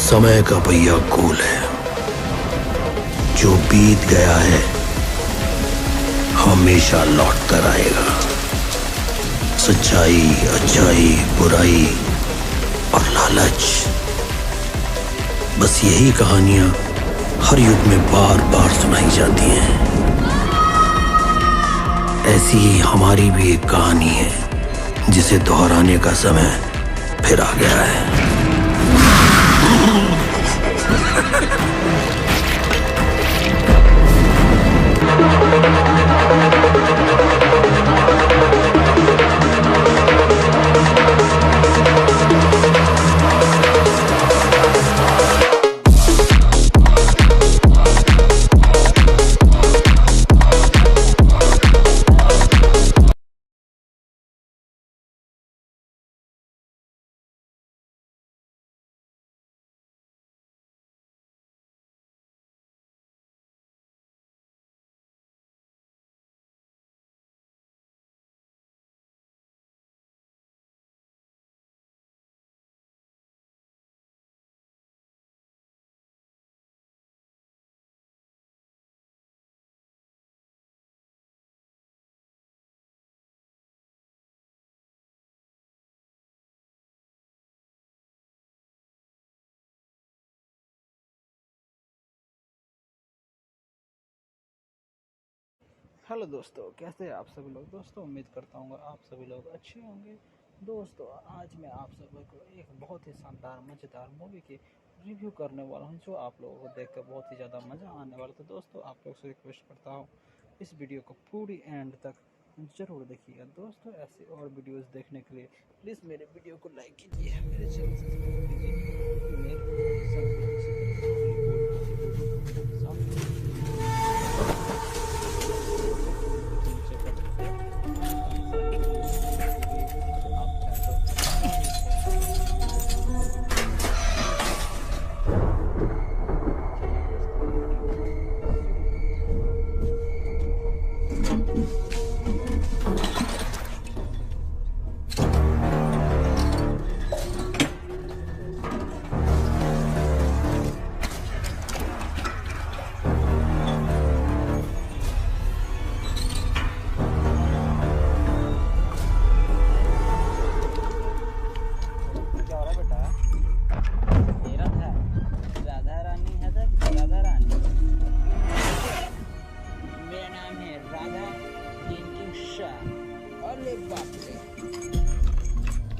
समय का पहिया गोल है, जो बीत गया है हमेशा लौट कर आएगा। सच्चाई, अच्छाई, बुराई और लालच, बस यही कहानियां हर युग में बार बार सुनाई जाती हैं। ऐसी ही हमारी भी एक कहानी है, जिसे दोहराने का समय फिर आ गया है। हेलो दोस्तों, कैसे हैं आप सभी लोग। दोस्तों उम्मीद करता हूँ आप सभी लोग अच्छे होंगे। दोस्तों आज मैं आप सभी को एक बहुत ही शानदार मज़ेदार मूवी की रिव्यू करने वाला हूँ, जो आप लोगों को देखकर बहुत ही ज़्यादा मज़ा आने वाला। तो दोस्तों आप लोग से रिक्वेस्ट करता हूँ इस वीडियो को पूरी एंड तक ज़रूर देखिएगा। दोस्तों ऐसे और वीडियोस देखने के लिए प्लीज़ मेरे वीडियो को लाइक कीजिए, मेरे चैनल से सब्सक्राइब कीजिए,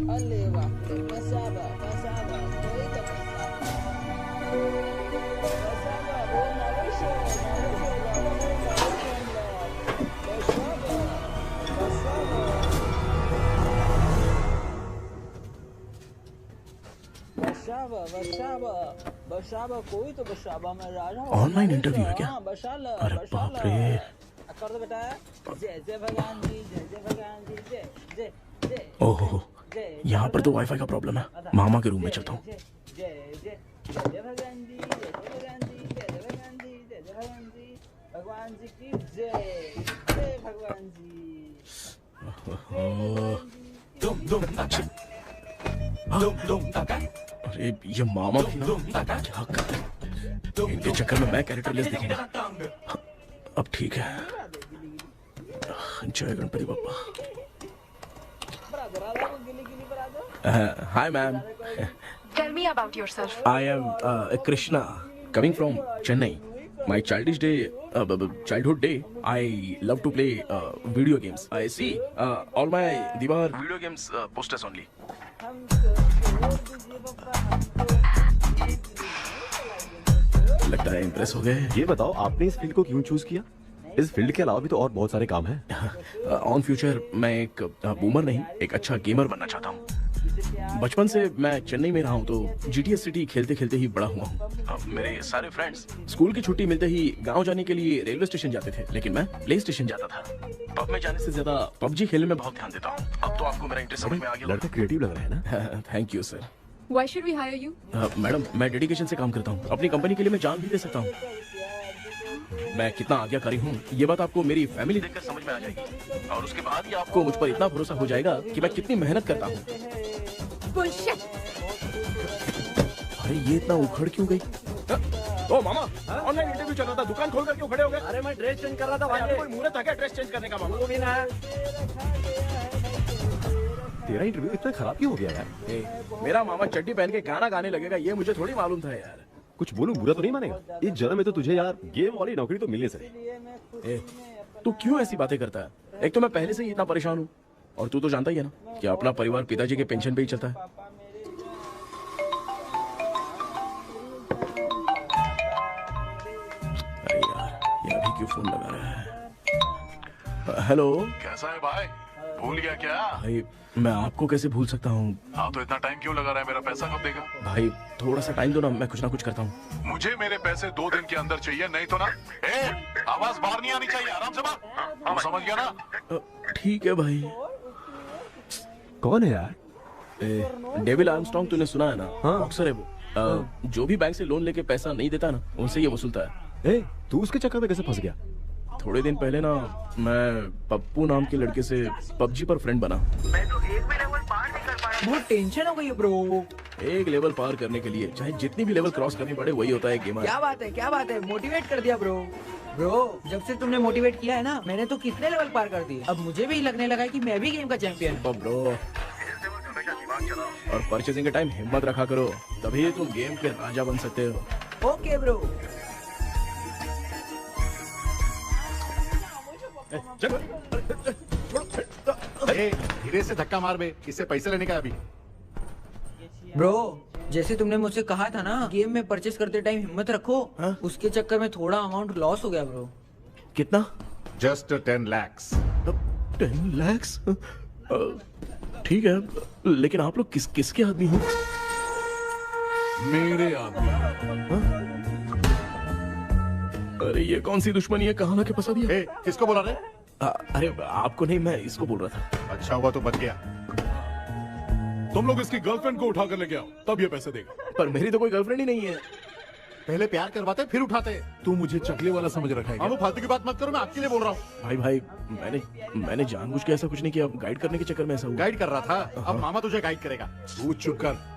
अरे बाप रे, बसावा बसावा कोई तो बसावा वो मवेशी बसावा बसावा बसावा कोई तो बसावा में राजा ऑनलाइन इंटरव्यू है क्या? बसाला अरे बाप रे। कर दो बेटा। जय जय भगवान जी, जय जय भगवान जी, जय जय जय। ओहो, यहाँ पर तो वाईफाई का प्रॉब्लम है। मामा के रूम में चलता हूँ। जय जय जय भगवान जी, जय जय भगवान जी, जय जय भगवान जी, जय जय भगवान जी, भगवान जी की जय, जय भगवान जी। अरे ये मामा भी ना क्या कर रहे हैं? इनके चक्कर में मैं कैरेक्टर लेस दिखूंगा। अब ठीक है। जय Ganpati Bappa. Hi ma'am. Tell me about yourself. I am Krishna, coming from Chennai. My childhood day, I love to play video games. I see all my Diwar video games posters only. लगता है impress हो गए। ये बताओ आपने इस field को क्यों चूज किया? इस फील्ड के अलावा भी तो और बहुत सारे काम हैं। ऑन फ्यूचर मैं एक बूमर नहीं, एक अच्छा गेमर बनना चाहता हूँ। बचपन से मैं चेन्नई में रहा हूँ तो जीटीएस सिटी खेलते खेलते ही बड़ा हुआ हूँ। अब मेरे सारे फ्रेंड्स स्कूल की छुट्टी मिलते ही गांव जाने के लिए रेलवे स्टेशन जाते थे, लेकिन मैं प्ले स्टेशन जाता था। पब में जाने से ज्यादा पबजी खेलने में बहुत ध्यान देता हूँ। अब तो आपको मेरा इंटरेस्ट समझ में आ गया। लड़का क्रिएटिव लग रहा है ना। Thank you sir. Why should we hire you? Madam मैं डेडिकेशन से काम करता हूँ, अपनी कंपनी के लिए मैं जान भी दे सकता हूँ। मैं कितना आज्ञाकारी हूँ ये बात आपको मेरी फैमिली देखकर समझ में आ जाएगी, और उसके बाद ही आपको मुझ पर इतना भरोसा हो जाएगा कि मैं कितनी मेहनत करता हूँ। Bullshit! अरे ये इतना उखड़ क्यों गई? ओ मामा, ऑनलाइन इंटरव्यू चल रहा था, दुकान खोलकर क्यों खड़े हो गए? अरे मैं ड्रेस चेंज कर रहा था भाई कोई मुहूर्त आ गया ड्रेस चेंज करने का मामा? वो भी ना। तेरा इंटरव्यू इतना खराब क्यों हो गया यार? मेरा मामा चड्डी पहन के गाना गाने लगेगा ये मुझे थोड़ी मालूम था यार। कुछ बोलूं बुरा तो नहीं मानेगा? इस जन्म में तो तुझे यार गेम वाली नौकरी तो मिलने से। तू क्यों ऐसी बातें करता है? एक तो मैं पहले से ही इतना परेशान हूँ, और तू तो जानता ही है ना कि अपना परिवार पिताजी के पेंशन पे ही चलता है। अरे यार ये अभी क्यों फोन लगा रहा है? हेलो कैसा है भाई? भूल गया क्या? भाई, मैं आपको कैसे भूल सकता हूँ? हाँ तो इतना टाइम क्यों लगा रहा है? मेरा पैसा कब देगा? भाई थोड़ा सा टाइम दो ना, मैं कुछ ना कुछ करता हूँ। मुझे मेरे पैसे 2 दिन के अंदर चाहिए, नहीं तो ना आवाज बाहर नहीं आनी चाहिए। आराम से बात, समझ गया ना? ठीक है भाई। कौन है यार? डेविल आर्मस्ट्रॉन्ग तूने सुना है ना? हाँ। बॉक्सर है वो। जो भी बैंक से लोन लेके पैसा नहीं देता ना, उनसे ये वसूलता है। तू उसके चक्कर में कैसे फंस गया? थोड़े दिन पहले ना मैं पप्पू नाम के लड़के से पबजी पर फ्रेंड बना। बहुत टेंशन हो गई है ब्रो। एक लेवल पार करने के लिए चाहे जितनी भी लेवल क्रॉस करनी पड़े वही होता है गेमर। क्या बात है, मोटिवेट कर दिया ब्रो। ब्रो जब से तुमने मोटिवेट किया है ना, मैंने तो कितने लेवल पार कर दिए। अब मुझे भी लगने लगा है कि मैं भी गेम का चैंपियन हूँ। ब्रो, और परचेसिंग के टाइम हिम्मत रखा करो, तभी तुम गेम के राजा बन सकते हो। Okay bro. धीरे से धक्का मार बे, इससे पैसे लेने का अभी। ब्रो जैसे तुमने मुझसे कहा था ना गेम में परचेस करते टाइम हिम्मत रखो, उसके चक्कर में थोड़ा अमाउंट लॉस हो गया ब्रो। कितना? Just 10 lakhs। 10 lakhs? ठीक है, लेकिन आप लोग किसके आदमी हो? मेरे आदमी। अरे ये कौन सी दुश्मनी है, कहाँ लाके फंसा दिया? किसको बोला रे? अरे आपको नहीं, मैं इसको बोल रहा था। अच्छा हुआ तो बच गया। तुम लोग इसकी गर्लफ्रेंड को उठा कर लेके आओ, तब ये पैसे देगा। पर मेरी तो कोई गर्लफ्रेंड ही नहीं है। पहले प्यार करवाते फिर उठाते। तू मुझे चकले वाला समझ रखा है क्या? अब फालतू की बात मत करो, मैं आपके लिए बोल रहा हूँ। भाई मैंने जानबूझ के ऐसा कुछ नहीं किया, गाइड करने के चक्कर में ऐसा हुआ। गाइड कर रहा था, अब मामा तुझे गाइड करेगा। तू चुप कर।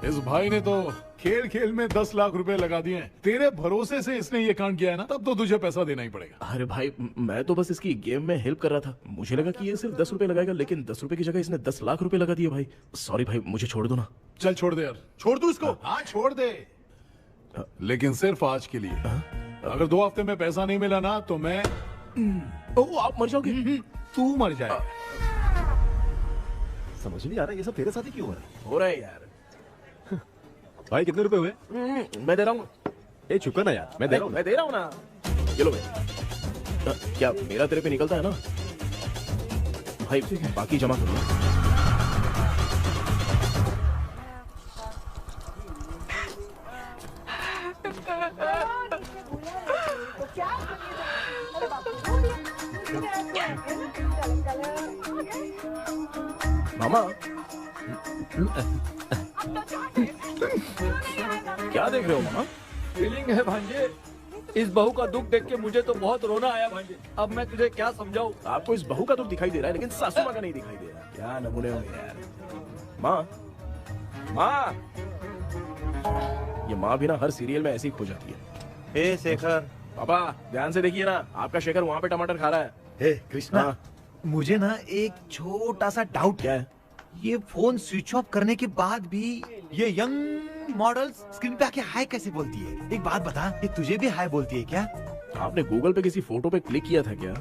इस भाई ने तो खेल खेल में 10 लाख रुपए लगा दिए। तेरे भरोसे से इसने ये कांड किया है ना, तब तो तुझे पैसा देना ही पड़ेगा। अरे भाई मैं तो बस इसकी गेम में हेल्प कर रहा था, मुझे लगा कि ये सिर्फ 10 रुपए लगाएगा, लेकिन 10 रुपए की जगह इसने 10 लाख रुपए लगा दिए। भाई सॉरी भाई, मुझे छोड़ दो ना। चल छोड़ दे यार, छोड़ दू इसको। हाँ छोड़ दे, लेकिन सिर्फ आज के लिए। अगर 2 हफ्ते में पैसा नहीं मिला ना तो मैं आप मर जाओगे। तू मर जाए। समझ नहीं आ रहा ये सब तेरे साथ ही क्यों हो रहा है? हो रहा है यार। भाई कितने रुपए हुए? मैं दे रहा हूँ। चुप कर ना यार, मैं दे रहा हूँ। मैं दे रहा हूँ ना। चलो भाई, क्या मेरा तेरे पे निकलता है ना? भाई बाकी जमा कर लो। मामा क्या देख रहे हो मामा? फीलिंग है भांजे, इस बहू का दुख देख के मुझे तो बहुत रोना आया भांजे। अब मैं तुझे क्या समझाऊं? आपको इस बहू का दुख दिखाई दे रहा है, लेकिन सासू माँ का नहीं दिखाई दे रहा। क्या नमूने हो यार। माँ ये माँ भी ना हर सीरियल में ऐसी ही खो जाती है। हे शेखर। पापा ध्यान से देखिए ना, आपका शेखर वहाँ पे टमाटर खा रहा है। हे कृष्णा, हाँ। मुझे ना एक छोटा सा डाउट क्या है? ये फोन स्विच ऑफ करने के बाद भी ये यंग मॉडल्स स्क्रीन पे आके हाय कैसे बोलती है? एक बात बता, ये तुझे भी हाय बोलती है क्या? आपने गूगल पे किसी फोटो पे क्लिक किया था क्या?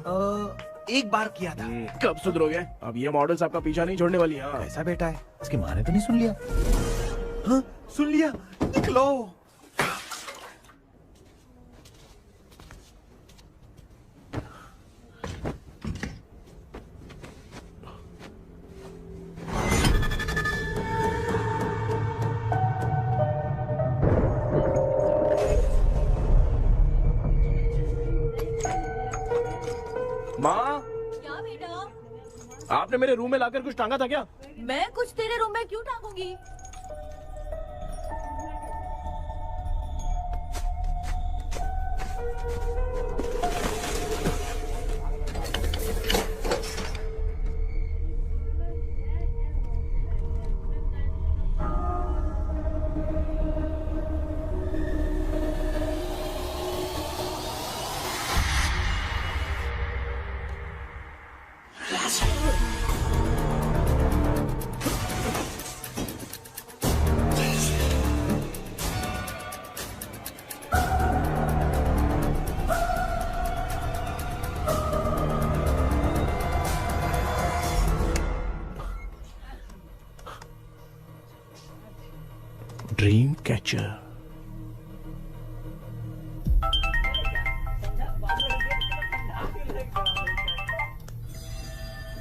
एक बार किया था। कब सुधरोगे? अब ये मॉडल्स आपका पीछा नहीं छोड़ने वाली। हाँ। कैसा बेटा है? इसकी माँ ने तो नहीं सुन लिया? हाँ, सुन लिया। निकलो। मेरे रूम में लाकर कुछ टांगा था क्या? मैं कुछ तेरे रूम में क्यों टांगूंगी? Dream catcher.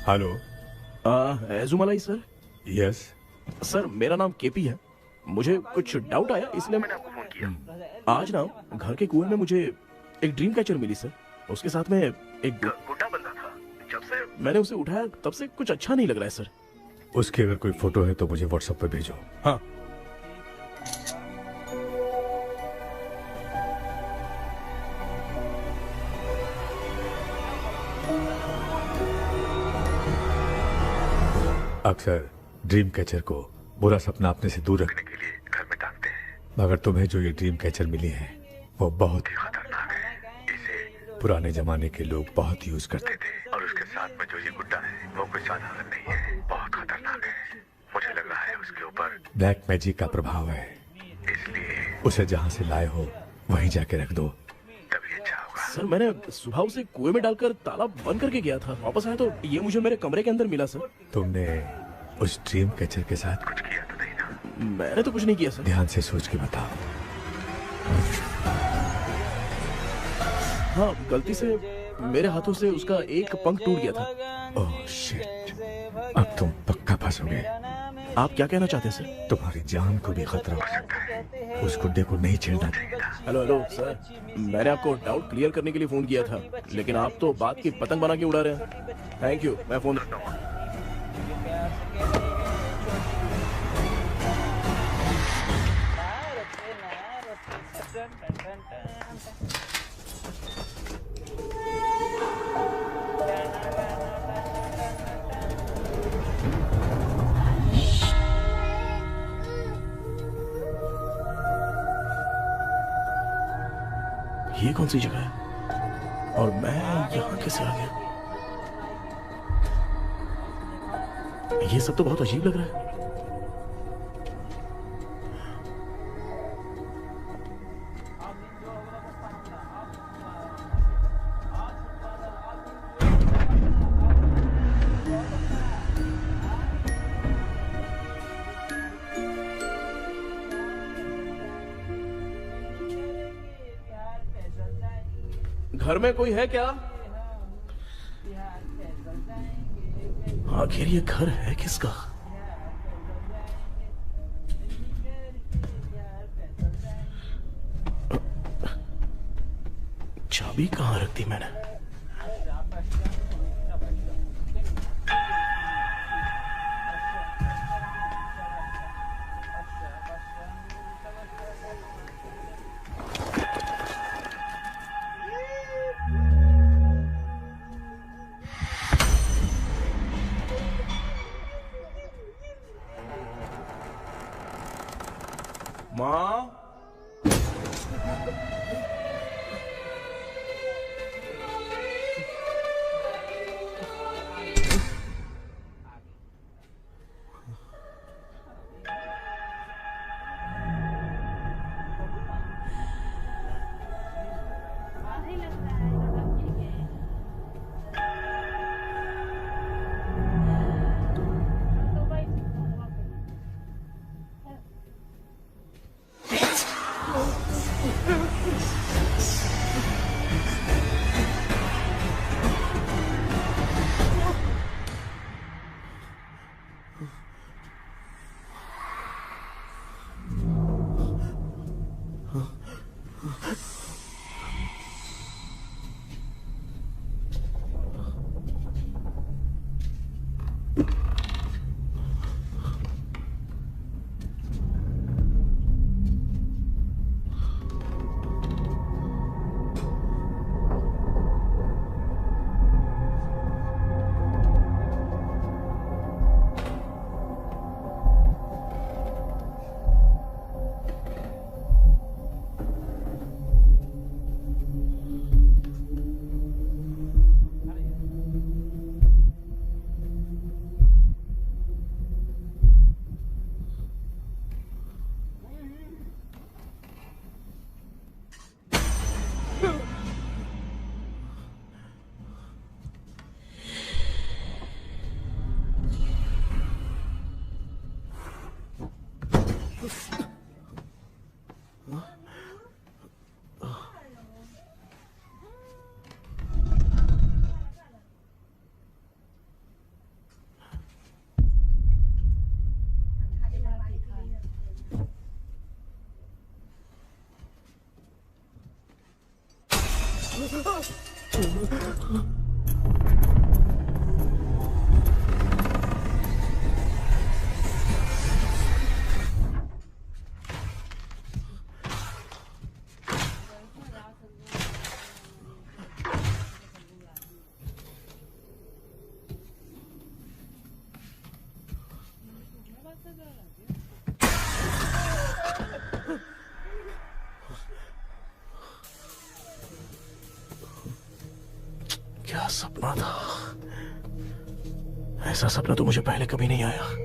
Hello. Ezhumalai sir. Yes. Sir मेरा नाम केपी है। मुझे कुछ डाउट आया इसलिए मैंने आपको फोन किया। आज ना घर के कुएं में मुझे एक ड्रीम कैचर मिली सर। उसके साथ में एक गुड्डा बंदा था। जब से मैंने उसे उठाया तब से कुछ अच्छा नहीं लग रहा है सर। उसकी अगर कोई फोटो है तो मुझे व्हाट्सएप पे भेजो। हाँ। अक्सर ड्रीम कैचर को बुरा सपना अपने से दूर रखने के लिए घर में टांगते हैं, मगर तुम्हें जो ये ड्रीम कैचर मिली है वो बहुत ही खतरनाक है। इसे पुराने जमाने के लोग बहुत यूज करते थे और उसके साथ में जो ये गुड्डा है वो कोई साधारण नहीं है, बहुत खतरनाक है। मुझे लग रहा है उसके ऊपर ब्लैक मैजिक का प्रभाव है, इसलिए उसे जहाँ से लाए हो वहीं जाके रख दो, तभी अच्छा होगा। सर मैंने सुबह उसे कुएं में डालकर ताला बंद करके गया था। वापस आया तो ये मुझे मेरे कमरे के अंदर मिला सर। तुमने उस ड्रीम कैचर के साथ कुछ किया तो नहीं ना? मैंने तो कुछ नहीं किया सर। ध्यान से सोच के बताओ। हाँ, गलती से मेरे हाथों से उसका एक पंख टूट गया था। ओह शिट, अब तुम पक्का फंसोगे। आप क्या कहना चाहते हैं सर? तुम्हारी जान को भी खतरा हो सकता है। उस गुड्डे को नहीं छेड़ना चाहिए था। हेलो हेलो सर, मैंने आपको डाउट क्लियर करने के लिए फोन किया था, लेकिन आप तो बात की पतंग बना के उड़ा रहे हैं। थैंक यू, मैं फोन रखता हूँ। ये कौन सी जगह है और मैं यहाँ कैसे आ गया? ये सब तो बहुत अजीब लग रहा है। घर में कोई है क्या? आखिर ये घर है किसका? चाबी कहाँ रख दी मैंने? माँ, क्या सपना था? ऐसा सपना तो मुझे पहले कभी नहीं आया।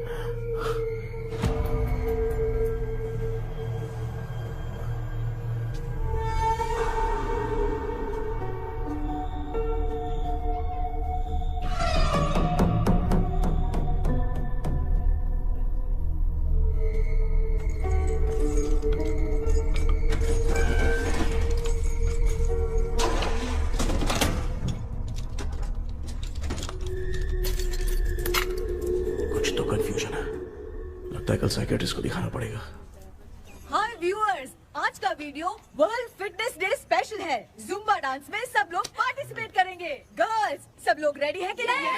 कल साइकियाट्रिस्ट को दिखाना पड़ेगा। हाय व्यूअर्स, आज का video world fitness day special है। जुम्बा डांस में सब लोग पार्टिसिपेट करेंगे। गर्ल्स, सब लोग रेडी हैं कि नहीं?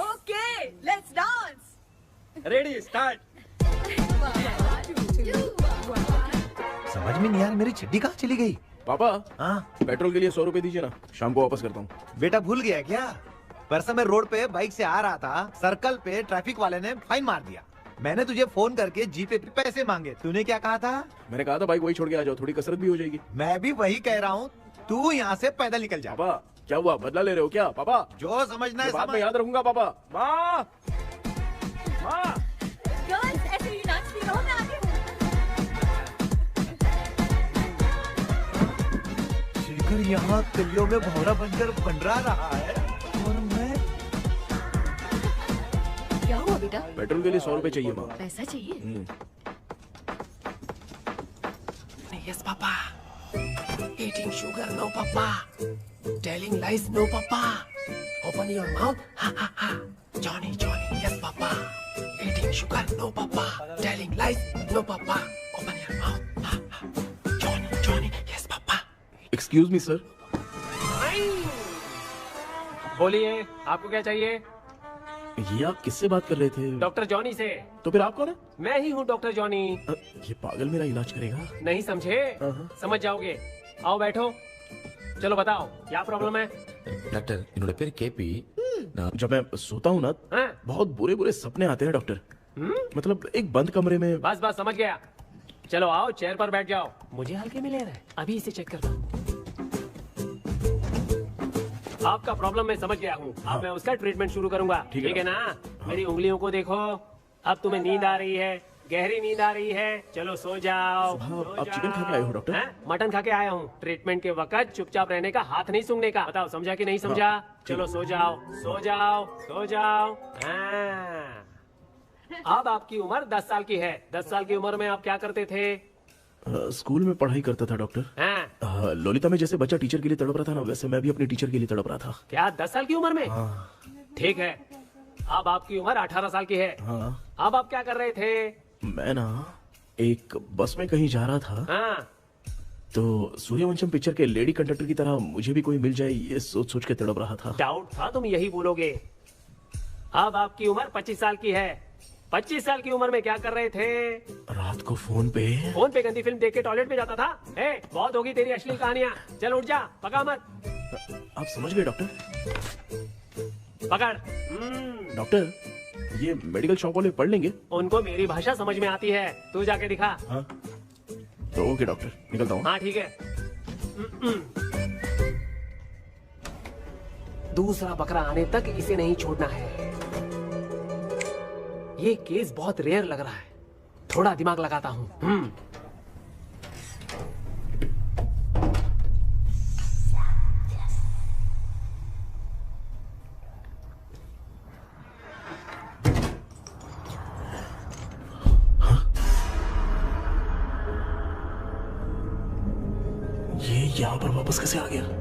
Okay, let's dance. Ready, start. समझ में नहीं यार, मेरी चड्डी कहाँ चली गई? पापा, हाँ पेट्रोल के लिए 100 रुपए दीजिए ना, शाम को वापस करता हूँ। बेटा भूल गया क्या? परसों मैं रोड पे बाइक से आ रहा था, सर्कल पे ट्रैफिक वाले ने फाइन मार दिया। मैंने तुझे फोन करके जीपे पे पैसे मांगे, तूने क्या कहा था? मैंने कहा था बाइक वही छोड़ के आ जाओ, थोड़ी कसरत भी हो जाएगी। मैं भी वही कह रहा हूँ, तू यहाँ से पैदल निकल जा। पापा क्या हुआ, बदला ले रहे हो क्या? पापा जो समझना है बाद समझ। में याद रखूंगा। पापा, माँ माँ, गर्ल्स ऐसे ही नाचती रहो, मैं आती हूँ। शेखर यहाँ कलियों में भौरा बनकर बंडरा रहा है और मैं। क्या हुआ बेटा? पेट्रोल के लिए 100 रुपए चाहिए माँ। पैसा चाहिए? Yes, Papa. Eating sugar, no, Papa. Telling lies, no, Papa. Open your mouth, ha ha ha. Johnny, Johnny, yes, Papa. Eating sugar, no, Papa. Telling lies, no, Papa. Open your mouth, ha ha. Johnny, Johnny, yes, Papa. Excuse me sir. बोलिए, आपको क्या चाहिए? ये आप किससे बात कर रहे थे? डॉक्टर जॉनी से। तो फिर आप कौन है? मैं ही हूँ डॉक्टर जॉनी। ये पागल मेरा इलाज करेगा? नहीं समझे? समझ जाओगे। आओ बैठो। चलो बताओ क्या प्रॉब्लम है? डॉक्टर इन्होंने फिर केपी जब मैं सोता हूँ ना, बहुत बुरे बुरे सपने आते हैं डॉक्टर। मतलब एक बंद कमरे में। बस बस समझ गया। चलो आओ चेयर पर बैठ जाओ। मुझे हल्के में ले रहे हैं, अभी इसे चेक करता हूँ। आपका प्रॉब्लम मैं समझ गया हूँ। अब मैं उसका ट्रीटमेंट शुरू करूंगा। ठीक है ना? मेरी उंगलियों को देखो। अब तुम्हें नींद आ रही है, गहरी नींद आ रही है। चलो सो जाओ। आप चिकन खा के आए हो डॉक्टर? मटन खा के आया हूँ। ट्रीटमेंट के वक्त चुपचाप रहने का, हाथ नहीं सूंघने का। बताओ समझा कि नहीं समझा? चलो सो जाओ, सो जाओ, सो जाओ। अब आपकी उम्र 10 साल की है। 10 साल की उम्र में आप क्या करते थे? स्कूल में पढ़ाई करता था डॉक्टर। लोलिता में जैसे बच्चा टीचर के लिए तड़प रहा था ना, वैसे मैं भी अपने टीचर के लिए तड़प रहा था। क्या 10 साल की उम्र में? ठीक है, अब आपकी उम्र 18 साल की है। अब आप क्या कर रहे थे? मैं ना एक बस में कहीं जा रहा था, तो सूर्यवंशम पिक्चर के लेडी कंडक्टर की तरह मुझे भी कोई मिल जाए, ये सोच सोच के तड़प रहा था। डाउट था तुम यही बोलोगे। अब आपकी उम्र 25 साल की है। 25 साल की उम्र में क्या कर रहे थे? रात को फोन पे गंदी फिल्म देख के टॉयलेट में जाता था। बहुत होगी तेरी अश्लील कहानियां। चल उठ जा, पका मत। आप समझ गए डॉक्टर? पकड़। डॉक्टर, ये मेडिकल शॉप वाले पढ़ लेंगे? उनको मेरी भाषा समझ में आती है। तू जाके दिखा। तो ओके डॉक्टर, निकलता हूँ। हाँ ठीक है। दूसरा बकरा आने तक इसे नहीं छोड़ना है। ये केस बहुत रेयर लग रहा है, थोड़ा दिमाग लगाता हूँ। ये यहाँ पर वापस कैसे आ गया?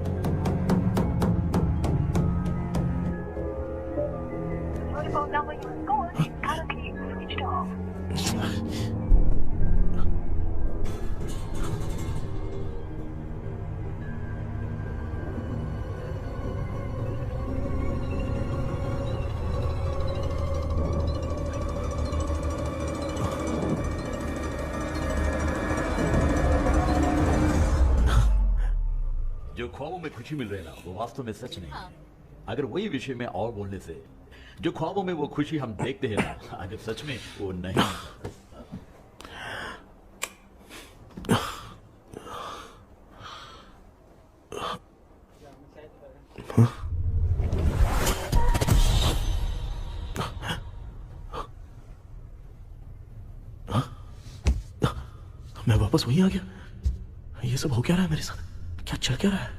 ख्वाबों में खुशी मिल रही है ना, वो वास्तव में सच नहीं। अगर वही विषय में और बोलने से, जो ख्वाबों में वो खुशी हम देखते हैं ना, अगर सच में वो नहीं। मैं वापस वहीं आ गया। ये सब हो क्या रहा है मेरे साथ? क्या चल क्या रहा है?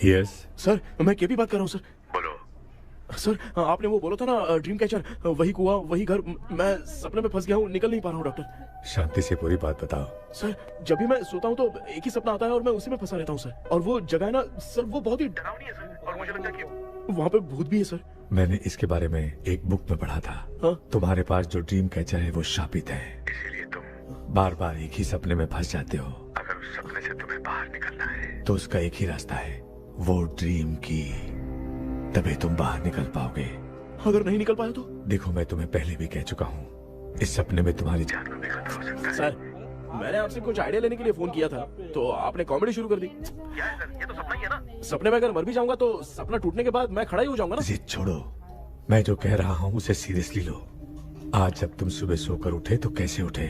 यस सर, मैं केपी बात कर रहा हूँ सर। बोलो सर, आपने वो बोला था ना ड्रीम कैचर, वही कुआं वही घर, मैं सपने में फंस गया हूँ, निकल नहीं पा रहा हूँ डॉक्टर। शांति से पूरी बात बताओ। सर, जब भी मैं सोता हूँ तो एक ही सपना आता है और मैं उसी में फंसा रहता हूँ सर। और वो जगह है ना सर, वो बहुत ही डरावनी है सर, और मुझे लगता है कि वहाँ पे भूत भी है सर। मैंने इसके बारे में एक बुक में पढ़ा था। हाँ? तुम्हारे पास जो ड्रीम कैचर है वो शापित है, इसीलिए तुम बार बार एक ही सपने में फंस जाते हो। अगर उस सपने से तुम्हें बाहर निकलना है तो उसका एक ही रास्ता है, वो ड्रीम की, तभी तुम बाहर निकल पाओगे। अगर नहीं निकल पाया तो? देखो, मैं तुम्हें पहले भी कह चुका हूँ, इस सपने में तुम्हारी जान को भी खतरा हो सकता है। सर, मैंने आपसे कुछ आइडिया लेने के लिए फोन किया था, तो आपने कॉमेडी शुरू कर दी। क्या है सर, ये तो सपना ही है ना। सपने में अगर मर भी जाऊंगा तो सपना टूटने के बाद मैं खड़ा ही हो जाऊंगा ना। जिद छोड़ो, मैं जो कह रहा हूँ उसे सीरियसली लो। आज जब तुम सुबह सोकर उठे तो कैसे उठे?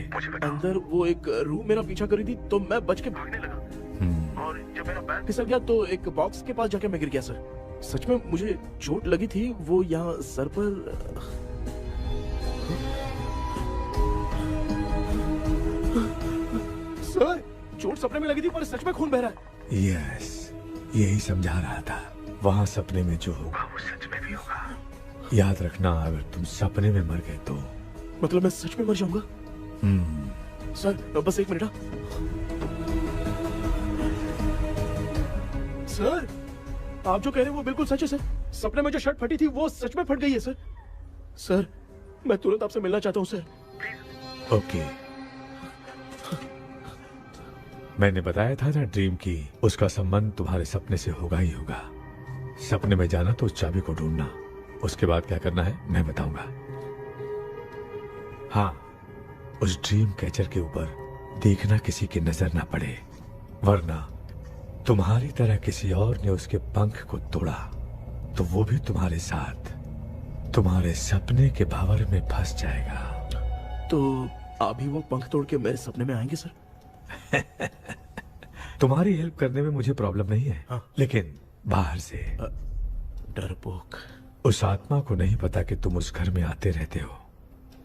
अंदर वो एक रूह मेरा पीछा करी थी तो मैं बच के भागने लगा और जब मेरा पैर फिसल गया तो एक बॉक्स के पास जाके मैं गिर गया सर। सच में मुझे चोट लगी थी, वो यहाँ सर पर। सर चोट सपने में लगी थी पर सच में खून बह रहा है। यस, यही समझा रहा था। वहाँ सपने में जो होगा वो सच में भी होगा। याद रखना, अगर तुम सपने में मर गए तो मतलब मैं सच में मर जाऊंगा? सर बस एक मिनट। सर आप जो कह रहे हैं वो बिल्कुल सच है सर। सपने में जो शर्ट फटी थी वो सच में फट गई है सर। सर मैं तुरंत आपसे मिलना चाहता हूँ सर। ओके, मैंने बताया था ना ड्रीम की उसका संबंध तुम्हारे सपने से होगा ही होगा। सपने में जाना तो उस चाबी को ढूंढना, उसके बाद क्या करना है मैं बताऊंगा। हाँ, उस ड्रीम कैचर के ऊपर देखना किसी की नजर ना पड़े, वरना तुम्हारी तरह किसी और ने उसके पंख को तोड़ा तो वो भी तुम्हारे साथ तुम्हारे सपने के भावर में फंस जाएगा। तो अभी वो पंख तोड़ के मेरे सपने में आएंगे सर? तुम्हारी हेल्प करने में मुझे प्रॉब्लम नहीं है। हाँ। लेकिन बाहर से डरपोक। उस आत्मा को नहीं पता कि तुम उस घर में आते रहते हो,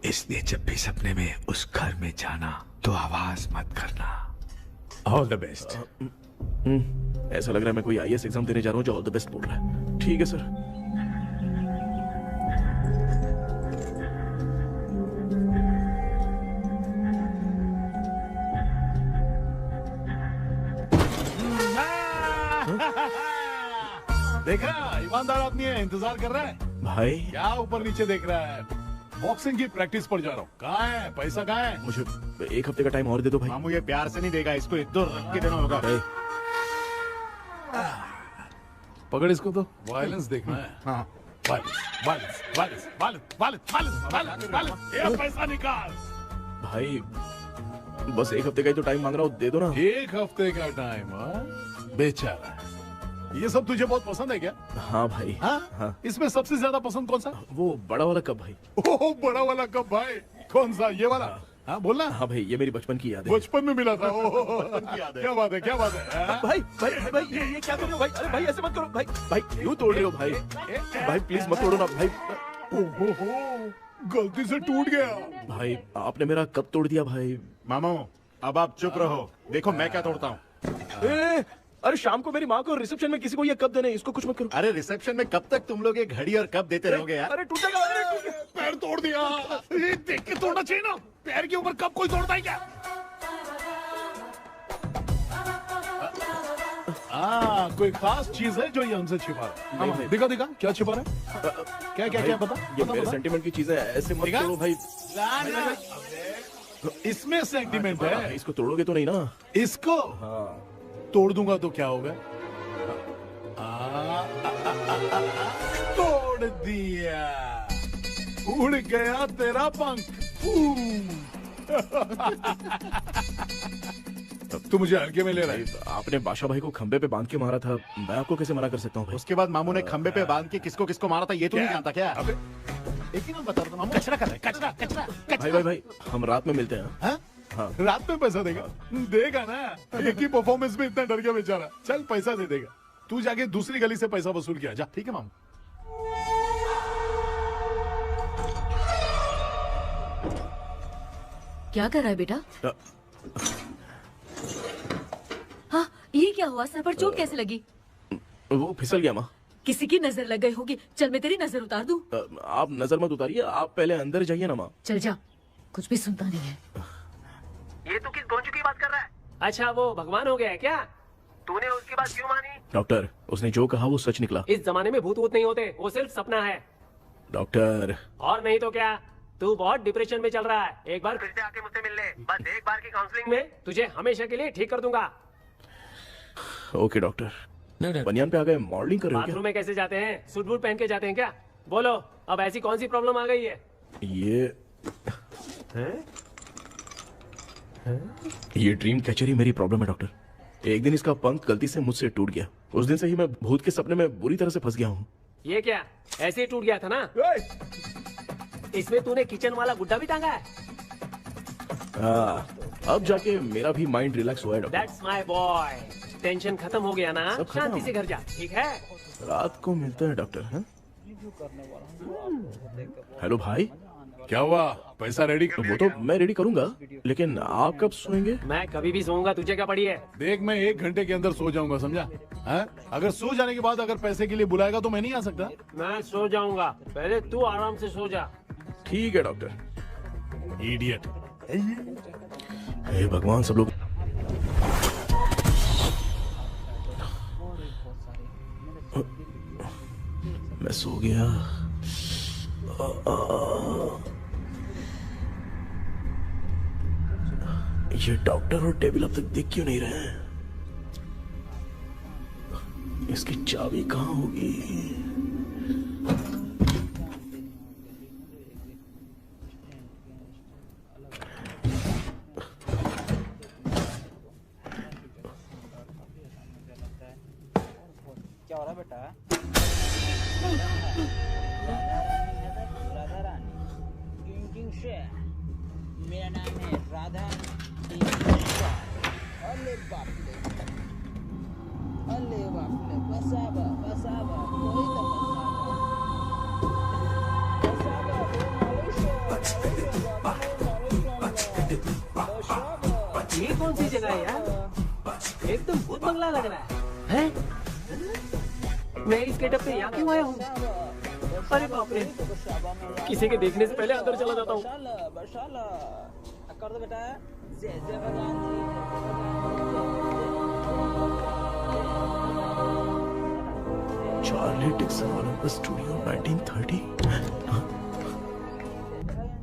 इसलिए जब भी सपने में उस घर में जाना तो आवाज मत करना। All the best. ऐसा लग रहा है मैं कोई आईएएस एग्जाम देने जा रहा हूँ जो ऑल द बेस्ट बोल रहा है। ठीक है सर। देखा, ईमानदार आदमी है, इंतजार कर रहा है। भाई क्या ऊपर नीचे देख रहा है? बॉक्सिंग की प्रैक्टिस पर जा रहा हूँ। कहाँ है पैसा? कहाँ है? मुझे एक हफ्ते का टाइम और दे दो भाई। मामू ये प्यार से नहीं देगा, इसको एक दो रख के देना होगा। पकड़ इसको। तो वायलेंस देखना है। हाँ, violence violence violence violence violence violence violence. ये पैसा निकाल भाई, बस एक हफ्ते का ही तो टाइम मांग रहा हूँ, दे दो ना। एक हफ्ते का टाइम? बेचारा, ये सब तुझे बहुत पसंद है क्या? हाँ भाई। हाँ? इसमें सबसे ज्यादा पसंद कौन सा? वो बड़ा वाला कप भाई। ओह, बड़ा वाला कप भाई। कौन सा? ये वाला? हाँ बोलना। हाँ भाई, ये मेरी बचपन की याद है। बचपन में मिला था। क्या बात है, क्या बात है। भाई भाई भाई ये क्या कर रहे हो भाई? अरे भाई ऐसे मत करो भाई। भाई क्यों तोड़ रहे हो भाई? भाई प्लीज मत तोड़ो ना भाई। ओहो, गलती से टूट गया। भाई आपने मेरा कप तोड़ दिया भाई। मामू अब आप चुप रहो, देखो मैं क्या तोड़ता हूँ। अरे शाम को मेरी माँ को रिसेप्शन में किसी को ये कप देने, इसको कुछ मत करो। अरे रिसेप्शन में कब तक तुम लोग ये घड़ी और कप देते रहोगे यार? अरे टूटेगा। अरे पैर तोड़ दिया। ये देख के तोड़ना चाहिए ना, पैर के ऊपर कप कोई तोड़ता है क्या? कोई खास चीज है जो ये हमसे छिपा रहा है? दिखा दिखा, क्या छिपा रहा है? क्या क्या क्या? बता। ये मेरे सेंटीमेंट की चीजें ऐसे मत करो भाई। इसमें सेंटीमेंट है। इसको तोड़ोगे तो नहीं ना? इसको तोड़ दूंगा तो क्या होगा? तोड़ दिया, उड़ गया तेरा पंख। तू मुझे हल्के में ले रहा है। आपने बादशाह भाई को खंबे पे बांध के मारा था, मैं आपको कैसे मना कर सकता हूँ भाई? उसके बाद मामू ने खंबे पे बांध के किसको किसको मारा था ये तो नहीं जानता क्या? एक ही नाम बता रहा था मामू। कचरा कर रहा है, कचरा कचरा। भाई भाई भाई, हम रात में मिलते हैं। हाँ? रात में पैसा देगा? देगा ना, एक ही परफॉर्मेंस में इतना डर गया बेचारा। चल पैसा दे देगा, तू जाके दूसरी गली से पैसा वसूल किया जा। ठीक है मामू। क्या कर रहा है बेटा? हाँ, ये क्या हुआ? सर पर चोट कैसे लगी? वो फिसल गया माँ। किसी की नजर लग गई होगी। चल मैं तेरी नजर उतार दूं। आप नजर मत उतारिए, आप पहले अंदर जाइए ना माँ। चल जा, कुछ भी सुनता नहीं है। ये तू किस गोंजू की बात कर रहा है? अच्छा, वो भगवान हो गया है क्या? तूने उसकी बात क्यों मानी? डॉक्टर, उसने जो कहा वो सच निकला। इस जमाने में भूत वूत नहीं होते, वो सिर्फ सपना है। डॉक्टर। और नहीं तो क्या, तू बहुत डिप्रेशन में चल रहा है। एक बार फिर से आके मुझसे मिल ले, बस एक बार की काउंसलिंग में तुझे हमेशा के लिए ठीक कर दूंगा। Okay doctor. बनियान पे आ गए, मॉडलिंग कर रहे हो बाथरूम में कैसे जाते हैं? सूट बूट पहन के जाते हैं क्या? बोलो, अब ऐसी कौन सी प्रॉब्लम आ गई है? ये ड्रीम कैचर ही मेरी प्रॉब्लम है डॉक्टर। एक दिन इसका पंख गलती से मुझसे टूट गया। उस दिन से ही मैं भूत के सपने में बुरी तरह से फंस गया हूँ। ये क्या ऐसे ही टूट गया था ना? इसमें तूने किचन वाला गुड्डा भी टांगा है? अब जाके मेरा भी माइंड रिलैक्स हुआ है doctor. That's my boy. Tension खत्म हो गया ना? सब खत्म। शांति से घर जा, ठीक है? रात को मिलता है डॉक्टर। हाँ? रिव्यू करने वाला हूँ जो आप लोगों को देख कर हेलो भाई, क्या हुआ? पैसा रेडी कर वो तो मैं रेडी करूंगा, लेकिन आप कब सोएंगे? मैं कभी भी सोऊंगा, तुझे क्या पड़ी है? देख, मैं 1 घंटे के अंदर सो जाऊंगा, समझा? हैं? अगर सो जाने के बाद अगर पैसे के लिए बुलाएगा तो मैं नहीं आ सकता। मैं सो जाऊंगा, पहले तू आराम से सो जा। ठीक है डॉक्टर। इडियट। हे भगवान, सब लोग मैं सो गया। ये डॉक्टर और टेबल अब तक दिख क्यों नहीं रहे हैं? इसकी चाबी कहाँ होगी? क्या हो रहा है बेटा? राधा रानी किंग से मेरा नाम है राधा। अरे बाप रे, अरे बाप रे, बसाबा बसाबा कोई तो बसाबा। ये कौन सी जगह है यार? एकदम भूत बंगला लग रहा है। मैं इस गेटअप पे यहाँ क्यों आया हूँ? अरे बाप रे, किसी के देखने से पहले अंदर चला जाता हूँ। कर दो बेटा। जय जय भगवान जी। Charlie Dixon Olympus studio 1930।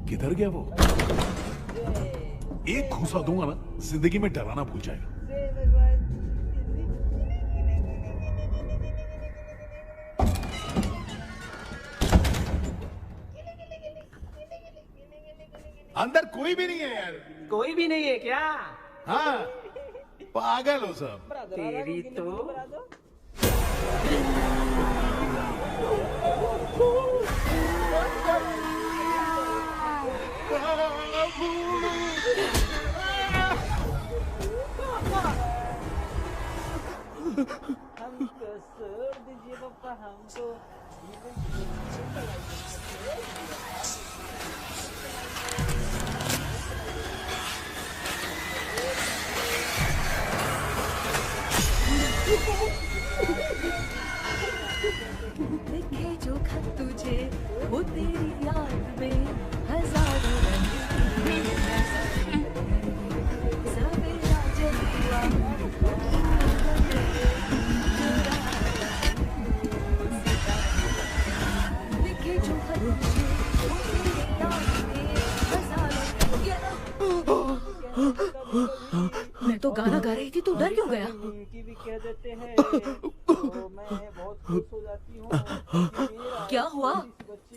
किधर गया वो? एक घूसा दूंगा ना, जिंदगी में डराना भूल जाएगा। अंदर कोई भी नहीं है यार। कोई भी नहीं है क्या? हाँ, पागल हो सब। तेरी तो हमको छोड़ दीजिए पापा, हमको। लिखे जो खत तुझे वो तेरी याद में हजारों रंग सवेरा जलवा लिखे जो खत तुझे वो तेरी याद में हजारों मैं तो गाना गा रही थी, तू डर क्यों गया? की भी कह देते हैं तो मैं बहुत खुश हो जाती हूँ। क्या हुआ?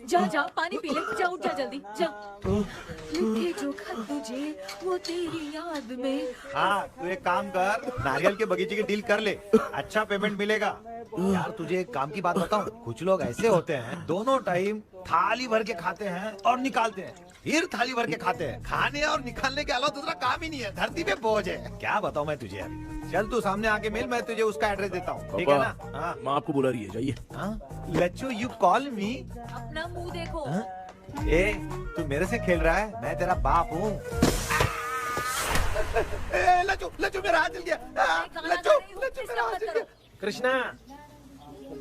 जा जा पानी पी ले, जा उठ जा जल्दी जा। लिखे जो खत तुझे वो तेरी याद में। हाँ, तू एक काम कर, नारियल के बगीचे की डील कर ले, अच्छा पेमेंट मिलेगा। यार तुझे एक काम की बात बताऊं, कुछ लोग ऐसे होते हैं दोनों टाइम थाली भर के खाते हैं और निकालते हैं, फिर थाली भर के खाते हैं। खाने और निकालने के अलावा दूसरा काम ही नहीं है, धरती पे बोझ है। क्या बताऊं मैं तुझे अभी। चल तू सामने आके मिल, मैं तुझे उसका एड्रेस देता हूँ, ठीक है ना? हाँ, माँ आपको बुला रही है, जाइए। लच्चू यू कॉल मी। अपना मुंह देखो। ए, तू मेरे से खेल रहा है? मैं तेरा बाप हूँ। लच्चू लच्चू मेरा हाथ जल गया। लच्चू लच्चू मेरा हाथ जल गया। कृष्णा,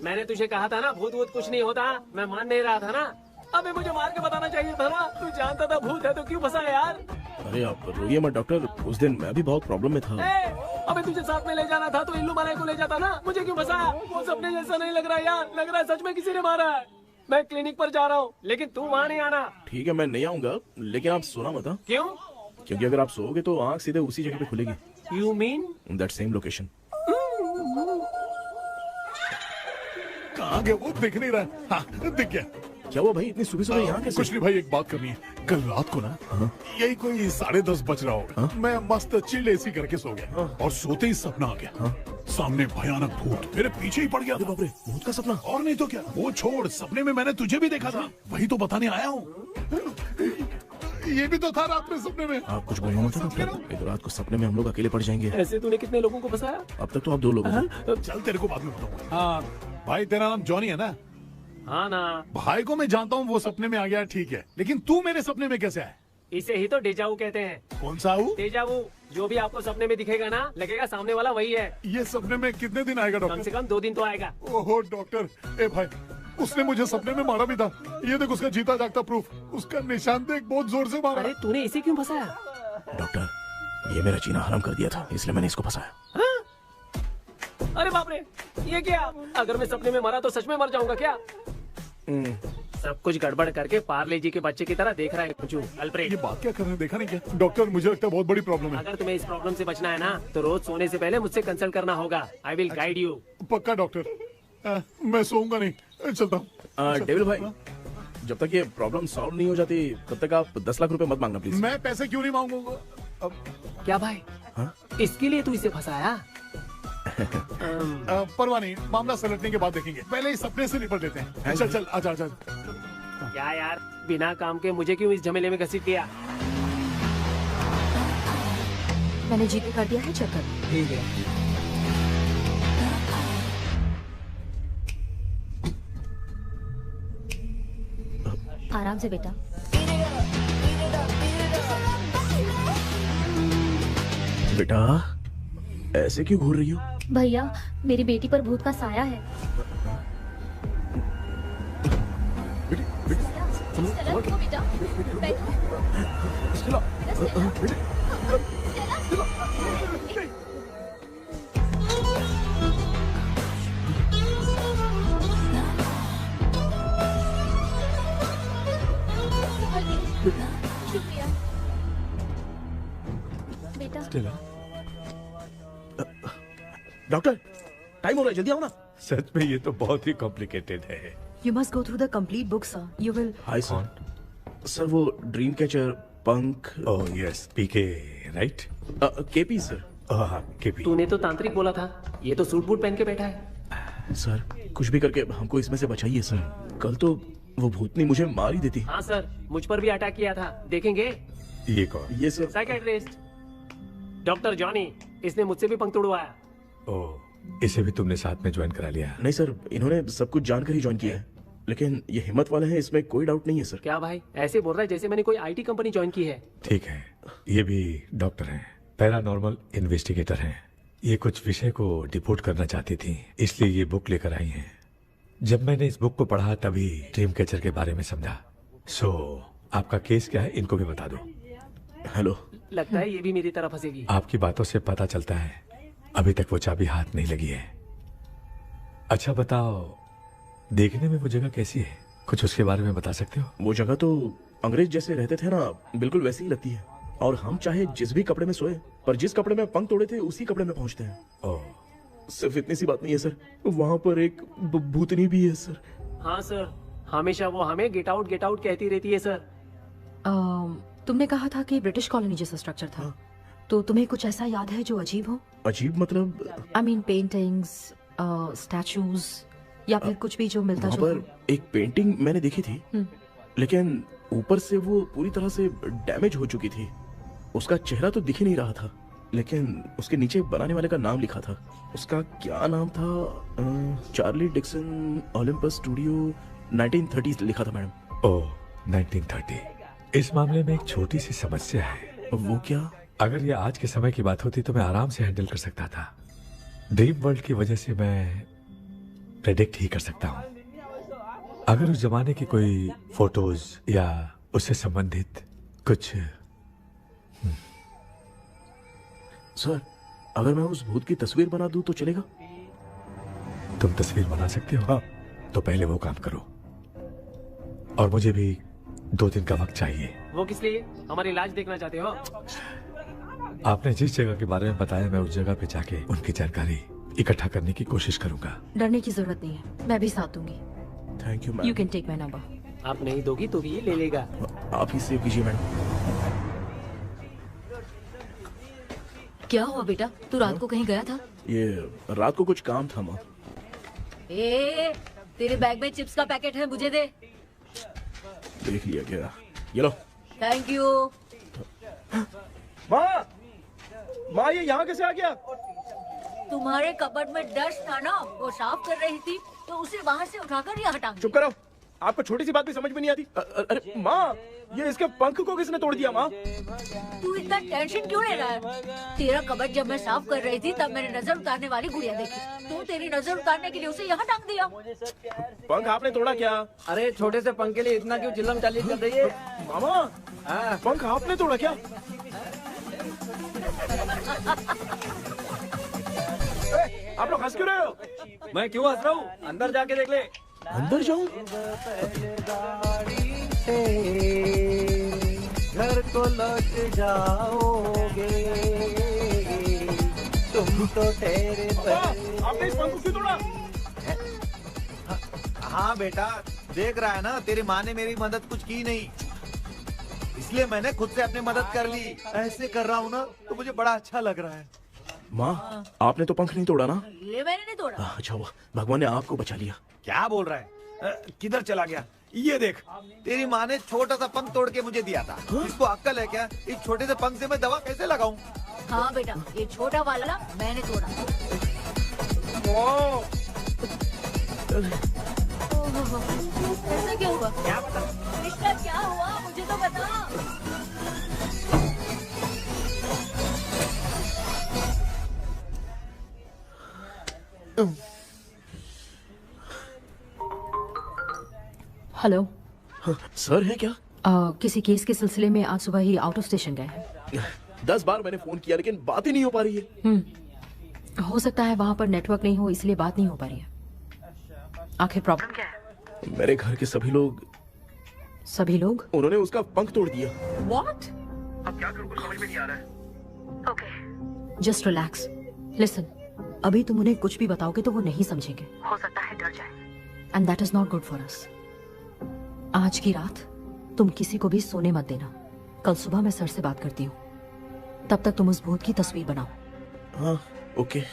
मैंने तुझे कहा था ना भूत वूत कुछ नहीं होता। मैं मान नहीं रहा था ना। अबे मुझे मार के बताना चाहिए था ना। तू जानता था भूत है तो क्यों फंसा यार? अरे आप रोइए मत डॉक्टर, उस दिन मैं भी बहुत प्रॉब्लम में था। अबे तुझे साथ में ले जाना था तो इल्लू माला को ले जाता ना। मुझे क्यों फंसाया? वो सपने जैसा नहीं लग रहा यार, लग रहा है सच में किसी ने मारा है। मैं क्लिनिक पर जा रहा हूँ, लेकिन तू वहाँ नहीं आना। ठीक है, मैं नहीं आऊंगा, लेकिन आप सोना मत। क्यों? क्योंकि अगर आप सोओगे तो आंख सीधे उसी जगह पे खुलेगी। You mean that same location. कहाँ गया वो? दिख नहीं रहा। हाँ, दिख गया। क्या हुआ भाई, इतनी सुबह सुबह यहाँ कैसे? कुछ नहीं भाई, एक बात करनी है। कल रात को ना यही कोई 10:30 बज रहा होगा, मैं मस्त चिल एसी करके सो गया और सोते ही सपना आ गया। सामने भयानक भूत मेरे पीछे ही पड़ गया था। भूत का सपना? और नहीं तो क्या, वो छोड़, सपने में मैंने तुझे भी देखा था, वही तो बताने आया हूँ। ये भी तो था रात में सपने में। आप कुछ बोलना मत डॉक्टर, एक रात को सपने में हम लोग अकेले पड़ जाएंगे। ऐसे तूने कितने लोगों को फंसाया? अब तक तो आप 2 लोग हो। चल तेरे को बाद में बताऊंगा। हाँ भाई, तेरा नाम जॉनी है ना? हाँ ना। भाई को मैं जानता हूँ, वो सपने में आ गया, ठीक है, लेकिन तू मेरे सपने में कैसे आया? इसे ही तो डेजावू कहते हैं। कौन सा हूँ? डेजावू। जो भी आपको सपने में दिखेगा ना, लगेगा सामने वाला वही है। ये सपने में कितने दिन आएगा डॉक्टर? कम से कम 2 दिन तो आएगा। ओहो डॉक्टर, ए भाई, उसने मुझे सपने में मारा भी था। ये देख उसका जीता जागता प्रूफ, उसका निशान देख, बहुत जोर से मारा। अरे तूने इसे क्यों फंसाया? डॉक्टर, ये मेरा जीना हराम कर दिया था, इसलिए मैंने इसको फंसाया। हाँ? अरे बाप रे, ये क्या? अगर मैं सपने में मरा तो सच में मर जाऊंगा क्या? सब कुछ गड़बड़ करके पार्ले जी के बच्चे की तरह देख रहा है कुछ अल्फ्रेड। ये बात क्या कर रहे हैं, देखा नहीं क्या? डॉक्टर, मुझे लगता है बहुत बड़ी प्रॉब्लम है। अगर तुम्हें इस प्रॉब्लम से बचना है ना, तो रोज सोने से पहले मुझसे कंसल्ट करना होगा। I will guide you. पक्का डॉक्टर, मैं सोऊंगा नहीं, चलता हूँ। डेविल भाई, जब तक ये प्रॉब्लम सॉल्व नहीं हो जाती तब तक आप 10 लाख रुपए मत मांगना प्लीज। मैं पैसे क्यों नहीं मांगूंगा? क्या भाई? हाँ? इसके लिए तू इसे फंसाया? परवाह नहीं, मामला सलटने के बाद देखेंगे, पहले इस सपने से निपट लेते हैं। चल चल, आजा आजा। क्या यार, बिना काम के मुझे क्यों इस झमेले में घसीट दिया? मैंने जीपे कर दिया है, चेक कर। ठीक है। आराम से बेटा। बेटा, ऐसे क्यों घूर रही हो? भैया, मेरी बेटी पर भूत का साया है। चलो बेटा, स्टेला, डॉक्टर, टाइम हो रहा है, जल्दी आओ ना। सच में ये तो बहुत ही कॉम्प्लिकेटेड है। You must go through the complete book, sir. You will. Hi sir. Sir वो ड्रीम कैचर, पंख। ओह यस, पीके राइट? KP sir. हाँ, केपी। तूने तो तांत्रिक बोला था, ये तो सूट बूट पहन के बैठा है। सर, कुछ भी करके हमको इसमें से बचाइए सर। कल तो वो भूतनी मुझे मार ही देती। हाँ सर, मुझ पर भी अटैक किया था, देखेंगे? ये कौन? ये सर साइकियाट्रिस्ट डॉक्टर जॉनी, इसने मुझसे भी पंख तोड़वाया। ओह, इसे भी तुमने साथ में ज्वाइन करा लिया? नहीं सर, इन्होंने सब कुछ जानकर ही ज्वाइन किया है, लेकिन ये हिम्मत वाले हैं, इसमें कोई डाउट नहीं है सर। क्या भाई, ऐसे बोल रहा है जैसे मैंने कोई आईटी कंपनी ज्वाइन की है। ठीक है, ये भी डॉक्टर हैं, पैरानॉर्मल इन्वेस्टिगेटर हैं। ये कुछ विषय को डिपोर्ट करना चाहती थी, इसलिए ये बुक लेकर आई हैं। जब मैंने इस बुक को पढ़ा तभी ड्रीम कैचर के बारे में समझा। सो आपका केस क्या है, इनको भी बता दो। हेलो। लगता है ये भी मेरी तरह फंसेगी। आपकी बातों से पता चलता है अभी तक वो चाबी हाथ नहीं लगी है। अच्छा बताओ, देखने में वो जगह कैसी है, कुछ उसके बारे में बता सकते हो? वो जगह तो अंग्रेज जैसे रहते थे ना, बिल्कुल वैसी ही लगती है। और हम चाहे जिस भी कपड़े में सोए, पर जिस कपड़े में पंख तोड़े थे उसी कपड़े में पहुंचते हैं। ओह, सिर्फ इतनी सी बात नहीं है सर, वहाँ पर एक भूतनी भी है सर। हाँ सर, हमेशा वो हमें गेट आउट कहती रहती है सर। तुमने कहा था कि ब्रिटिश कॉलोनी जैसा स्ट्रक्चर था, तो तुम्हें कुछ ऐसा याद है जो अजीब हो? अजीब मतलब? I mean पेंटिंग्स, स्टैचूज या फिर कुछ भी जो मिलता वहाँ जुलता पर एक पेंटिंग मैंने देखी थी, लेकिन ऊपर से वो पूरी तरह से डैमेज हो चुकी थी। उसका चेहरा तो दिख ही नहीं रहा था, लेकिन उसके नीचे बनाने वाले का नाम लिखा था। उसका क्या नाम था? चार्ली डिक्सन ओलंपस स्टूडियो 1930 लिखा था मैडम। ओह, 1930। इस मामले में एक छोटी सी समस्या है। वो क्या? अगर ये आज के समय की बात होती तो मैं आराम से हैंडल कर सकता था। ड्रीम वर्ल्ड की वजह से मैं प्रेडिक्ट ही कर सकता हूँ। अगर उस जमाने की कोई फोटोज या उससे संबंधित कुछ। सर, अगर मैं उस भूत की तस्वीर बना दूं तो चलेगा? तुम तस्वीर बना सकते हो? हाँ। तो पहले वो काम करो, और मुझे भी 2 दिन का वक्त चाहिए। वो किस लिए? हमारी इलाज देखना चाहते हो? आपने जिस जगह के बारे में बताया, मैं उस जगह पे जाके उनकी जानकारी इकट्ठा करने की कोशिश करूंगा। डरने की जरूरत नहीं है, मैं भी साथ दूंगी। Thank you ma'am. You can take my number. आप नहीं दोगी तो भी ये ले लेगा। आप ही सेव कीजिए मैडम। क्या हुआ बेटा, तू रात को कहीं गया था? ये रात को कुछ काम था माँ। ए, तेरे बैग में चिप्स का पैकेट है, मुझे दे। देख लिया क्या? ये लो। Thank you. माँ ये यहाँ कैसे आ गया? तुम्हारे कबर्ड में डस्ट था ना, वो साफ कर रही थी तो उसे वहाँ से उठाकर यहाँ टांग चुप करो, आपको छोटी सी बात भी समझ में नहीं आती। अरे माँ, ये इसके पंख को किसने तोड़ दिया माँ? तू इतना टेंशन क्यों ले रहा है? तेरा कबर्ड जब मैं साफ कर रही थी तब मैंने नजर उतारने वाली गुड़िया देखी, तो तेरी नजर उतारने के लिए उसे यहाँ टांग दिया। पंख आपने तोड़ा क्या? अरे छोटे से पंख के लिए इतना क्यों चिल्लम चालीस कर रही है? मामा, पंख आपने तोड़ा क्या? आप लोग हंस क्यों रहे हो? मैं क्यों हंस रहा हूँ? अंदर जाके देख ले। अंदर जाऊं? घर को लौट जाओगे तुम तो तेरे आपने इस पंख को क्यों तोड़ा? हाँ बेटा, देख रहा है ना, तेरी माँ ने मेरी मदद कुछ की नहीं, इसलिए मैंने खुद से अपनी मदद कर ली। ऐसे कर रहा हूँ ना तो मुझे बड़ा अच्छा लग रहा है। माँ, आपने तो पंख नहीं तोड़ा ना? ये मैंने नहीं तोड़ा। अच्छा हुआ, भगवान ने आपको बचा लिया। क्या बोल रहा है? किधर चला गया? ये देख, तेरी माँ ने छोटा सा पंख तोड़ के मुझे दिया था। इसको अक्ल है क्या? इस छोटे से पंख से मैं दवा कैसे लगाऊं? हाँ बेटा, ये छोटा वाला मैंने तोड़ा। ऐसा क्या हुआ? क्या पता? कृष्णा क्या हुआ, मुझे तो बता। हेलो सर है क्या? किसी केस के सिलसिले में आज सुबह ही आउट ऑफ स्टेशन गए हैं। 10 बार मैंने फोन किया लेकिन बात ही नहीं हो पा रही है। हो सकता है वहाँ पर नेटवर्क नहीं हो, इसलिए बात नहीं हो पा रही है। आखिर प्रॉब्लम क्या है? मेरे घर के सभी लोग उन्होंने उसका पंख तोड़ दिया। What? अब क्या करूँ, कुछ समझ में नहीं आ रहा है। Okay, just relax. लिसन, अभी तुम उन्हें कुछ भी बताओगे तो वो नहीं समझेंगे, हो सकता है डर जाए। And that is not good for us. आज की रात तुम किसी को भी सोने मत देना। कल सुबह मैं सर से बात करती हूँ, तब तक तुम उस भूत की तस्वीर बनाओ। हाँ, ओके।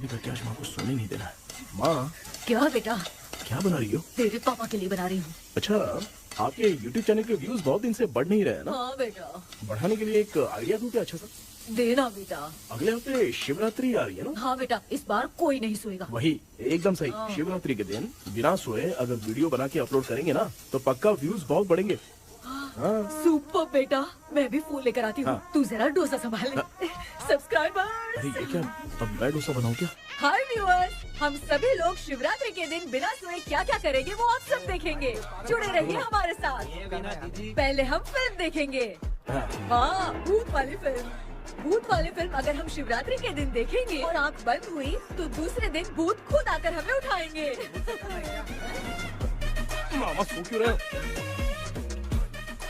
करके आज माँ को सोने नहीं देना है। माँ, क्या बेटा? क्या बना रही हो? तेरे पापा के लिए बना रही हूँ। अच्छा, आपके YouTube चैनल के व्यूज बहुत दिन से बढ़ नहीं रहे हैं ना? हाँ बेटा। बढ़ाने के लिए एक आइडिया दूं क्या अच्छा सा? देना बेटा। अगले हफ्ते शिवरात्रि आ रही है ना? हाँ बेटा, इस बार कोई नहीं सोएगा। वही, एकदम सही। शिवरात्रि के दिन बिना सोए अगर वीडियो बना के अपलोड करेंगे ना तो पक्का व्यूज बहुत बढ़ेंगे। सुपर बेटा, मैं भी फोन लेकर आती हूँ। तू जरा डोसा संभाल ले। सब्सक्राइबर्स। अरे ये क्या, अब मैं डोसा बनाऊं क्या? हाय व्यूअर्स, हम सभी लोग शिवरात्रि के दिन बिना सोए क्या क्या करेंगे वो आप सब देखेंगे। जुड़े रहिए हमारे साथ। पहले हम फिल्म देखेंगे। हाँ, भूत वाली फिल्म अगर हम शिवरात्रि के दिन देखेंगे और आँख बंद हुई तो दूसरे दिन भूत खुद आकर हमें उठाएंगे। मामा सो क्यों रहे हो?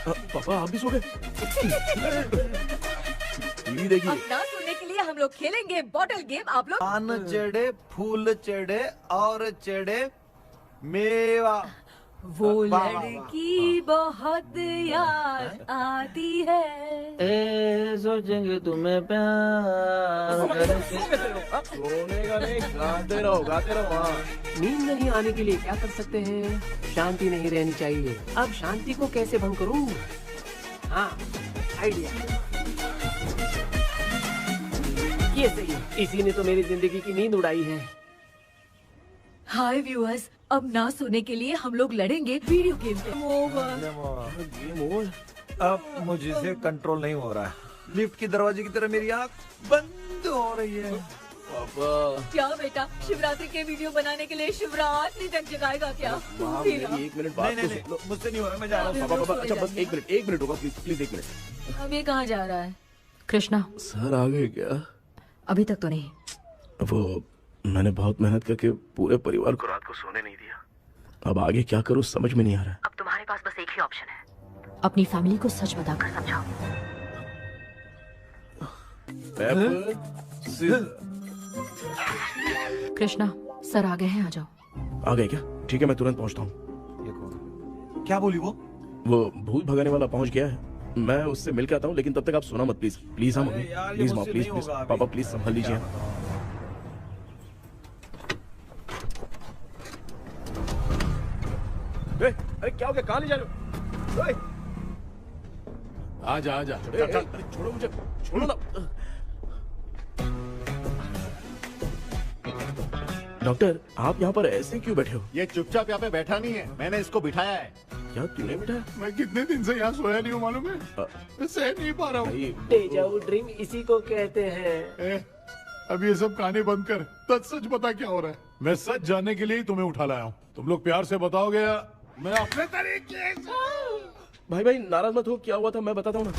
पापा आप भी सो गए? टीवी देखिए। अब ना सुनने के लिए हम लोग खेलेंगे बॉटल गेम। आप लोग पान चढ़े, फूल चढ़े और चढ़े मेवा। वो लड़की बहुत याद आती है। सोचेंगे तुम्हें प्यार। सोने का नहीं, गाते रहो। नींद नहीं आने के लिए क्या कर सकते हैं? शांति नहीं रहनी चाहिए। अब शांति को कैसे भंग करूं? हाँ, आइडिया। ये सही है, इसी ने तो मेरी जिंदगी की नींद उड़ाई है। हाय व्यूअर्स, अब ना सोने के लिए हम लोग लड़ेंगे वीडियो गेम पे। Game over. अब मुझसे कंट्रोल नहीं हो रहा है। लिफ्ट की दरवाजे की तरह मेरी आँख बंद हो रही है। पापा क्या बेटा, शिवरात्रि के वीडियो बनाने के लिए शिवरात्रि तक जगाएगा क्या? मेरी 1 मिनट बात नहीं, मुझसे नहीं हो रहा, मैं जा रहा हूँ। पापा अच्छा बस 1 मिनट होगा, प्लीज 1 मिनट। अब ये कहाँ जा रहा है? कृष्णा, सर आ गए क्या? अभी तक तो नहीं। वो मैंने बहुत मेहनत करके पूरे परिवार को रात को सोने नहीं दिया। अब आगे क्या करूँ समझ में नहीं आ रहा है। अब तुम्हारे पास बस एक ही ऑप्शन है, अपनी फैमिली को सच बताकर समझाओ। कृष्णा सर आ गए हैं, आ जाओ। आ गए क्या? ठीक है, मैं तुरंत पहुंचता हूँ। क्या बोली वो? वो भूत भगाने वाला पहुंच गया है, मैं उससे मिल के आता हूँ, लेकिन तब तक आप सोना मत प्लीज। प्लीज हाँ मम्मी, प्लीज माँ, प्लीज प्लीज पापा, प्लीज संभाल लीजिए। अरे क्या हो गया, कहाँ ले जा रहे हो? आजा आजा, अरे छोड़ो मुझे, छोड़ो ना। डॉक्टर आप यहाँ पर ऐसे क्यों बैठे हो? ये चुपचाप यहाँ पे बैठा नहीं है, मैंने इसको बिठाया है। क्या तूने बिठाया? मैं कितने दिन से यहाँ सोया नहीं हूँ मालूम है, मैं सह नहीं पा रहा हूँ। डेजा वू ड्रीम इसी को कहते हैं। अब ये सब कहानी बंद कर, सच बता क्या हो रहा है। मैं सच जानने के लिए ही तुम्हें उठा लाया हूँ, तुम लोग प्यार से बताओगे या मैं अपने तरीके से। भाई भाई नाराज मत हो, क्या हुआ था मैं बताता हूँ ना।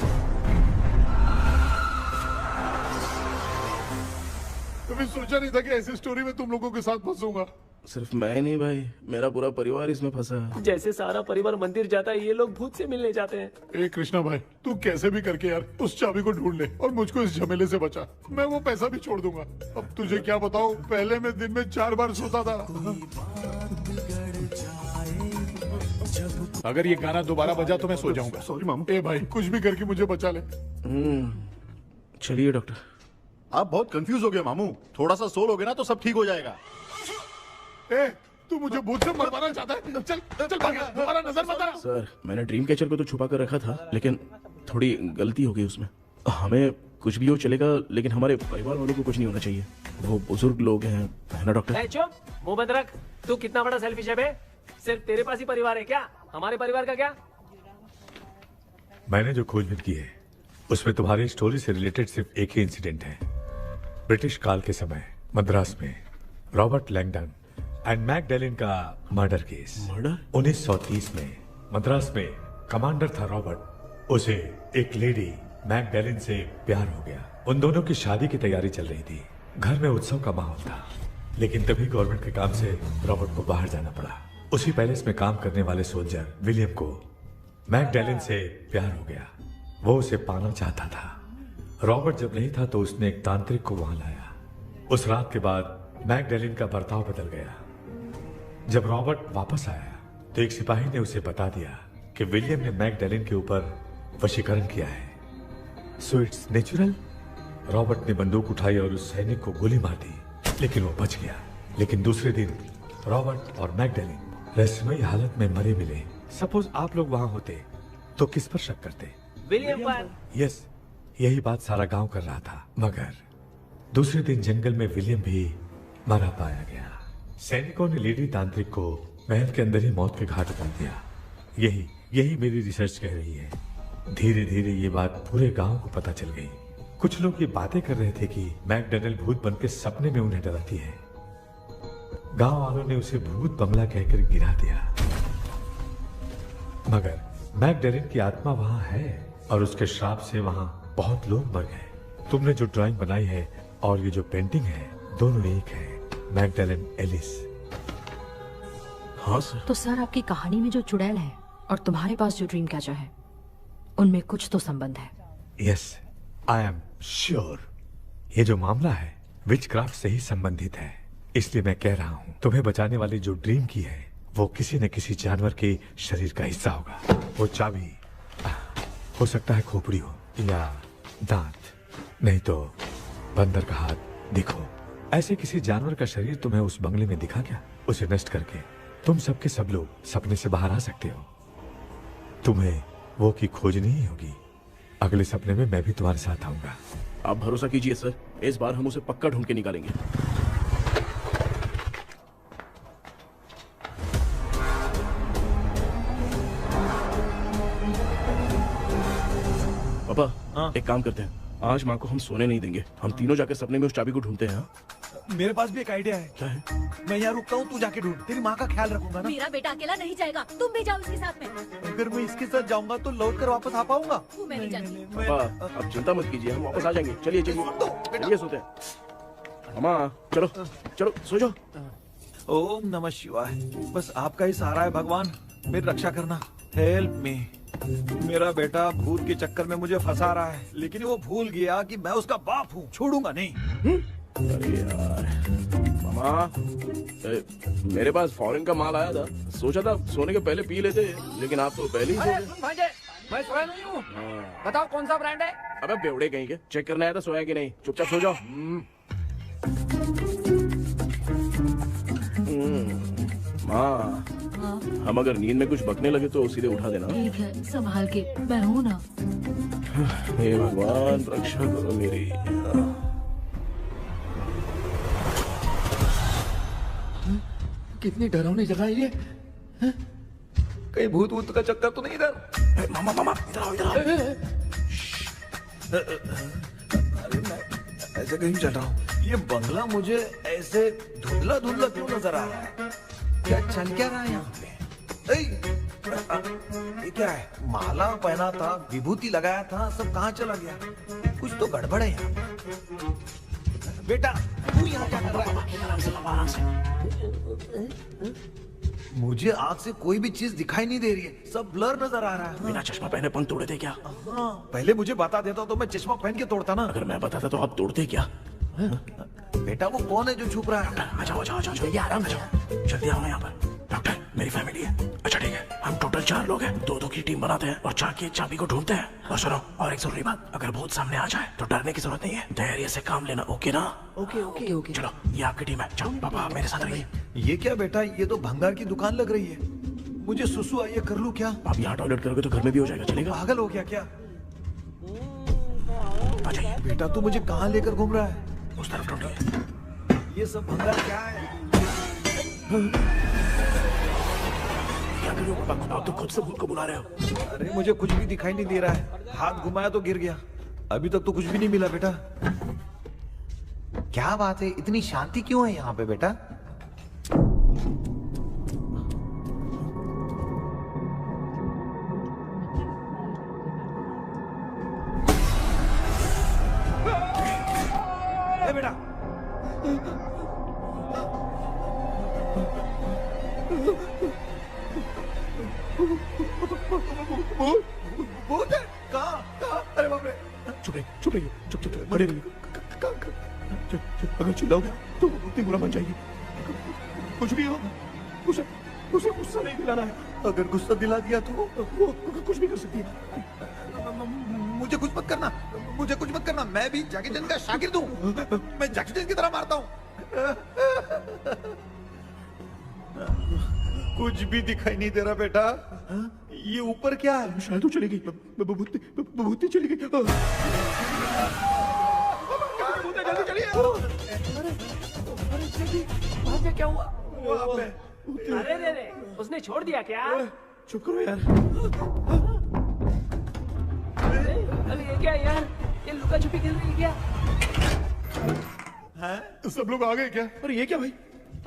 कभी सोचा नहीं था कि ऐसी स्टोरी में तुम लोगों के साथ फंसूंगा। सिर्फ मैं नहीं भाई, मेरा पूरा परिवार इसमें फंसा है। जैसे सारा परिवार मंदिर जाता है, ये लोग भूत से मिलने जाते हैं। ए कृष्णा भाई, तू कैसे भी करके यार उस चाबी को ढूंढ ले और मुझको इस झमेले से बचा। मैं वो पैसा भी छोड़ दूंगा। अब तुझे क्या बताऊं, पहले मैं दिन में 4 बार सोता था। अगर ये गाना दोबारा बजा तो मैं सो जाऊंगा। सॉरी मामू। ए भाई कुछ भी करके मुझे बचा ले। चलिए डॉक्टर। आप बहुत कंफ्यूज हो गए मामू, थोड़ा सा सो लोगे ना तो सब ठीक हो जाएगा। ए तू मुझे भूत से मरवाना चाहता है? चल चल भाग, दोबारा नजर मत आना। सर मैंने ड्रीम कैचर को तो छुपा कर रखा था, लेकिन थोड़ी गलती हो गई उसमें। हमें कुछ भी हो चलेगा, लेकिन हमारे परिवार वालों को कुछ नहीं होना चाहिए। वो बुजुर्ग लोग हैं, है ना डॉक्टर? चुप, मुंह बंद रख। तू कितना बड़ा सेल्फिश है बे? सिर्फ तेरे पास ही परिवार है क्या? हमारे परिवार का क्या? मैंने जो खोजबीन की है उसमें तुम्हारी स्टोरी से रिलेटेड सिर्फ एक ही इंसिडेंट है। ब्रिटिश काल के समय मद्रास में रॉबर्ट लैंगडन एंड मैकडैलिन का मर्डर केस। मर्डर? 1930 में मद्रास में कमांडर था रॉबर्ट, उसे एक लेडी मैकडैलिन से प्यार हो गया। उन दोनों की शादी की तैयारी चल रही थी, घर में उत्सव का माहौल था, लेकिन तभी गवर्नमेंट के काम से रॉबर्ट को बाहर जाना पड़ा। उसी पैलेस में काम करने वाले सोल्जर विलियम को मैकडैलिन से प्यार हो गया, वो उसे पाना चाहता था। रॉबर्ट जब नहीं था तो उसने एक तांत्रिक को वहां लाया। उस रात के बाद मैकडैलिन का बर्ताव बदल गया। जब रॉबर्ट वापस आया तो एक सिपाही ने उसे बता दिया कि विलियम ने मैकडैलिन के ऊपर वशीकरण किया है। So it's natural. रॉबर्ट ने बंदूक उठाई और उस सैनिक को गोली मार दी, लेकिन वो बच गया। लेकिन दूसरे दिन रॉबर्ट और मैकडैलिन रहस्यमयी हालत में मरे मिले। सपोज आप लोग वहां होते तो किस पर शक करते? विलियम पर। यस, यही बात सारा गांव कर रहा था। मगर दूसरे दिन जंगल में विलियम भी मरा पाया गया। सैनिकों ने लेडी तांत्रिक को महल के अंदर ही मौत के घाट उतार दिया। यही मेरी रिसर्च कह रही है। धीरे धीरे ये बात पूरे गांव को पता चल गई। कुछ लोग ये बातें कर रहे थे कि मैकडैलिन भूत बनके सपने में उन्हें डराती है। गांव वालों ने उसे भूत बंगला कहकर गिरा दिया। मगर मैकडैलिन की आत्मा वहां है और उसके श्राप से वहां बहुत लोग मर गए। तुमने जो ड्राइंग बनाई है और ये जो पेंटिंग है, दोनों एक है। मैकडैलिन एलिस। हाँ सर। तो सर आपकी कहानी में जो चुड़ैल है और तुम्हारे पास जो ड्रीम कैचर है, उनमें कुछ तो संबंध है। Yes, I am sure. ये जो मामला है विचक्राफ्ट से ही संबंधित है। इसलिए मैं कह रहा हूँ, तुम्हें बचाने वाली जो ड्रीम की है वो किसी न किसी जानवर के शरीर का हिस्सा होगा। वो चाबी हो सकता है खोपड़ी हो या दांत, नहीं तो बंदर का हाथ। देखो, ऐसे किसी जानवर का शरीर तुम्हें उस बंगले में दिखा क्या? उसे नष्ट करके तुम सबके सब लोग सपने से बाहर आ सकते हो। तुम्हें वो की खोजनी ही होगी। अगले सपने में मैं भी तुम्हारे साथ आऊंगा। आप भरोसा कीजिए सर, इस बार हम उसे पक्का ढूंढ के निकालेंगे। पापा एक काम करते हैं, आज माँ को हम सोने नहीं देंगे। हम तीनों जाकर सपने में उस चाबी को ढूंढते हैं। मेरे पास भी एक आइडिया है। क्या है? मैं यहाँ रुकता हूँ, तू जाके ढूंढ। तेरी माँ का ख्याल रखूंगा ना। मेरा बेटा अकेला नहीं जाएगा, तुम भी जाओ इसके साथ में। अगर मैं इसके साथ जाऊंगा तो लौट कर वापस आ पाऊंगा? मैं नहीं जाती। पापा अब चिंता मत कीजिए, हम वापस आ जाएंगे। चलिए चलिए सोते हैं। मामा चलो चलो सो जाओ। ओम नमः शिवाय। बस आपका ही सहारा है भगवान, मेरी रक्षा करना। Help me. मेरा बेटा भूत के चक्कर में मुझे फंसा रहा है, लेकिन वो भूल गया कि मैं उसका बाप हूँ। छोड़ूंगा नहीं। अरे यार मामा, मेरे पास फॉरेन का माल आया था, सोचा था सोने के पहले पी लेते, लेकिन आप तो पहले ही सो गए। भांजे, मैं सोया नहीं हूँ। बताओ कौन सा ब्रांड है? अबे बेवड़े कहीं के, चेक करना आया था सोया कि नहीं। चुपचाप सो जाओ। माँ, हम अगर नींद में कुछ बकने लगे तो सीधे उठा देना। ठीक है, संभाल के, मैं हूँ ना। हे भगवान, रक्षा करो मेरी। कितनी डरावनी जगह है ये। कहीं भूत वूत का चक्कर तो नहीं इधर? मामा मामा इधर आओ, इधर आओ। अरे मैं ऐसे कहीं चल रहा हूँ। ये बंगला मुझे ऐसे धुंधला धुंधला क्यों नजर आ रहा है? क्या चल क्या रहा है यहाँ पे? ये क्या है? माला पहना था, विभूति लगाया था, सब कहाँ चला गया? कुछ तो गड़बड़ है यहाँ पे। बेटा तू यहाँ क्या कर रहा है? आराम से। मुझे आग से कोई भी चीज दिखाई नहीं दे रही है, सब ब्लर नजर आ रहा है। बिना चश्मा पहने पंख तोड़े थे क्या? हाँ, पहले मुझे बता देता तो मैं चश्मा पहन के तोड़ता ना। अगर मैं बताता तो आप तोड़ते क्या? बेटा वो कौन है जो छुप रहा है? आ जाओ, जाओ, जाओ, आराम से जाओ, जल्दी आओ ना यहाँ पर। डॉक्टर, मेरी फैमिली है। अच्छा ठीक है, हम टोटल 4 लोग हैं, 2-2 की टीम बनाते हैं और जाके चाबी को ढूंढते हैं। और सुनो, और एक जरूरी बात, अगर भूत सामने आ जाए तो डरने की जरूरत नहीं है, धैर्य से काम लेना। ओके ना? Okay okay okay. चलो, ये आपकी टीम है। जाओ पापा, मेरे साथ रहिए। ये क्या बेटा, ये तो भंगार की दुकान लग रही है। मुझे सुसु आइए, कर लूं क्या? आप यहाँ टॉयलेट करोगे तो घर में भी हो जाएगा, चलेगा? पागल हो गया क्या? आ जाइए। बेटा तू मुझे कहाँ लेकर घूम रहा है? उस तरफ ढूंढिए। ये सब भंगार क्या है? क्या कर रहे हो पापा? आप तो खुद से भूत को बुला रहे हो। अरे मुझे कुछ भी दिखाई नहीं दे रहा है, हाथ घुमाया तो गिर गया। अभी तक तो कुछ भी नहीं मिला बेटा। क्या बात है, इतनी शांति क्यों है यहाँ पे बेटा? बेटा भूत है? कहाँ? अरे बाप रे! चुप रहिए, चुप खड़े रहिए। अगर चिल्लाओगे तो इतनी बुरा बन जाएगी। कुछ भी हो, उसे गुस्सा नहीं दिलाना है। अगर गुस्सा दिला दिया तो वो कुछ भी कर सकती है। मुझे कुछ मत करना, मुझे कुछ मत करना। मैं भी जैकी चैन का शागिर्द हूँ। मैं जैकी चैन की तरह मारता हूँ। कुछ भी दिखाई नहीं दे रहा बेटा। ये ऊपर क्या है? शायद वो चली गई, भूती चली गई। जल्दी चलिए। भांजे क्या हुआ? वहाँ पे। अरे रे, उसने छोड़ दिया क्या? चुप करो यार। अरे ये क्या यार? ये लुका छुपी खेल रही है क्या? हैं? सब लोग आ गए क्या? अरे ये क्या भाई,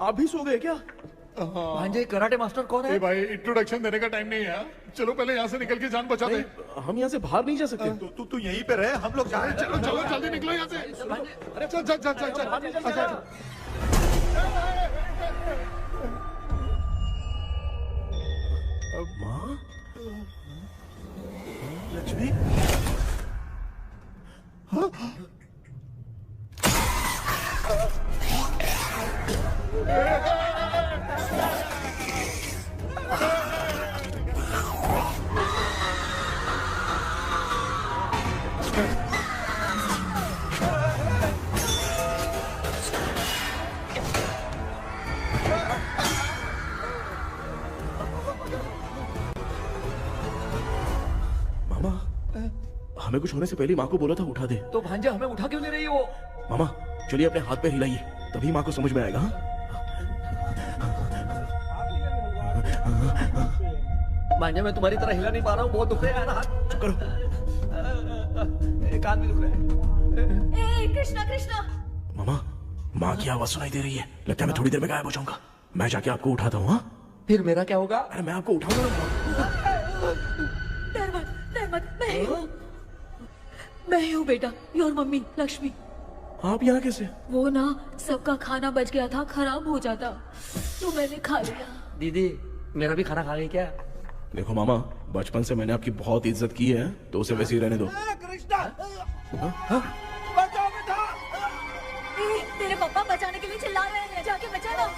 आप भी सो गए क्या? भांजे कराटे मास्टर कौन है? भाई इंट्रोडक्शन देने का टाइम नहीं है। चलो पहले यहाँ से निकल के जान बचा दे। हम यहाँ से बाहर नहीं जा सकते। तू यहीं पे रहे, हम लोग जा रहे हैं। चलो चलो जल्दी निकलो यहाँ से। अरे चल। माँ, लक्ष्मी, हमें कुछ होने से पहले माँ को बोला था उठा दे। तो भांजा हमें उठा क्यों ले रही है वो? मामा चलिए अपने हाथ पैर हिलाइए, तभी माँ को समझ में आएगा। भांजा मैं तुम्हारी तरह हिला नहीं पा रहा हूँ, बहुत दुख रहा है यार हाथ। चुप करो। एक आदमी दुख रहा है। कृष्णा कृष्णा। मामा माँ की आवाज सुनाई दे रही है, लगता है मैं थोड़ी देर में गायब हो जाऊंगा। मैं जाके आपको उठाता हूँ। फिर मेरा क्या होगा? अरे मैं आपको उठाऊंगा। डर मत, मैं हूँ बेटा, योर मम्मी लक्ष्मी। आप यहाँ कैसे? वो ना सबका खाना बच गया था, खराब हो जाता तो मैंने खा लिया। दीदी मेरा भी खाना खा गई क्या? देखो मामा, बचपन से मैंने आपकी बहुत इज्जत की है, तो उसे वैसे ही रहने दो। कृष्णा, बचाओ बेटा। तेरे पापा बचाने के लिए चिल्ला रहे हैं, जाके बचा लो।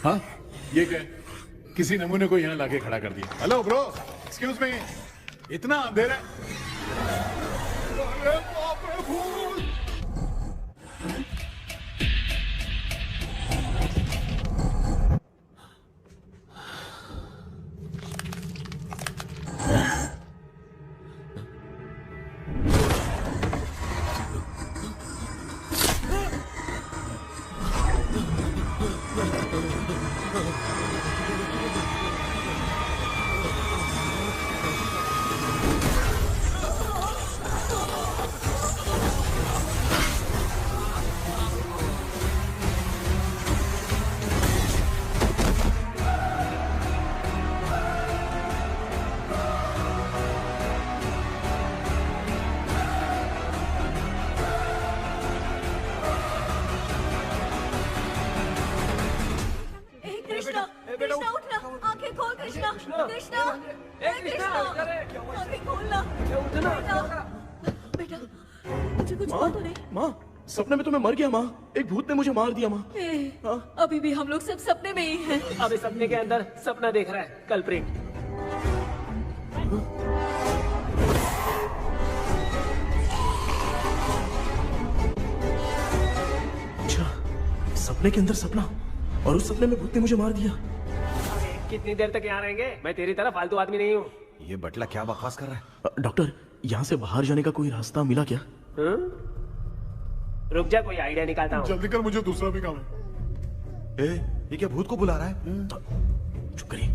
हाँ, ये क्या? किसी नमूने को यहाँ लाके खड़ा कर दिया। हेलो ब्रो, एक्सक्यूज मी, इतना अंधेरा है? अरे बाप रे, भूत! कृष्णा उठना, आंखें खोल कृष्णा, कृष्णा, कृष्णा, आंखें खोलना, बेटा, मुझे कुछ हुआ तो नहीं? माँ, सपने में तो मैं मर गया माँ, एक भूत ने मुझे मार दिया माँ। अभी भी हम लोग सब सपने में ही हैं। अभी सपने के अंदर सपना देख रहा है कल्प्रिट। अच्छा, सपने के अंदर सपना, और उस सपने में भूत ने मुझे मार दिया। कितनी देर तक यहाँ रहेंगे? मैं तेरी तरह फालतू आदमी नहीं हूँ। ये बटला क्या बकवास कर रहा है? डॉक्टर, यहाँ से बाहर जाने का कोई रास्ता मिला क्या? रुक जा, कोई आइडिया निकालता हूँ। जल्दी कर, मुझे दूसरा भी काम है। ये क्या भूत को बुला रहा है? चुप करिए।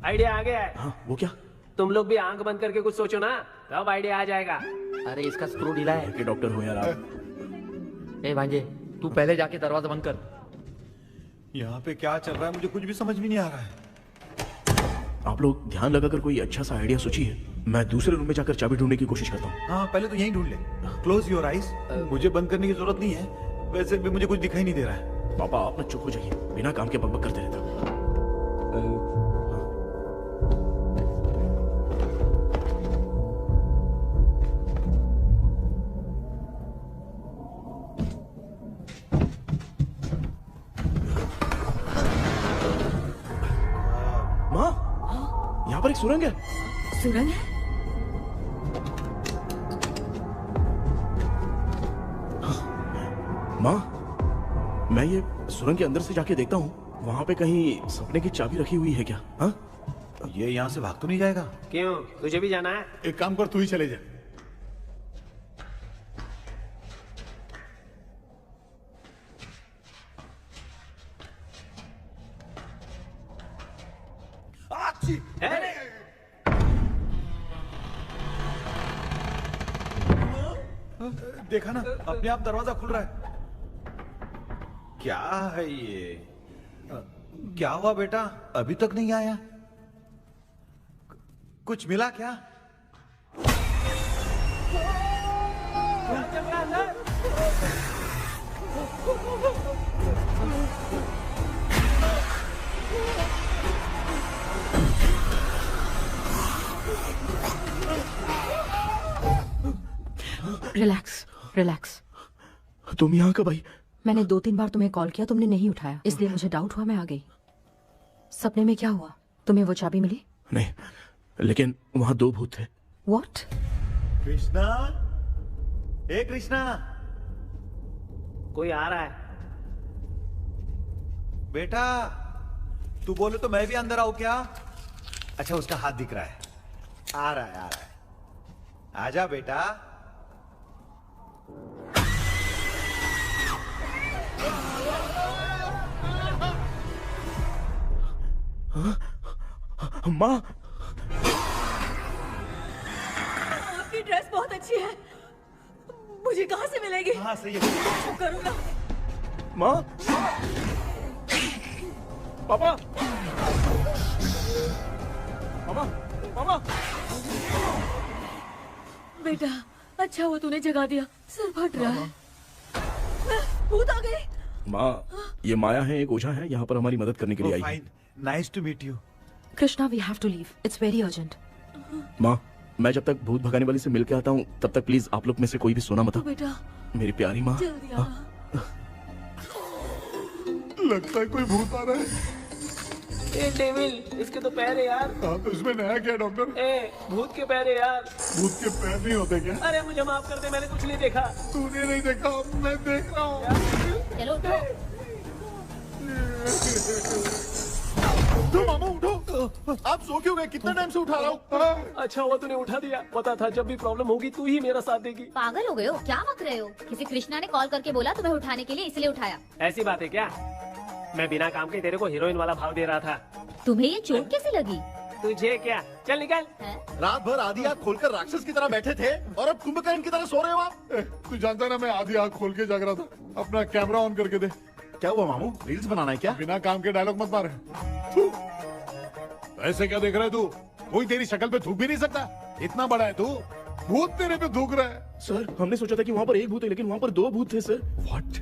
आइडिया आ गया है। हाँ, वो क्या? तुम लोग भी आंख बंद करके कुछ सोचो ना, तब आइडिया आ जाएगा। अरे इसका स्क्रू ढीला है। डॉक्टर हो यार आप। ए भांजे, तू पहले जाके दरवाजा बंद कर। यहाँ पे क्या चल रहा है मुझे कुछ भी समझ में नहीं आ रहा है। आप लोग ध्यान लगाकर कोई अच्छा सा आइडिया सोचिए, मैं दूसरे रूम में जाकर चाबी ढूंढने की कोशिश करता हूँ। हाँ, पहले तो यहीं ढूंढ ले। Close your eyes. मुझे बंद करने की जरूरत नहीं है, वैसे भी मुझे कुछ दिखाई नहीं दे रहा है। पापा, आप ना चुप हो जाइए, बिना काम के बकबक करते रहते हो। माँ, यहाँ पर एक सुरंग है। सुरंग है? माँ, मैं ये सुरंग के अंदर से जाके देखता हूँ, वहाँ पे कहीं सपने की चाबी रखी हुई है क्या? हाँ? ये यहाँ से भाग तो नहीं जाएगा? क्यों, तुझे भी जाना है? एक काम कर, तू ही चले जा। देखा ना, अपने आप दरवाजा खुल रहा है। क्या है ये? क्या हुआ बेटा, अभी तक नहीं आया? कुछ मिला क्या? Relax, relax. तुम यहाँ कब आई? मैंने 2-3 बार तुम्हें कॉल किया, तुमने नहीं उठाया, इसलिए मुझे डाउट हुआ, मैं आ गई। सपने में क्या हुआ? तुम्हें वो चाबी मिली? नहीं, लेकिन वहाँ 2 भूत थे। What? कृष्णा, ए कृष्णा, कोई आ रहा है। बेटा तू बोले तो मैं भी अंदर आऊं क्या? अच्छा उसका हाथ दिख रहा है, आ रहा है, आ रहा है। आजा बेटा। माँ, आपकी ड्रेस बहुत अच्छी है, मुझे कहाँ से मिलेगी? हाँ सही है। करूँगा। माँ, पापा, मामा, मामा। बेटा अच्छा हुआ तूने जगा दिया, सर फट रहा है। भूत आ गई। माँ, ये माया है, एक ओझा है, यहाँ पर हमारी मदद करने के लिए आई है। Nice to meet you. Krishna, we have to leave, it's very urgent. माँ, मैं जब तक भूत भगाने वाली से मिल के आता हूँ तब तक प्लीज आप लोग में से कोई भी सोना मत। बेटा मेरी प्यारी माँ। जल्दी आना। लगता है कोई भूत आ रहा है। ए डेविल, इसके तो पैर है यार। हाँ तो इसमें नया क्या डॉक्टर? ए भूत के पैर है यार। भूत के पैर नहीं होते क्या? अरे मुझे माफ कर दे, मैंने कुछ नहीं देखा। तूने नहीं देखा, मैं देख रहा हूँ। चलो उठो मामा उठो। आप सो क्यों गए? कितना टाइम से उठा रहा हूँ। अच्छा हुआ तूने उठा दिया, पता था जब भी प्रॉब्लम होगी तू ही मेरा साथ देगी। पागल हो गए हो क्या? बक रहे हो? किसी कृष्णा ने कॉल करके बोला तुम्हें उठाने के लिए, इसलिए उठाया। ऐसी बात है क्या? मैं बिना काम के तेरे को हीरोइन वाला भाव दे रहा था। तुम्हें ये चोट कैसे लगी? तुझे क्या? चल निकल। रात भर आधी आंख खोलकर राक्षस की तरह बैठे थे और अब कुंभकर्ण की तरह सो रहे हो आप। तू जानता ना मैं आधी आंख खोल के जाग रहा था। अपना कैमरा ऑन करके दे। क्या हुआ मामू, रील्स बनाना है क्या? बिना काम के डायलॉग मत मार। ऐसे क्या देख रहा है तू? कोई तेरी शक्ल पे थूक भी नहीं सकता, इतना बड़ा है तू। भूत तेरे पे थूक रहा है। सर, हमने सोचा था कि वहाँ पर एक भूत है, लेकिन वहाँ पर 2 भूत थे सर। व्हाट?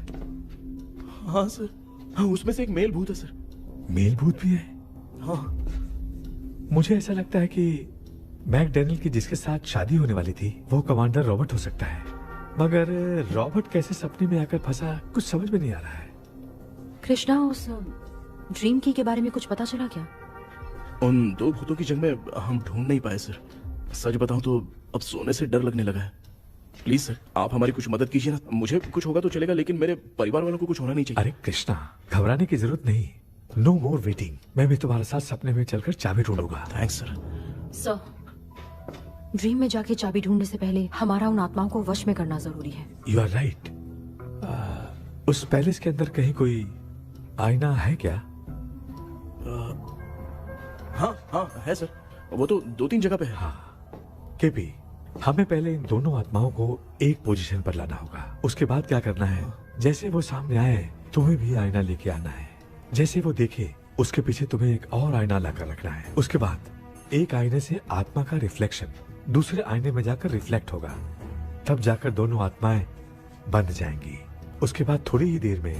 हाँ सर, हाँ उसमें से एक मेल भूत है सर। मेल भूत भी है? हाँ। मुझे ऐसा लगता है कि मैकडैनियल की जिसके साथ शादी होने वाली थी वो कमांडर रॉबर्ट हो सकता है, मगर रॉबर्ट कैसे सपने में आकर फंसा कुछ समझ में नहीं आ रहा है। कृष्णा, उस ड्रीम की के बारे में कुछ पता चला क्या? उन 2 भूतों की जंग में हम ढूंढ नहीं पाए सर। सच बताऊं तो अब सोने से डर लगने लगा है। प्लीज सर, आप हमारी कुछ मदद कीजिए ना। मुझे कुछ होगा तो चलेगा, लेकिन मेरे परिवार वालों को कुछ होना नहीं चाहिए। अरे कृष्णा, घबराने की जरूरत नहीं। No more waiting. मैं भी तुम्हारे साथ सपने में चलकर चाबी ढूंढूंगा। Thanks sir. सर, ड्रीम में जाके चाबी ढूंढने से पहले हमारा उन आत्माओं को वश में करना जरूरी है। You are right. उस पैलेस के अंदर कहीं कोई आईना है क्या? हाँ हाँ है सर, वो तो 2-3 जगह पे है। हाँ केपी, हमें पहले इन दोनों आत्माओं को एक पोजीशन पर लाना होगा। उसके बाद क्या करना है, जैसे वो सामने आए तुम्हें भी आईना लेके आना है। जैसे वो देखे उसके पीछे तुम्हें एक और आईना लाकर रखना है। उसके बाद एक आईने से आत्मा का रिफ्लेक्शन दूसरे आईने में जाकर रिफ्लेक्ट होगा, तब जाकर दोनों आत्माएं बंध जाएंगी। उसके बाद थोड़ी ही देर में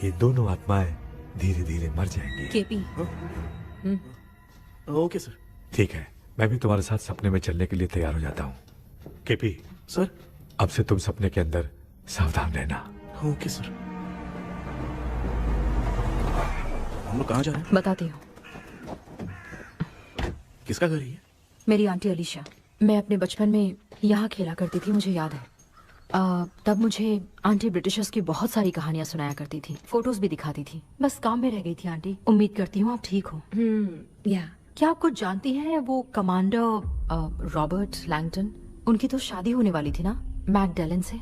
ये दोनों आत्माएं धीरे धीरे मर जाएंगी। केपी। Okay sir. ठीक है, मैं भी तुम्हारे साथ सपने में चलने के लिए तैयार हो जाता हूँ। केपी सर, अब से तुम सपने के अंदर सावधान रहना। Okay sir. हम लोग कहाँ जा रहे हैं? बताती हूँ। किसका घर है ये? मेरी आंटी अलीशा। मैं अपने बचपन में यहाँ खेला करती थी, मुझे याद है। तब मुझे आंटी ब्रिटिशर्स की बहुत सारी कहानियाँ सुनाया करती थी, फोटोज भी दिखाती थी। बस काम में रह गई थी आंटी। उम्मीद करती हूँ आप ठीक हो। या क्या आप कुछ जानती हैं वो कमांडर रॉबर्ट लैंगटन? उनकी तो शादी होने वाली थी ना मैकडैलन से।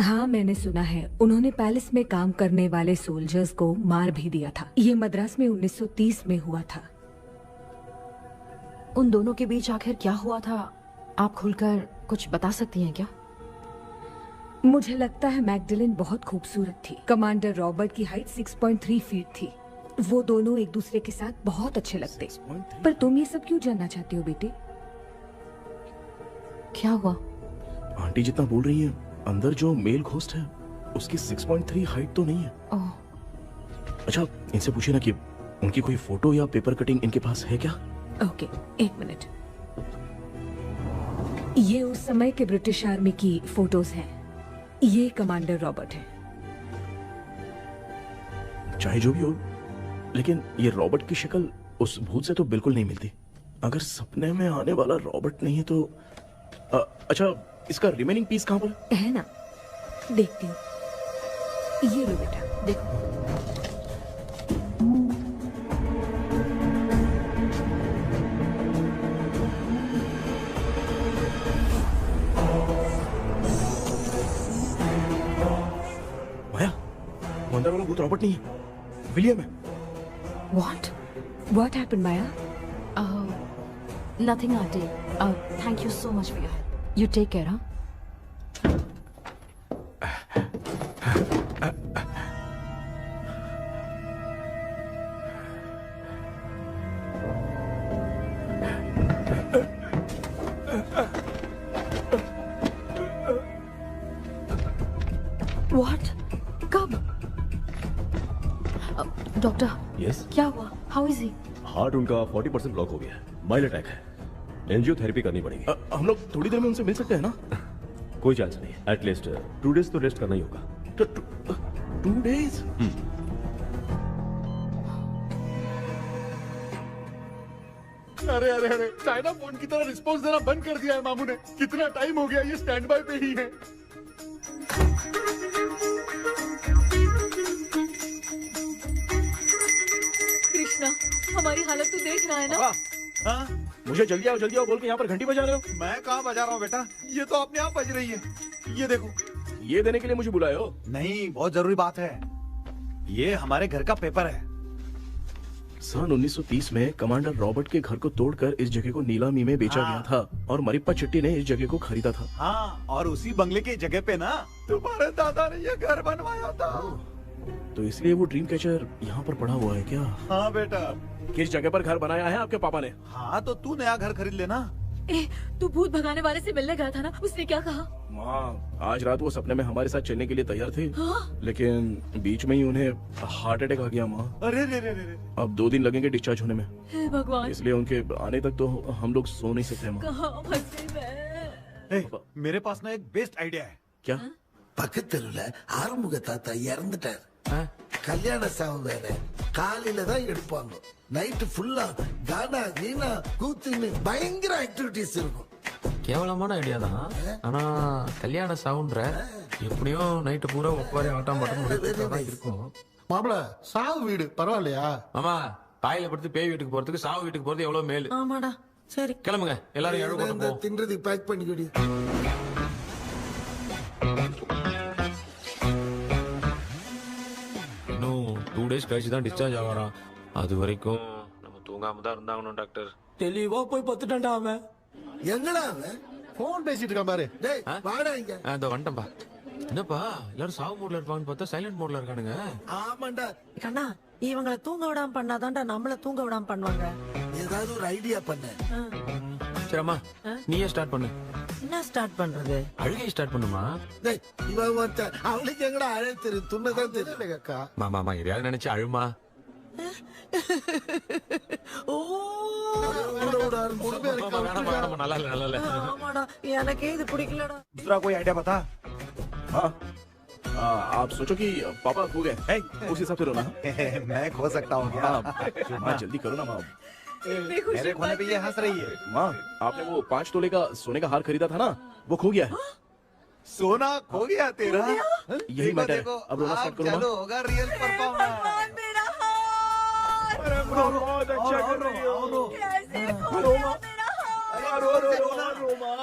हाँ मैंने सुना है, उन्होंने पैलेस में काम करने वाले सोल्जर्स को मार भी दिया था। ये मद्रास में 1930 में हुआ था। उन दोनों के बीच आखिर क्या हुआ था, आप खुलकर कुछ बता सकती हैं क्या? मुझे लगता है मैकडैलन बहुत खूबसूरत थी। कमांडर रॉबर्ट की हाइट 6.3 फीट थी। वो दोनों एक दूसरे के साथ बहुत अच्छे लगते। पर तुम ये सब क्यों जानना चाहते हो बेटे? क्या हुआ? आंटी जितना बोल रही है, अंदर जो मेल घोस्ट है उसकी 6.3 हाइट तो नहीं है। अच्छा, इनसे पूछिए ना कि उनकी कोई फोटो या पेपर कटिंग इनके पास है क्या? ओके, एक मिनट। ये उस समय के ब्रिटिश आर्मी की फोटोज हैं। ये कमांडर रॉबर्ट है। चाहे जो भी हो, लेकिन ये रॉबर्ट की शक्ल उस भूत से तो बिल्कुल नहीं मिलती। अगर सपने में आने वाला रॉबर्ट नहीं है तो अच्छा, इसका रिमेनिंग पीस कहाँ पर है ना? देखती हूँ। ये लो बेटा, देखो। वो तो रॉबर्ट नहीं है, विलियम है। What happened, Maya? Nothing, Auntie. Thank you so much for your help. You take care, huh? What? कब? डॉक्टर। Yes? क्या हुआ? How is he? हार्ट उनका 40% ब्लॉक हो गया है, माइल्ड अटैक है, एंजियोथेरेपी करनी पड़ेगी। हम लोग थोड़ी देर में उनसे मिल सकते हैं ना? कोई चांस नहीं, एटलीस्ट 2 days तो रेस्ट करना ही होगा। 2 days? अरे अरे अरे, चाइना फोन की तरह रिस्पॉन्स देना बंद कर दिया है मामू ने। कितना टाइम हो गया, ये स्टैंड बाय पे ही है। कृष्णा, हमारी हालत तू देख रहा है ना? हाँ? मुझे जल्दी आओ बोल के यहाँ पर घंटी बजा रहे हो। मैं कहाँ बजा रहा हूँ बेटा, ये तो अपने आप बज रही है। ये देखो। ये देने के लिए मुझे बुलाए हो? नहीं, बहुत जरूरी बात है। ये हमारे घर का पेपर है। सन 1930 में कमांडर रॉबर्ट के घर को तोड़कर इस जगह को नीलामी में बेचा गया था और मरिप्पा चिट्टी ने इस जगह को खरीदा था। हाँ, और उसी बंगले की जगह पे ना तुम्हारे दादा ने ये घर बनवाया था। तो इसलिए वो ड्रीम कैचर यहाँ पर पड़ा हुआ है क्या? हाँ बेटा। किस जगह पर घर बनाया है आपके पापा ने? हाँ, तो तू नया घर खरीद लेना। तू भूत भगाने वाले से मिलने गया था ना, उसने क्या कहा? माँ, आज रात वो सपने में हमारे साथ चलने के लिए तैयार थे। हाँ? लेकिन बीच में ही उन्हें हार्ट अटैक आ गया माँ। अरे रे रे रे। अब 2 दिन लगेंगे डिस्चार्ज होने में। हे भगवान। इसलिए उनके आने तक तो हम लोग सो नहीं सकते माँ। कहाँ फंसे मैं? मेरे पास ना एक बेस्ट आइडिया है। क्या? பக்கத்தெருவுல ஆறுமுக தாத்தா இறந்துட்டார். கல்யாண சாவு வேற, காலையில தான் எடுப்பாங்க. நைட்டு ஃபுல்லா கானா கீனா கூத்துன்னு பயங்கர ஆக்டிவிட்டிஸ் இருக்கும். கேவலமான ஐடியா தான். ஆனா கல்யாண சவுண்ட்ற எப்படியும் நைட்டு பூரா ஒப்பாரி ஆட்டம் பாட்டம் முடிச்சுதான் இருக்கும். மாப்பிள, சாவு வீடு பரவாயில்லையா? ஆமா, பாயில படுத்து பேய் வீட்டுக்கு போறதுக்கு சாவு வீட்டுக்கு போறது எவ்வளவு மேலு. ஆமாடா. சரி, கிளம்புங்க எல்லாரும் எழு கொண்டு போ. தின்றதுக்கு பேக் பண்ணிக்கடி. இன்னும் 2 days கழிச்சு தான் டிஸ்சார்ஜ் ஆவாராம். அது வரைக்கும் நம்ம தூங்காம தான் இருந்தாங்கணும் டாக்டர். தெளிவா போய் பத்துட்டான்டா அவன். எங்கடா அவன்? போன் பேசிட்டு இருக்கான் பாரு. டேய் வாடா இங்க. அதோ வந்துட்டேன்பா. என்னப்பா எல்லாரும் சாவு மோட்ல இருப்பாங்கன்னு பார்த்தா சைலண்ட் மோட்ல இருக்கானுங்க. ஆமாண்டா. கண்ணா, இவங்களை தூங்க விடாம பண்ணாதான்டா நம்மள தூங்க விடாம பண்ணுவாங்க. ஏதாவது ஒரு ஐடியா பண்ணு. சரிம்மா, நீயே ஸ்டார்ட் பண்ணு. என்ன ஸ்டார்ட் பண்றது? அழுகை ஸ்டார்ட் பண்ணுமா? டேய் இவன் வந்து அவளுக்கு எங்கடா அழ தெரியும், துண்ணதான் தெரியல அக்கா. மாமா எதையாவது நினைச்சு அழுமா. நல்லா இல்ல. ஆமாடா, எனக்கே இது பிடிக்கலடா. दूसरा कोई आइडिया बता। हाँ, आप सोचो कि पापा खो गए, उस हिसाब से रोना। मैं खो सकता हूँ क्या? माँ जल्दी करो ना माँ। मेरे खोने पे ये हंस रही है। माँ, आपने वो 5 तोले का सोने का हार खरीदा था ना, वो खो गया है। सोना खो गया तेरा? यही मैटर है। अब रोना स्टार्ट करो चलो, माँ। होगा रियल परफॉर्मेंस। बहुत अच्छा कर रही हो। कैसे खो रो गया माँ। मेरा हाथ? रो माँ।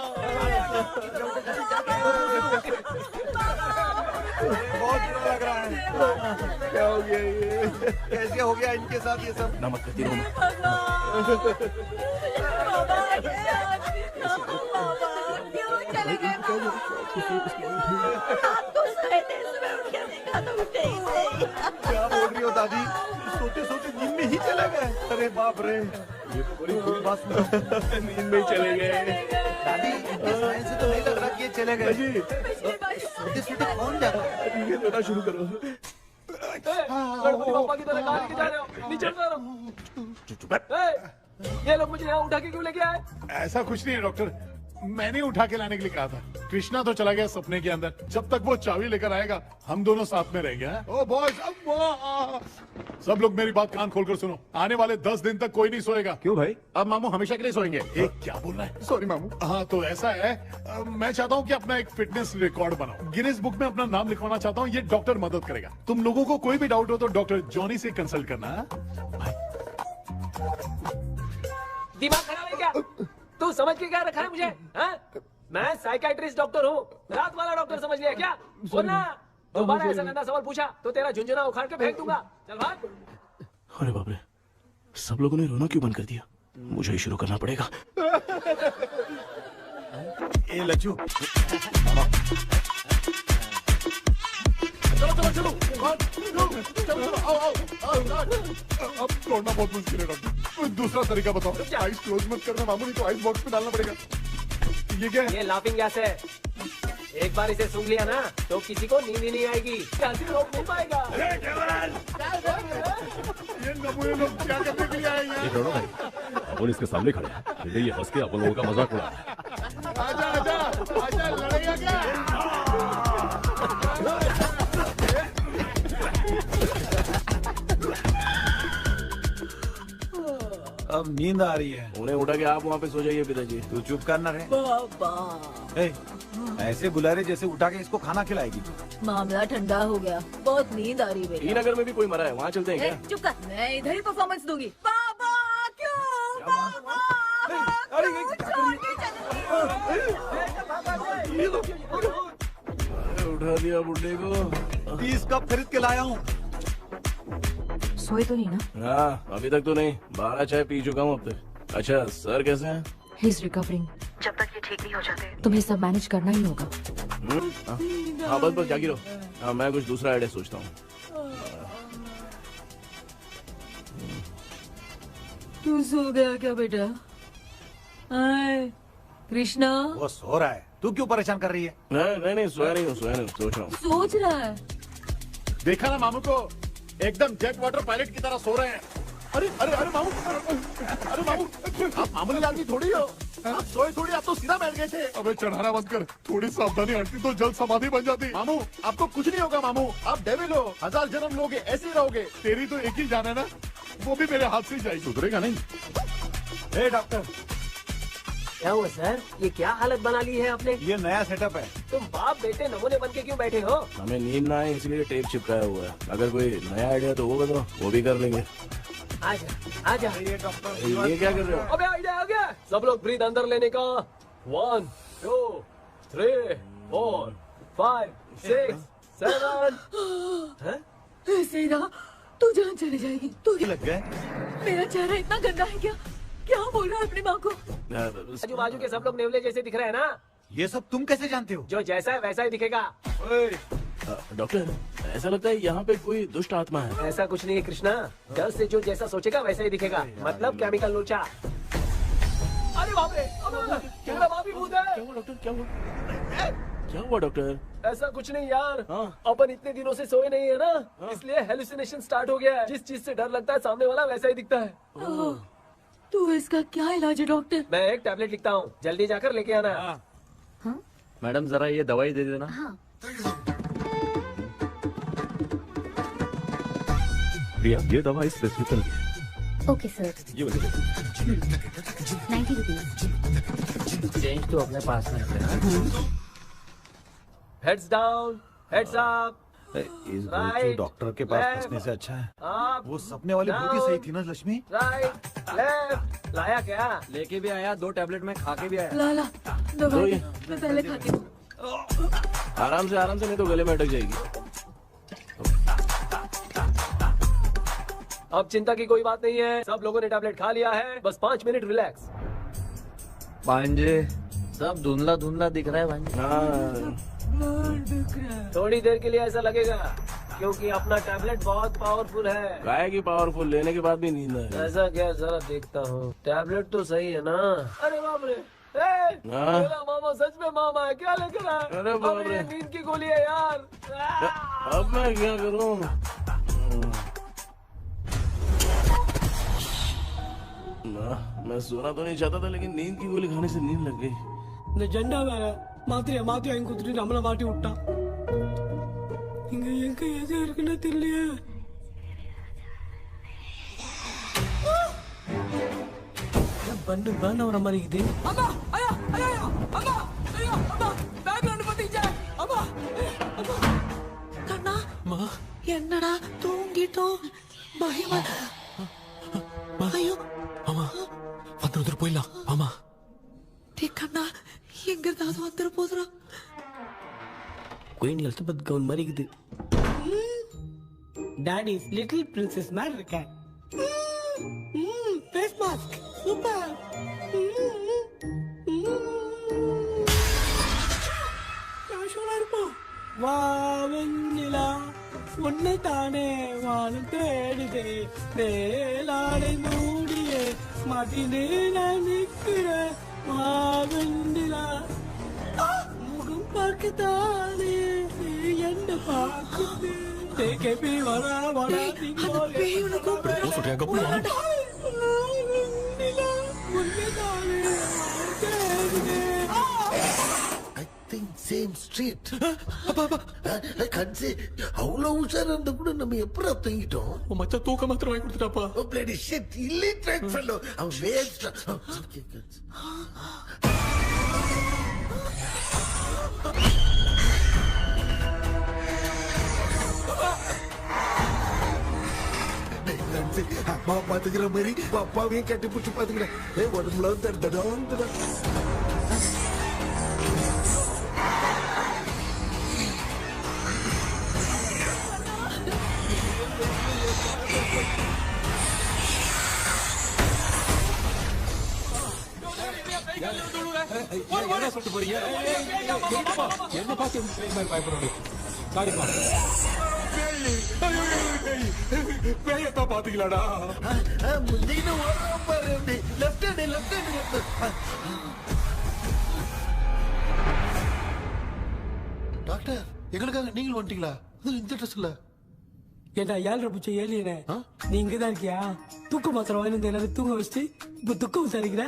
बहुत बुरा लग रहा है। क्या हो गया ये? कैसे हो गया इनके साथ ये सब? नमक करती रो माँ। क्यों चले गए? रात को सोए थे, सुबह उठ के देखा तो उठे ही नहीं। क्या बोल रही हो दादी? सोते सोते नींद में ही चले गए? अरे बाप रे, ये तो बड़ी बुरी बात सुना। नींद में चले गए। दादी, इनके साइन से तो नहीं लग रहा कि ये चले गए। सोते सोते कौन जा रहा है? ये रोना शुरू करो। गणपति पापा की तरह कहाँ लेके जा रहे हो? नीचे उतारो। ये लोग मुझे यहाँ उठा के क्यों लेके आए? ऐसा कुछ नहीं है डॉक्टर, मैंने उठा के लाने के लिए कहा था। कृष्णा तो चला गया सपने के अंदर। जब तक वो चाबी लेकर आएगा हम दोनों साथ में रहेंगे। ओ बॉयज, सब लोग मेरी बात कान खोलकर सुनो। आने वाले 10 दिन तक कोई नहीं सोएगा। क्यों भाई? अब मामू हमेशा के लिए सोएंगे। क्या बोल रहा है? सॉरी मामू। हाँ, तो ऐसा है, मैं चाहता हूँ कि अपना एक फिटनेस रिकॉर्ड बनाओ, गिनीज बुक में अपना नाम लिखवाना चाहता हूँ। ये डॉक्टर मदद करेगा। तुम लोगों को कोई भी डाउट हो तो डॉक्टर जॉनी से कंसल्ट करना। दिमाग खराब है क्या? तू समझ के क्या रखा है मुझे? हाँ? मैं साइकाइट्रिस्ट डॉक्टर हूँ, रात वाला डॉक्टर समझ लिया क्या? बोलना। दोबारा ऐसा गंदा सवाल पूछा तो तेरा झुंझुना उखाड़ के फेंक दूंगा। चल भाग। अरे बाप रे, सब लोगों ने रोना क्यों बंद कर दिया? मुझे ही शुरू करना पड़ेगा। ए लज्जू, चलो चलो चलो, आओ। अब तोड़ना बहुत मुश्किल है डॉक्टर, कोई दूसरा तरीका बताओ। आइस क्लोज मत करना मामू, नहीं तो आइस बॉक्स में डालना पड़ेगा। ये क्या है? ये लाफिंग गैस है। एक बार इसे सूंघ लिया ना तो किसी को नींद ही नहीं आएगी, हंसी रोक नहीं पाएगा। ये नमूने लोग क्या करने के लिए आए हैं? एक रोनो भाई, अपन इसके सामने खड़े हैं, ये हंस के अपन लोगों का मजाक उड़ा रहा है। आजा, लड़ेगा क्या? अब नींद आ रही है। उन्हें उठा के आप वहाँ पे सो जाइए पिताजी। तू चुप करना रे। ऐसे बुला रहे जैसे उठा के इसको खाना खिलाएगी। मामला ठंडा हो गया, बहुत नींद आ रही है। श्रीनगर में भी कोई मरा है, वहाँ चलते हैं क्या? चुप कर, मैं इधर ही परफॉर्मेंस दूंगी। बाबा क्यों? बाबा उठा दिया बुड्ढे को। 30 कप खरीद के लाया हूँ। सोए तो नहीं ना? हाँ, अभी तक तो नहीं, 12 चाय पी चुका हूँ अब तक। अच्छा, सर कैसे हैं? He is recovering. जब तक ये ठीक नहीं हो जाते तुम्हें सब मैनेज करना ही होगा। हाँ बस जागी रहो। हाँ, मैं कुछ दूसरा आइडिया सोचता हूँ। तू सो गया क्या बेटा? कृष्णा वो सो रहा है, तू क्यों परेशान कर रही है? नहीं सोया नहीं हूँ, सोच रहा हूँ। सोच रहा है। देखा ना मामू को, एकदम जेट वाटर पायलट की तरह सो रहे हैं। अरे मामू, अरे मामू, आप मामूली आदमी थोड़ी हो, आप सोए थोड़ी, आप तो सीधा बैठ गए थे। अबे चढ़ाना बंद कर, थोड़ी सावधानी हटती तो जल्द समाधि बन जाती। मामू आपको कुछ नहीं होगा मामू, आप डेविल हो, 1000 जन्म लोगे ऐसे ही रहोगे। तेरी तो एक ही जान है ना, वो भी मेरे हाथ से ही जाएगी। सुधरेगा नहीं। ए डॉक्टर, क्या हुआ सर? ये क्या हालत बना ली है आपने? ये नया सेटअप है। तुम बाप बेटे नमूने बन के क्यों बैठे हो? हमें नींद ना आए इसलिए टेप चिपकाया हुआ है। अगर कोई नया आइडिया तो वो बताओ, वो भी कर लेंगे। आजा। ये डॉक्टर, ये क्या कर रहे हो? अबे आइडिया आ गया। सब लोग ब्रीथ अंदर लेने का। 1 2 3 4 5 6 7। ऐसे ही रहा तू जान चली जाएगी। तू लग गए। मेरा चेहरा इतना गंदा है क्या? क्या बोल रहा है अपनी माँ को? आजू बाजू के सब लोग नेवले जैसे दिख रहे हैं ना। ये सब तुम कैसे जानते हो? जो जैसा है वैसा ही दिखेगा। डॉक्टर, ऐसा लगता है यहाँ पे कोई दुष्ट आत्मा है। ऐसा कुछ नहीं है कृष्णा, डर से जो जैसा सोचेगा वैसा ही दिखेगा। मतलब केमिकल लोचा। अरे बाप रे, मेरा बाप ही भूत है। क्या हुआ डॉक्टर? क्या हुआ डॉक्टर? ऐसा कुछ नहीं यार, अपन इतने दिनों से सोए नहीं है ना, इसलिए हेलुसिनेशन स्टार्ट हो गया है। जिस चीज से डर लगता है सामने वाला वैसा ही दिखता है। तो इसका क्या इलाज है डॉक्टर? मैं एक टैबलेट लिखता हूँ, जल्दी जाकर लेके आना। मैडम जरा ये दवाई दे देना। हाँ। प्रिया, ये दवा इस प्रिस्क्रिप्शन की है। Okay sir. ये वाली दे। 90 रुपीज। चेंज तो अपने पास में है। Heads down, heads up. इस भूत डॉक्टर के पास फंसने से अच्छा है वो सपने वाली भूत ही सही थी ना लक्ष्मी। Right left. लाया क्या? लेके भी आया, 2 टैबलेट में खा के भी आया। लाला दवाई मैं पहले खाती हूँ। आराम से नहीं तो गले में अटक जाएगी। अब चिंता की कोई बात नहीं है, सब लोगों ने टैबलेट खा लिया है, बस 5 मिनट रिलैक्स। भांजे सब धुंधला धुंधला दिख रहा है भांजे। थोड़ी देर के लिए ऐसा लगेगा क्योंकि अपना टैबलेट बहुत पावरफुल है। गाय की पावरफुल, लेने के बाद भी नींद है। ऐसा क्या? जरा देखता हूँ, टैबलेट तो सही है ना? अरे बाप रे, मेरा मामा सच में मामा है, क्या लेकर आया? अरे बाप रे, ये नींद की गोली है यार। अब मैं क्या करूँ? मैं सोना तो नहीं चाहता था, लेकिन नींद की गोली खाने से नींद लग गई। जंडा வேற மாத்திரையா மாத்தி வாங்கி கொடுத்துட்டு நம்மள மாட்டி விட்டான். இங்க எங்க எது இருக்குன்னு தெரியலையே. பண்ணு வர மாதிரி இருக்குது. அம்மா ஐயா அம்மா ஐயா அம்மா பேக்ரவுண்ட் பத்திச்சே அம்மா அம்மா கண்ணா அம்மா என்னடா தூங்கிட்டோம் பயமா ஐயோ அம்மா வந்து போயிடலாம் அம்மா. கண்ணா எங்க இருந்தாவது வந்துட போதுரா. குயின் எலிசபெத் கவுன் மாதிரி இருக்குது. டாடி லிட்டில் பிரின்சஸ் மாதிரி இருக்கேன். Face mask super. கேஷுவலா இருப்பா. வா வெண்ணிலா உன்னை தானே வானம் தேடுதே வேளாடை மூடிய மாட்டினே நான் நிற்கிறேன். வா வெண்ணிலா முகம் பார்க்கத்தானே என்ன பார்க்குது. தேக்கபி வரா வரா சேம் ஸ்ட்ரீட். கன்சி அவ்வளவு உஷாரா இருந்த கூட நம்ம எப்படா தூங்கிட்டோம்? மச்சான் தூக்க மாத்திரம் வாங்கி கொடுத்துட்டாப்பா. Bloody shit illiterate fellow. அவன் வேஸ்ட். அம்மா பாத்துக்கிற மாதிரி அப்பாவையும் கட்டி பிடிச்சி பாத்துக்கிறேன். உடம்புல தடா. சொல்லிட்டு போறீங்க? என்ன பார்த்து பயப்படுறோம்? சாரிப்பா. பேயத்தான் பாத்தீங்களாடா? டாக்டர் எங்களுக்காக நீங்களும் வந்துட்டீங்களா? இந்த ட்ரெஸ்ல ஏண்டா 7:30 பூச்சி ஏலியனே, நீ இங்கதான் இருக்கியா? தூக்க மாத்திரம் வாங்கி எல்லாரும் தூங்க வச்சுட்டு இப்ப துக்கம் விசாரிக்கிற.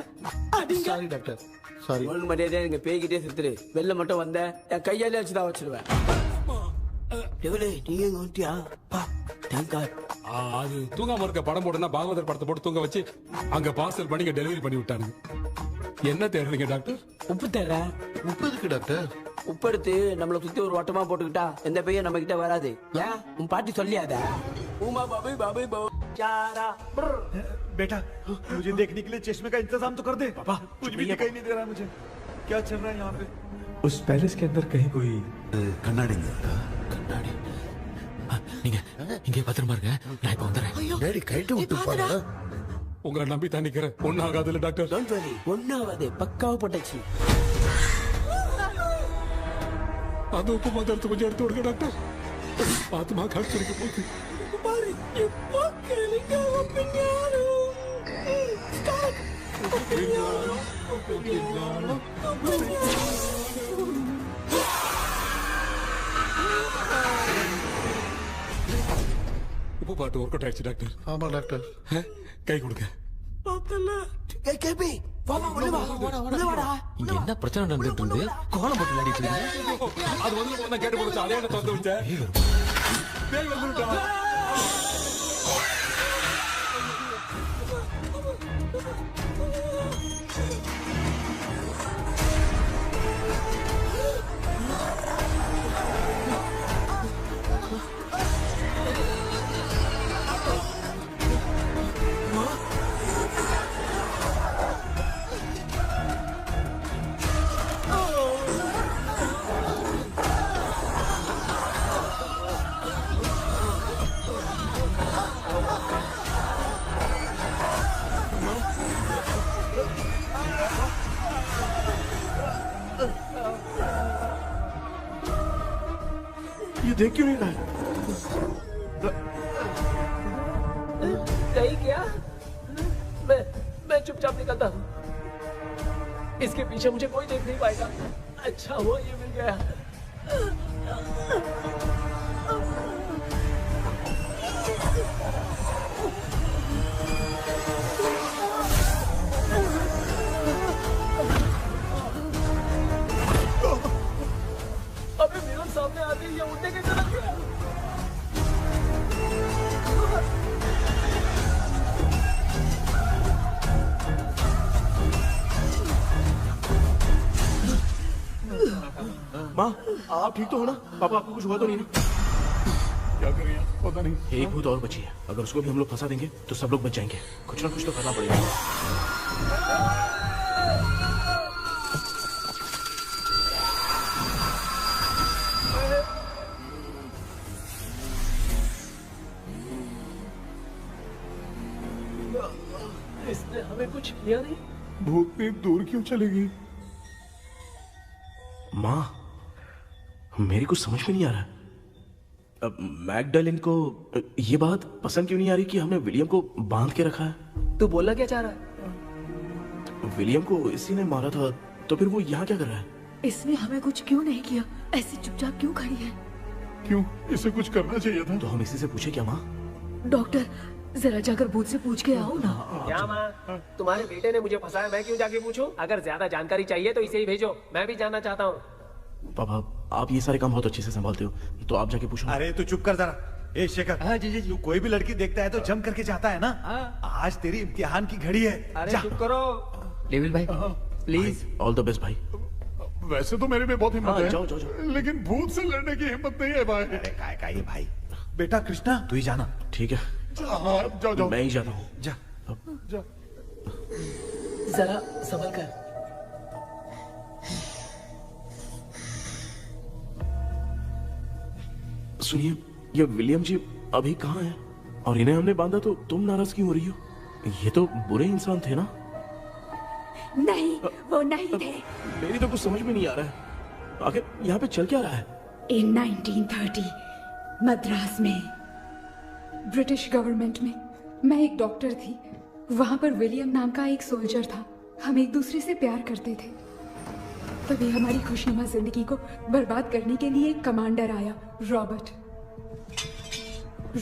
Sorry doctor, sorry. ஒழுங்கு மரியாதையா எங்க பேய்கிட்டே செத்துரு. வெளில மட்டும் வந்த என் கையாலே வச்சுதான் வச்சிருவேன். நீங்க எங்க வந்துட்டியா? அது தூங்காம இருக்க படம் போடுனா பாகவதர் படத்தை போட்டு தூங்க வச்சு அங்க பார்சல் பண்ணி டெலிவரி பண்ணி விட்டானுங்க. என்ன தேடுறீங்க டாக்டர்? உப்பு தேட. உப்பு எதுக்கு டாக்டர்? உப்பு எடுத்து நம்மள சுத்தி ஒரு வட்டமா போட்டுக்கிட்டா எந்த பையன் நம்ம கிட்ட வராது. ஏன் உன் பாட்டி சொல்லியாத? உமா பாபு பாபு चारा बेटा मुझे देखने के लिए चश्मे का इंतजाम तो कर दे। पापा कुछ भी दिखाई नहीं दे रहा मुझे, क्या चल रहा है यहाँ पे? उस पैलेस के अंदर कहीं कोई கண்ணாடி நீங்க இங்கே பத்திரமா இருங்க, நான் இப்ப வந்துடுறேன். டேடி கைட்டு விட்டு போறா. உங்களை நம்பி தான் நிக்கிறேன். ஒன்னும் ஆகாதுல்ல டாக்டர்? டோன்ட் வரி, ஒன்னும் ஆகாது, பக்காவா போட்டாச்சு. அந்த உப்பு மாத்திரத்தை கொஞ்சம் எடுத்து விடுங்க டாக்டர். பாத்துமா கழிச்சிருக்க போகுது. பாரு இப்போ கேளுங்க ஒப்பினியானோ. உப்பு பாட்டு ஒர்க் அவுட் ஆயிடுச்சு டாக்டர். ஆமா டாக்டர். கை கொடுங்க. என்ன பிரச்சனை நடந்துட்டு இருந்து கோலம் போட்டு விளையாடிட்டு இருக்கு? அது வந்து கேட்டு போச்சு, அதே திறந்து வச்சேன். பேய் வந்துட்டா. ये देख क्यों नहीं रहा? नहीं क्या? मैं चुपचाप निकलता हूँ। इसके पीछे मुझे कोई देख नहीं पाएगा। अच्छा हुआ ये मिल गया। अबे मेरे सामने आते ही ये उठने कैसे लग गया? माँ आप ठीक तो हो ना? पापा आपको कुछ हुआ तो नहीं ना? क्या करें यार, पता नहीं। एक भूत और बची है, अगर उसको भी हम लोग फंसा देंगे तो सब लोग बच जाएंगे। कुछ ना कुछ तो करना पड़ेगा। याद है? भूतनी दूर क्यों चली गई? माँ, मेरी कुछ समझ में नहीं आ रहा। अब मैगडालिन को ये बात पसंद क्यों नहीं आ रही कि हमने विलियम को बांध के रखा है? तू बोलना क्या चाह रहा है? विलियम को इसी ने मारा था, तो फिर वो यहाँ क्या कर रहा है? इसने हमें कुछ क्यों नहीं किया? ऐसे चुपचाप क्यों खड़ी है? क्यों? इसे कुछ करना चाहिए था। तो हम इसी से पूछे क्या माँ? डॉक्टर, जरा जाकर भूत से पूछ के आओ ना। क्या माँ, तुम्हारे बेटे ने मुझे फंसाया, मैं क्यों जाके पूछूं? अगर ज्यादा जानकारी चाहिए तो इसे ही भेजो, मैं भी जानना चाहता हूँ। पापा, आप ये सारे काम बहुत अच्छे से संभालते हो, तो आप जाके पूछो। अरे तू चुप कर जरा। ए शेखर, हाँ जी जी, तू कोई भी लड़की देखता है तो जम करके जाता है ना। आज तेरी इम्तिहान की घड़ी है। अरे चुप करो। लेविल भाई, प्लीज। ऑल द बेस्ट भाई। वैसे तो मेरे में बहुत हिम्मत है, जाओ, जाओ, जाओ। लेकिन भूत से लड़ने की हिम्मत नहीं है भाई। अरे काय का ये भाई। बेटा कृष्णा, तू ही जाना। ठीक है, जाओ जाओ। मैं ही जाता हूँ। जा जा। जरा संभल कर। सुनिए, ये विलियम जी अभी कहाँ हैं? और इन्हें हमने बांधा तो तुम नाराज क्यों हो रही हो? ये तो बुरे इंसान थे ना? नहीं, वो नहीं थे। मेरी तो कुछ समझ में नहीं आ रहा है। आखिर यहाँ पे चल क्या रहा है? इन 1930 मद्रास में ब्रिटिश गवर्नमेंट में मैं एक डॉक्टर थी। वहां पर विलियम नाम का एक सोल्जर था। हम एक दूसरे से प्यार करते थे। तभी हमारी खुशनुमा जिंदगी को बर्बाद करने के लिए एक कमांडर आया, रॉबर्ट।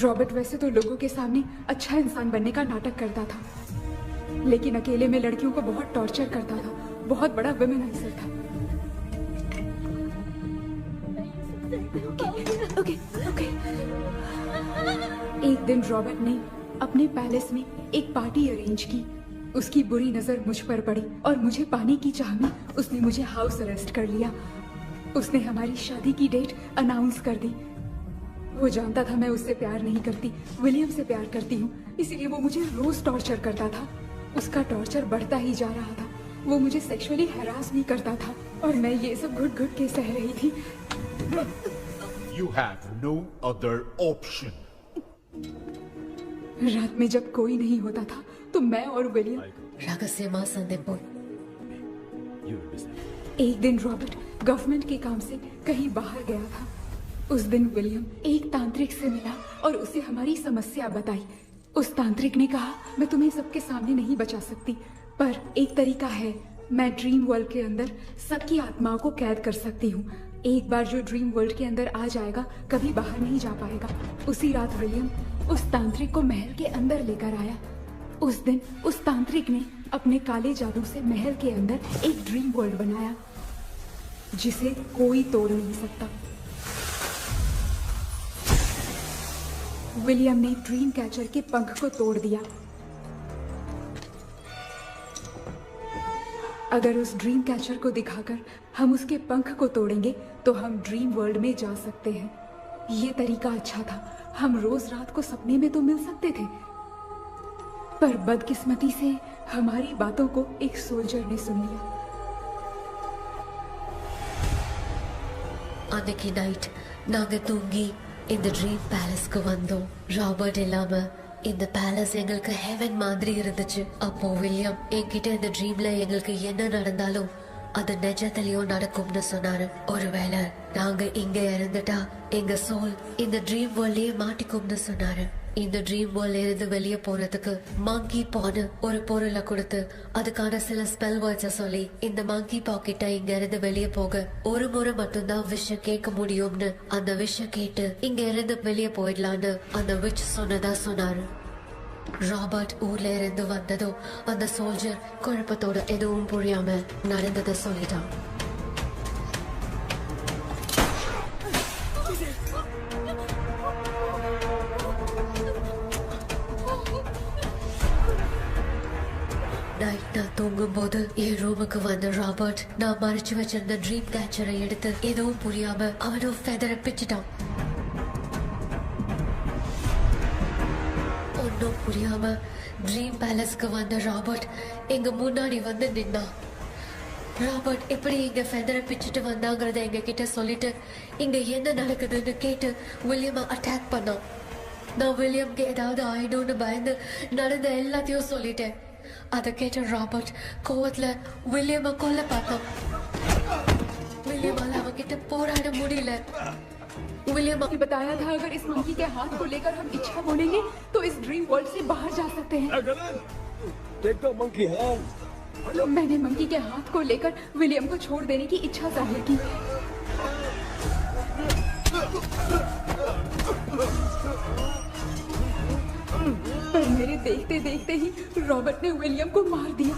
रॉबर्ट वैसे तो लोगों के सामने अच्छा इंसान बनने का नाटक करता था, लेकिन अकेले में लड़कियों को बहुत टॉर्चर करता था। बहुत बड़ा वुमेनाइजर था। Okay, okay. एक दिन रॉबर्ट ने अपने पैलेस में एक पार्टी अरेंज की। उसकी बुरी नजर मुझ पर पड़ी और मुझे पाने की चाह में उसने मुझे हाउस अरेस्ट कर लिया। उसने हमारी शादी की डेट अनाउंस कर दी। वो जानता था मैं उससे प्यार नहीं करती, विलियम से प्यार करती हूँ, इसीलिए वो मुझे रोज टॉर्चर करता था। उसका टॉर्चर बढ़ता ही जा रहा था। वो मुझे सेक्सुअली हैरास भी करता था और मैं ये सब घुट घुट के सह रही थी। You have no other option. रात में जब कोई नहीं होता था तो मैं और विलियम एक दिन रॉबर्ट गवर्नमेंट के काम से कहीं बाहर गया था। उस दिन विलियम एक तांत्रिक से मिला और उसे हमारी समस्या बताई। उस तांत्रिक ने कहा, मैं तुम्हें सबके सामने नहीं बचा सकती, पर एक तरीका है। मैं ड्रीम वर्ल्ड के अंदर सबकी आत्माओं को कैद कर सकती हूँ। एक बार जो ड्रीम वर्ल्ड के अंदर आ जाएगा कभी बाहर नहीं जा पाएगा। उसी रात विलियम उस तांत्रिक को महल के अंदर लेकर आया। उस दिन उस तांत्रिक ने अपने काले जादू से महल के अंदर एक ड्रीम वर्ल्ड बनाया जिसे कोई तोड़ नहीं सकता। विलियम ने ड्रीम कैचर के पंख को तोड़ दिया। अगर उस ड्रीम कैचर को दिखाकर हम उसके पंख को तोड़ेंगे तो हम ड्रीम वर्ल्ड में जा सकते हैं। ये तरीका अच्छा था। हम रोज रात को सपने में तो मिल सकते थे, पर बदकिस्मती से हमारी बातों को एक सोल्जर ने सुन लिया। அன்னைக்கு நைட் நாங்க தூங்கி இந்த ட்ரீம் பேலஸ்க்கு வந்தோம். ராபர்ட் இல்லாம இந்த பேலஸ் எங்களுக்கு ஹெவன் மாதிரி இருந்துச்சு. அப்போ வில்லியம் என்கிட்ட இந்த ட்ரீம்ல எங்களுக்கு என்ன நடந்தாலும் அது நிஜத்திலயும் நடக்கும்னு சொன்னாரு. ஒருவேளை நாங்க இங்க இருந்துட்டா எங்க சோல் இந்த ட்ரீம் வேர்ல்ட்லயே மாட்டிக்கும்னு சொன்னாரு. இந்த ட்ரீம் வேர்ல்ட்ல இருந்து வெளியே போறதுக்கு மங்கி பான்னு ஒரு பொருளை கொடுத்து அதுக்கான சில ஸ்பெல் வேர்ட்ஸை சொல்லி இந்த மங்கி பாக்கெட்டை இங்க இருந்து வெளியே போக ஒரு முறை மட்டும்தான் விஷயம் கேட்க முடியும்னு அந்த விஷயம் கேட்டு இங்க இருந்து வெளியே போயிடலான்னு அந்த விச் சொன்னதா சொன்னாரு. ராபர்ட் ஊர்ல இருந்து வந்ததும் அந்த சோல்ஜர் குழப்பத்தோட எதுவும் புரியாம நடந்ததை சொல்லிட்டான். நைட் நான் தூங்கும் போது என் ரூமுக்கு வந்த ராபர்ட் நான் மறைச்சு வச்சிருந்த ட்ரீம் கேச்சரை எடுத்து எதுவும் புரியாம அவனும் ஃபெதரை பிச்சுட்டான். ஒன்னும் புரியாம ட்ரீம் பேலஸ்க்கு வந்த ராபர்ட் எங்க முன்னாடி வந்து நின்னான். ராபர்ட் எப்படி இங்க ஃபெதரை பிச்சுட்டு வந்தாங்கிறத எங்க கிட்ட சொல்லிட்டு இங்க என்ன நடக்குதுன்னு கேட்டு வில்லியமை அட்டாக் பண்ணான். நான் வில்லியம்க்கு ஏதாவது ஆயிடும்னு பயந்து நடந்த எல்லாத்தையும் சொல்லிட்டேன். அதை கேட்ட ராபர்ட் கோவத்துல வில்லியம கொல்ல பார்த்தான். विलियम அவங்கிட்ட போராட முடியல. विलियम ने बताया था अगर इस मंकी के हाथ को लेकर हम इच्छा बोलेंगे तो इस ड्रीम वर्ल्ड से बाहर जा सकते हैं. मैंने मंकी के हाथ को लेकर विलियम को छोड़ देने की इच्छा जाहिर की. पर मेरे देखते देखते ही रॉबर्ट ने विलियम को मार दिया.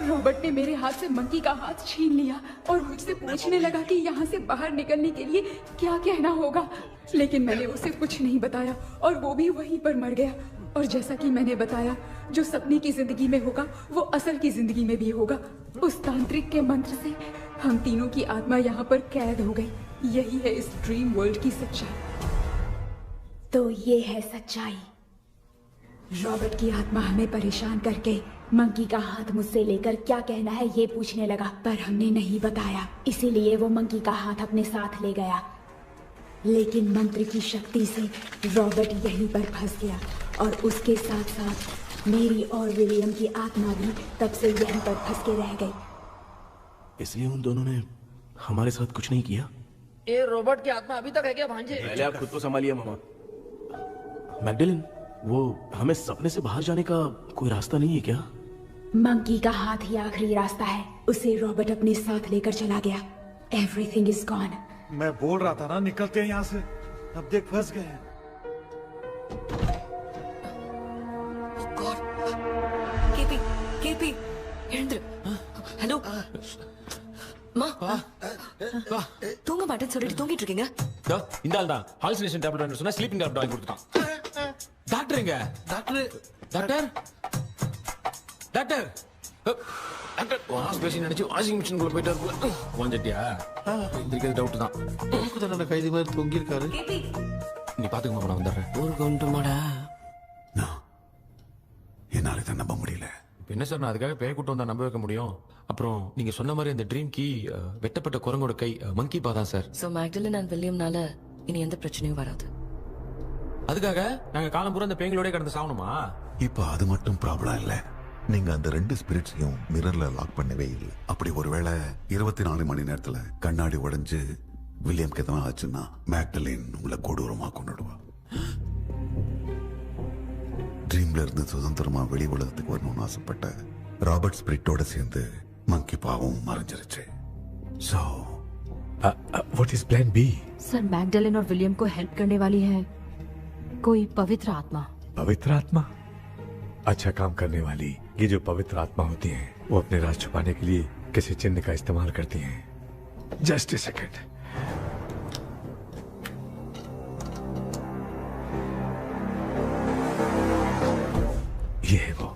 रॉबर्ट ने मेरे हाथ से मंकी का हाथ छीन लिया और मुझसे पूछने लगा कि यहाँ से बाहर निकलने के लिए क्या कहना होगा. लेकिन मैंने उसे कुछ नहीं बताया और वो भी वहीं पर मर गया. और जैसा कि मैंने बताया, जो सपने की जिंदगी में होगा वो असल की जिंदगी में भी होगा. उस तांत्रिक के मंत्र से हम तीनों की आत्मा यहाँ पर कैद हो गई. यही है इस ड्रीम वर्ल्ड की सच्चाई. तो ये है सच्चाई. रॉबर्ट की आत्मा हमें परेशान करके मंकी का हाथ मुझसे लेकर क्या कहना है ये पूछने लगा, पर हमने नहीं बताया. इसीलिए वो मंकी का हाथ अपने साथ ले गया. लेकिन मंत्र की शक्ति से रॉबर्ट यहीं पर फंस गया और उसके साथ साथ मेरी और विलियम की आत्मा भी तब से यहीं पर फंस के रह गई. इसलिए उन दोनों ने हमारे साथ कुछ नहीं किया. ये रॉबर्ट की आत्मा अभी तक है क्या भांजे? पहले आप खुद को संभालिए मामा. मैगडेलिन, वो हमें सपने से बाहर जाने का कोई रास्ता नहीं है क्या? मंकी का हाथ ही आखिरी रास्ता है. उसे रॉबर्ट अपने साथ लेकर चला गया. Everything is gone. मैं बोल रहा था ना निकलते हैं यहाँ से. अब देख फंस गए हैं. केपी ஹலோ மா தூங்க மாட்டேன்னு சொல்லிட்டு தூங்கிட்டு இருக்கீங்க. இந்த ஆள் தான் ஹாலுசினேஷன் டேப்லெட் வாங்கி சொன்னா ஸ்லீப்பிங் டேப்லெட் வாங்கி கொடுத்தான். டாக்டர் எங்க? Doctor doctor doctor doctor wash பேசி நினைச்சு வாஷிங் மிஷின் குள்ள போயிட்டாரு. வாஞ்சிட்டியா? இதுக்கு டவுட் தான். தன்னோட கைதி மாதிரி தொங்கி இருக்காரு. நீ பாத்துக்க மாமா, நான் வந்துடுறேன். ஊருக்கு வந்துட்டோமாடா. என்னால இதை நம்ப முடியல. என்ன சார், நான் அதுக்காக பேய் கூட்டம் தான் நம்ப வைக்க முடியும். அப்புறம் நீங்க சொன்ன மாதிரி அந்த ட்ரீம் கீ வெட்டப்பட்ட குரங்கோட கை மங்கி பா தான் சார். சோ மேக்டலின் அண்ட் வில்லியம்னால இனி எந்த பிரச்சனையும் வராது. அதுக்காக நாங்க காலம் பூரா அந்த பேய்களோட கடந்து சாவணுமா? இப்ப அது மட்டும் ப்ராப்ளம் இல்ல. நீங்க அந்த ரெண்டு ஸ்பிரிட்ஸையும் மிரர்ல லாக் பண்ணவே இல்லை. அப்படி ஒருவேளை 24 மணி நேரத்துல கண்ணாடி உடைஞ்சு வில்லியம்க்கு எதனா ஆச்சுன்னா மேக்டலின் உங்களை கொடூரமா கொண்டுடுவா. ட்ரீம்ல இருந்து சுதந்திரமா வெளி உலகத்துக்கு வரணும்னு ஆசைப்பட்ட ராபர்ட் ஸ்பிரிட்டோட சேர்ந்து मंकी पावों मरंजरचे. So, what is plan B? Sir, Magdalene और विलियम को हेल्प करने वाली है कोई पवित्र आत्मा. पवित्र आत्मा? अच्छा काम करने वाली ये जो पवित्र आत्मा होती हैं, वो अपने राज छुपाने के लिए किसी चिन्ह का इस्तेमाल करती हैं. Just a second. ये है वो.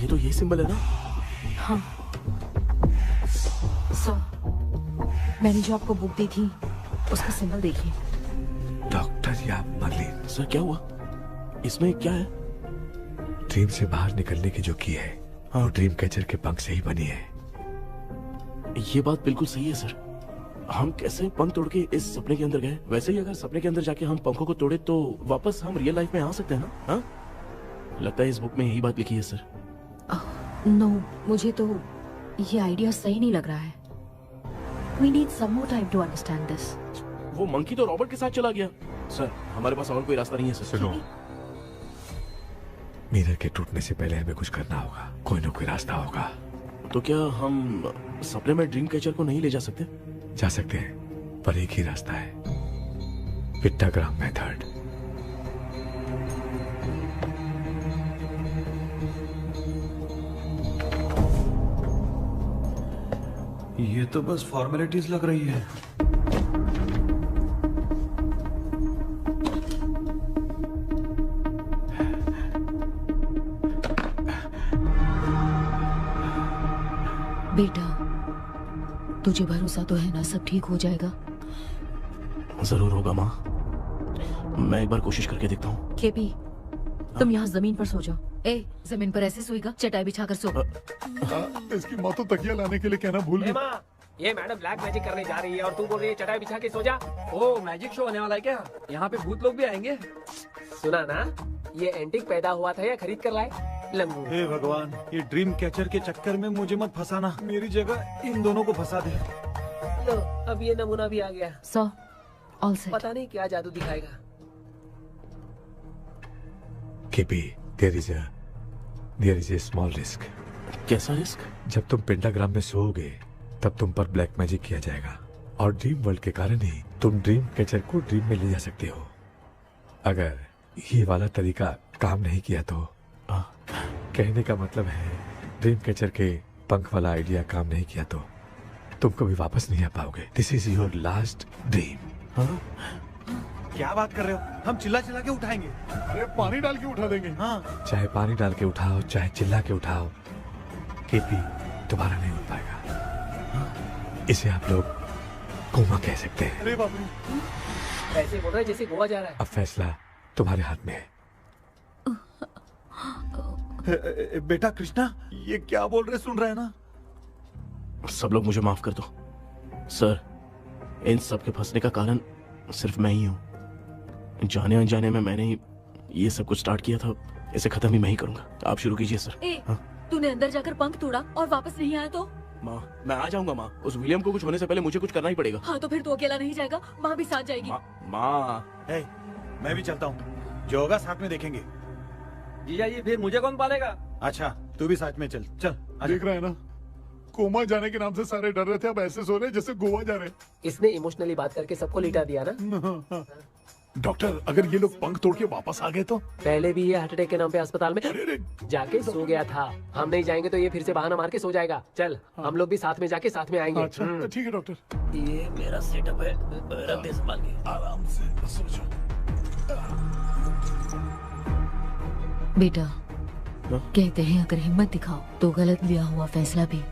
ये तो ये सिंबल है ना? हाँ. सर, मैंने जो आपको बुक दी थी उसका सिंबल देखिए. डॉक्टर या मर्लिन. सर क्या हुआ? इसमें क्या है? ड्रीम से बाहर निकलने की जो की है, वो ड्रीम कैचर के पंख से ही बनी है. ये बात बिल्कुल सही है सर. हम कैसे पंख तोड़ के इस सपने के अंदर गए? वैसे ही अगर सपने के अंदर जाके हम पंखों को तोड़े तो वापस हम रियल लाइफ में आ सकते हैं ना? हाँ? लगता है इस बुक में यही बात लिखी है सर. नो, मुझे तो ये आइडिया सही नहीं लग रहा है. We need some more time to understand this. वो मंकी तो रॉबर्ट के साथ चला गया. सर, हमारे पास और कोई रास्ता नहीं है सर. सुनो, मिरर के टूटने से पहले हमें कुछ करना होगा. कोई ना कोई रास्ता होगा. तो क्या हम सपने में ड्रीम कैचर को नहीं ले जा सकते? जा सकते हैं, पर एक ही रास्ता है. पिट्टाग्राम मेथड. ये तो बस फॉर्मेलिटीज लग रही है. बेटा, तुझे भरोसा तो है ना सब ठीक हो जाएगा? जरूर होगा माँ, मैं एक बार कोशिश करके देखता हूँ। केपी, तुम यहाँ जमीन पर सो जाओ। ए, जमीन पर ऐसे सोएगा? चटाई बिछाकर सो। इसकी माँ तो तकिया लाने के लिए कहना भूल गई। माँ, ये मैडम ब्लैक मैजिक करने जा रही है और तू बोल रही है चटाई बिछा के सो जा। ओ, मैजिक शो होने वाला है क्या? यहाँ पे भूत लोग भी आएंगे। सुना ना, ये एंटीक पैदा हुआ था या खरीद कर लाए? लंगू। हे भगवान, ये ड्रीम कैचर के चक्कर में मुझे मत फंसाना, मेरी जगह इन दोनों को फंसा दे। लो, अब ये नमूना भी आ गया। So, all set. पता नहीं क्या जादू दिखाएगा। KP, there is a small risk. कैसा रिस्क? जब तुम पेंटाग्राम में सोओगे तब तुम पर ब्लैक मैजिक किया जाएगा और ड्रीम वर्ल्ड के कारण ही तुम ड्रीम कैचर को ड्रीम में ले जा सकते हो। अगर ये वाला तरीका काम नहीं किया तो कहने का मतलब है ड्रीम कैचर के पंख वाला आइडिया काम नहीं किया तो तुम कभी वापस नहीं आ पाओगे। This is your last dream. क्या बात कर रहे हो? हम चिल्ला चिल्ला के उठाएंगे। अरे पानी डाल के उठा देंगे। हाँ, चाहे पानी डाल के उठाओ चाहे चिल्ला के उठाओ, केपी दोबारा नहीं उठ पाएगा। इसे आप लोग कोमा कह सकते हैं। अरे बाप रे, ऐसे बोल रहा है जैसे गोवा जा रहा है। अब फैसला तुम्हारे हाथ में है। बेटा कृष्णा, ये क्या बोल रहे सुन रहे हैं ना? सब लोग मुझे माफ कर दो सर, इन सब के फंसने का कारण सिर्फ मैं ही हूँ। जाने अनजाने में मैंने ही ये सब कुछ स्टार्ट किया था, इसे खत्म ही मैं ही करूंगा। आप शुरू कीजिए सर। तूने अंदर जाकर पंख तोड़ा और वापस नहीं आया तो? माँ, मैं आ जाऊंगा माँ। उस विलियम को कुछ होने से पहले मुझे कुछ करना ही पड़ेगा। हाँ तो फिर तू अकेला नहीं जाएगा, माँ भी साथ जाएगी। माँ, मैं भी चलता हूँ, जो होगा साथ में देखेंगे। जीजा जी, फिर मुझे कौन पालेगा? अच्छा, तू भी साथ में चल। चल देख रहा है ना, कोमा जाने के नाम से सारे डर रहे थे, अब ऐसे सो रहे जैसे गोवा जा रहे। इसने इमोशनली बात करके सबको लिटा दिया ना। डॉक्टर, अगर ये लोग पंख तोड़ के वापस आ गए तो? पहले भी ये हार्ट अटैक के नाम पे अस्पताल में जाके सो गया था। हम नहीं जाएंगे तो ये फिर से बहाना मार के सो जाएगा। चल, हम लोग भी साथ में जाके साथ में आएंगे। अच्छा, ठीक है डॉक्टर। ये मेरा सेटअप है, रख दे संभाल के। आराम से सो जाओ। बेटा, कहते हैं अगर हिम्मत दिखाओ तो गलत लिया हुआ फैसला भी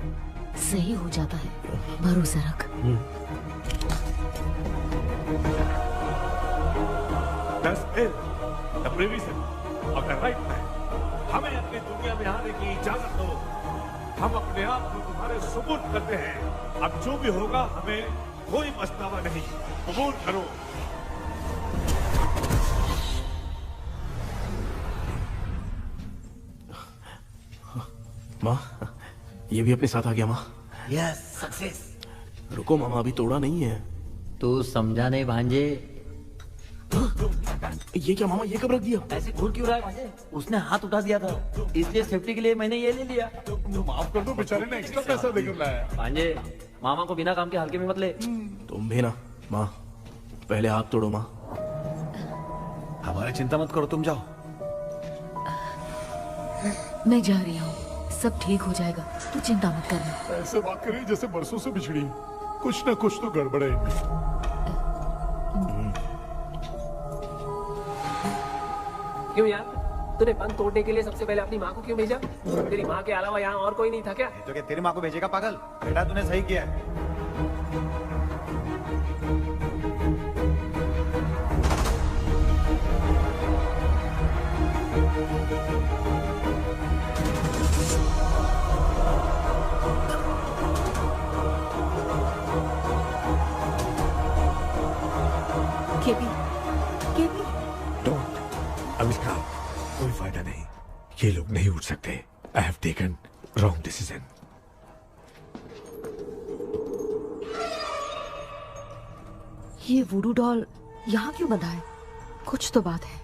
सही हो जाता है। भरोसा रख। That's it. The prevision of the right man. हमें अपनी दुनिया में आने की इजाजत दो। हम अपने आप को तुम्हारे सुपुर्द करते हैं। अब जो भी होगा हमें कोई पछतावा नहीं। कबूल करो। माँ, ये भी अपने साथ आ गया। माँ, यस, सक्सेस। रुको मामा, अभी तोड़ा नहीं है। तू समझा नहीं भांजे। ये क्या मामा, ये कब रख दिया? ऐसे घूर क्यों रहा है भांजे? उसने हाथ उठा दिया था, इसलिए सेफ्टी के लिए मैंने ये ले लिया। माफ कर दो, बेचारे ने एक्स्ट्रा पैसा देकर लाया। भांजे, मामा को बिना काम के हल्के में मत ले। तुम भी ना। माँ, पहले हाथ तोड़ो। माँ, हमारी चिंता मत करो, तुम जाओ। मैं जा रही हूँ, सब ठीक हो जाएगा, तू चिंता मत करना। ऐसे बात करी जैसे बरसों से बिछड़ी। कुछ ना कुछ तो गड़बड़ है। क्यों यार, तूने पंख तोड़ने के लिए सबसे पहले अपनी माँ को क्यों भेजा? तेरी माँ के अलावा यहाँ और कोई नहीं था क्या? तो क्या तेरी माँ को भेजेगा पागल? बेटा तूने सही किया है। KP, KP. डोंट, अविष्कार, कोई फायदा नहीं। ये लोग नहीं उठ सकते। I have taken wrong decision. ये वुडू डॉल यहाँ क्यों बंधा है? कुछ तो बात है।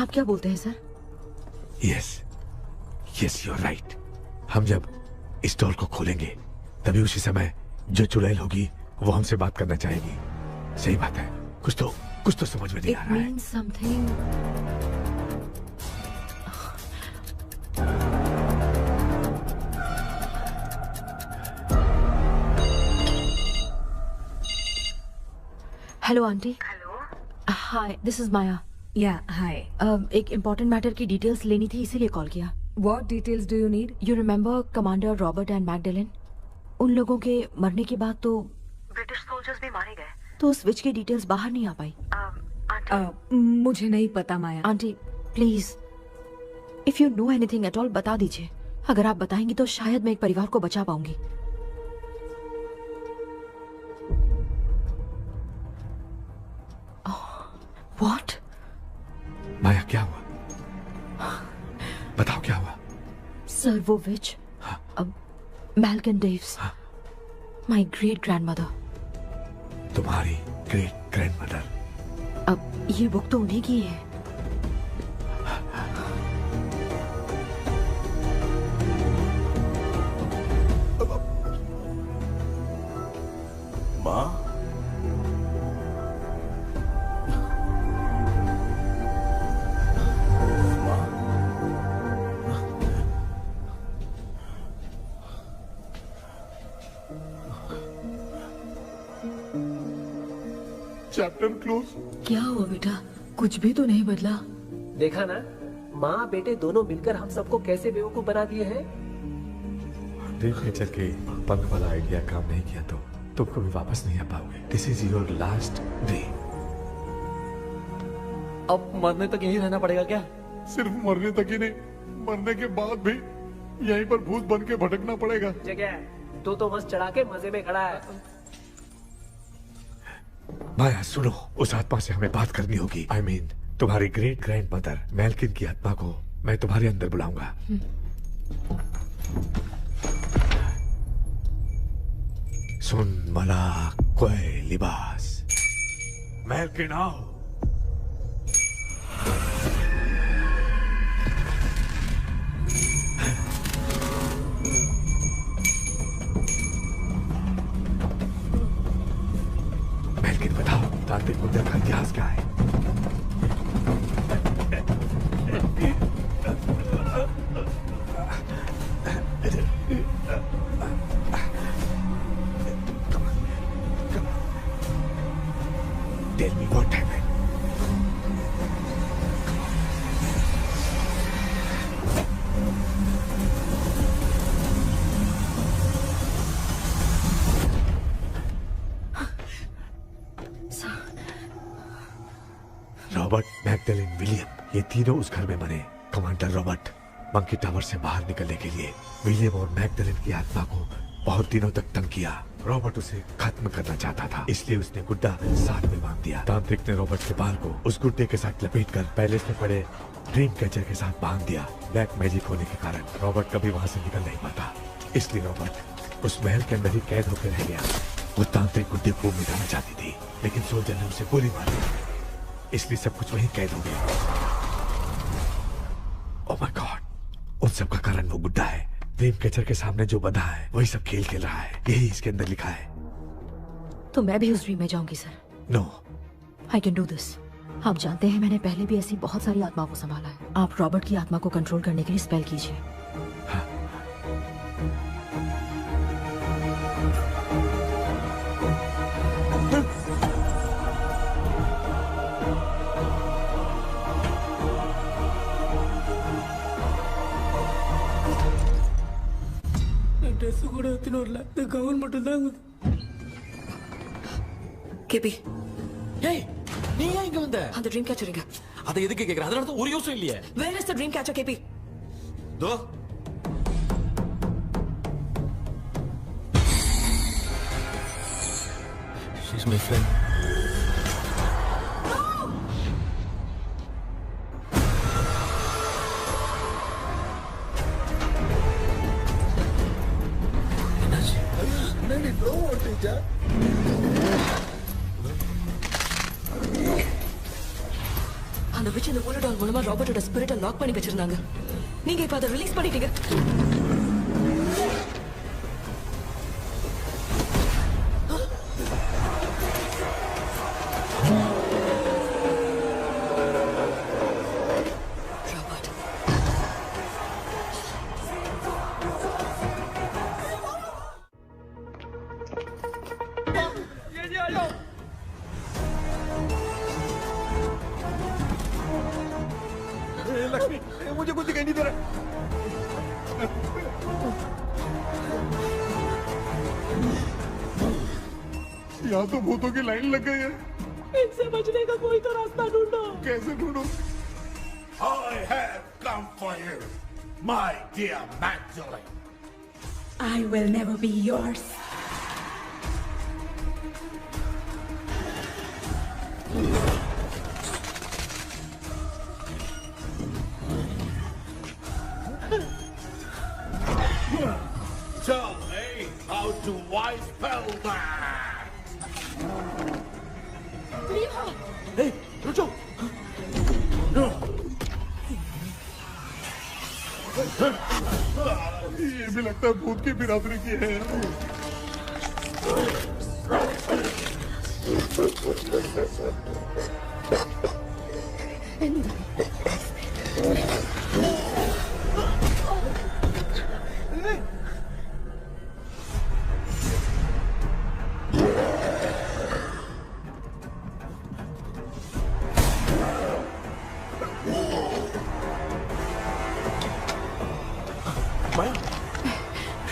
आप क्या बोलते हैं sir? Yes you are right. हम जब इस डॉल को खोलेंगे तभी उसी समय जो चुड़ैल होगी वो हमसे बात करना चाहेगी। सही बात है। कुछ तो समझ में नहीं आ रहा है। Something. Hello aunty. Hello, hi, this is Maya. Yeah hi. एक इम्पोर्टेंट मैटर की डिटेल्स लेनी थी, इसीलिए कॉल किया। What details do you need? You remember Commander Robert and Magdalene? उन लोगों के मरने के बाद तो ब्रिटिश सोल्जर्स भी मारे गए। तो उस विच की डिटेल्स बाहर नहीं आ पाई। मुझे नहीं पता Maya. Aunty please, if you know anything at all बता दीजिए। अगर आप बताएंगी तो शायद मैं एक परिवार को बचा पाऊंगी। व्हाट? माया क्या हुआ? बताओ क्या हुआ? सर वो विच मैल्कन डेव्स, माय ग्रेट ग्रैंडमदर। तुम्हारी ग्रेट ग्रैंडमदर? अब ये बुक तो उन्हीं की है। माँ, चैप्टर क्लोज। क्या हुआ बेटा? कुछ भी तो नहीं बदला। देखा ना, माँ बेटे दोनों मिलकर हम सबको कैसे बेवकूफ बना दिए हैं। ड्रीम कैचर के पंख वाला आइडिया काम नहीं किया तो तुम कभी वापस नहीं आ पाओगे। This is your last dream. अब मरने तक यही रहना पड़ेगा क्या? सिर्फ मरने तक ही नहीं, मरने के बाद भी यहीं पर भूत बन के भटकना पड़ेगा। जगह तो बस चढ़ा के मजे में खड़ा है। माया सुनो, उस आत्मा से हमें बात करनी होगी। I mean, तुम्हारी ग्रेट ग्रैंड मदर मैल्किन की आत्मा को मैं तुम्हारे अंदर बुलाऊंगा। सुन मला कोई लिबास, मैल्किन आओ। मैल्किन बताओ, तांत्रिक मुद्रा का इतिहास क्या है? Tell me what happened. Robert, Magdalene, William, ये तीनों उस घर में मरे। कमांडर रॉबर्ट मंकी टावर से बाहर निकलने के लिए विलियम और मैगडलेन की आत्मा को बहुत दिनों तक तंग किया। रॉबर्ट उसे खत्म करना चाहता था, इसलिए उसने गुड्डा साथ में बांध दिया। तांत्रिक ने रॉबर्ट के बाल को उस गुड्डे के साथ लपेटकर पैलेस में पड़े ड्रीम कैचर के साथ बांध दिया। ब्लैक मैजिक होने के कारण रॉबर्ट कभी वहां से निकल नहीं पाता, इसलिए रॉबर्ट उस महल के अंदर ही कैद होकर रह गया। वो तांत्रिक गुड्डे को मिटाना चाहती थी, लेकिन सोल्जर ने उसे गोली मार दी, इसलिए सब कुछ वहीं कैद हो गया। ओह माय गॉड, उन सब का कारण वो गुड्डा है। ड्रीम कैचर के सामने जो बंधा है वही सब खेल खेल रहा है, यही इसके अंदर लिखा है। तो मैं भी उस ड्रीम में जाऊंगी sir. No, I can do this. आप जानते हैं मैंने पहले भी ऐसी बहुत सारी आत्माओं को संभाला है। आप रॉबर्ट की आत्मा को कंट्रोल करने के लिए स्पेल कीजिए। ட்ரெஸ் கூட எடுத்துன்னு வரல, இந்த கவுன் மட்டும் தான். கேபி, ஏய் நீ ஏன் இங்க வந்த? அந்த ட்ரீம் கேச்சர் எங்க? அதை எதுக்கு கேக்குற? அதனால தான் ஒரு யூஸும் இல்லையே. Where is the dream catcher, KP? Though she's my friend. அந்த விச் இந்த ஊரடால் மூலமா ராபர்ட்டோட ஸ்பிரிட்டை லாக் பண்ணி வச்சிருந்தாங்க. நீங்க இப்ப அதை ரிலீஸ் பண்ணிட்டீங்க. लक्ष्मी, मुझे कुछ दिखाई नहीं दे रहा। यहाँ तो भूतों की लाइन लग गई है। इनसे बचने का कोई तो रास्ता ढूंढो। कैसे ढूंढो? I have come for you, my dear Magdalene. I will never be yours. Tell me how to wipe spell that. Hey, रुको। ये भी लगता है भूत की बिरादरी की है।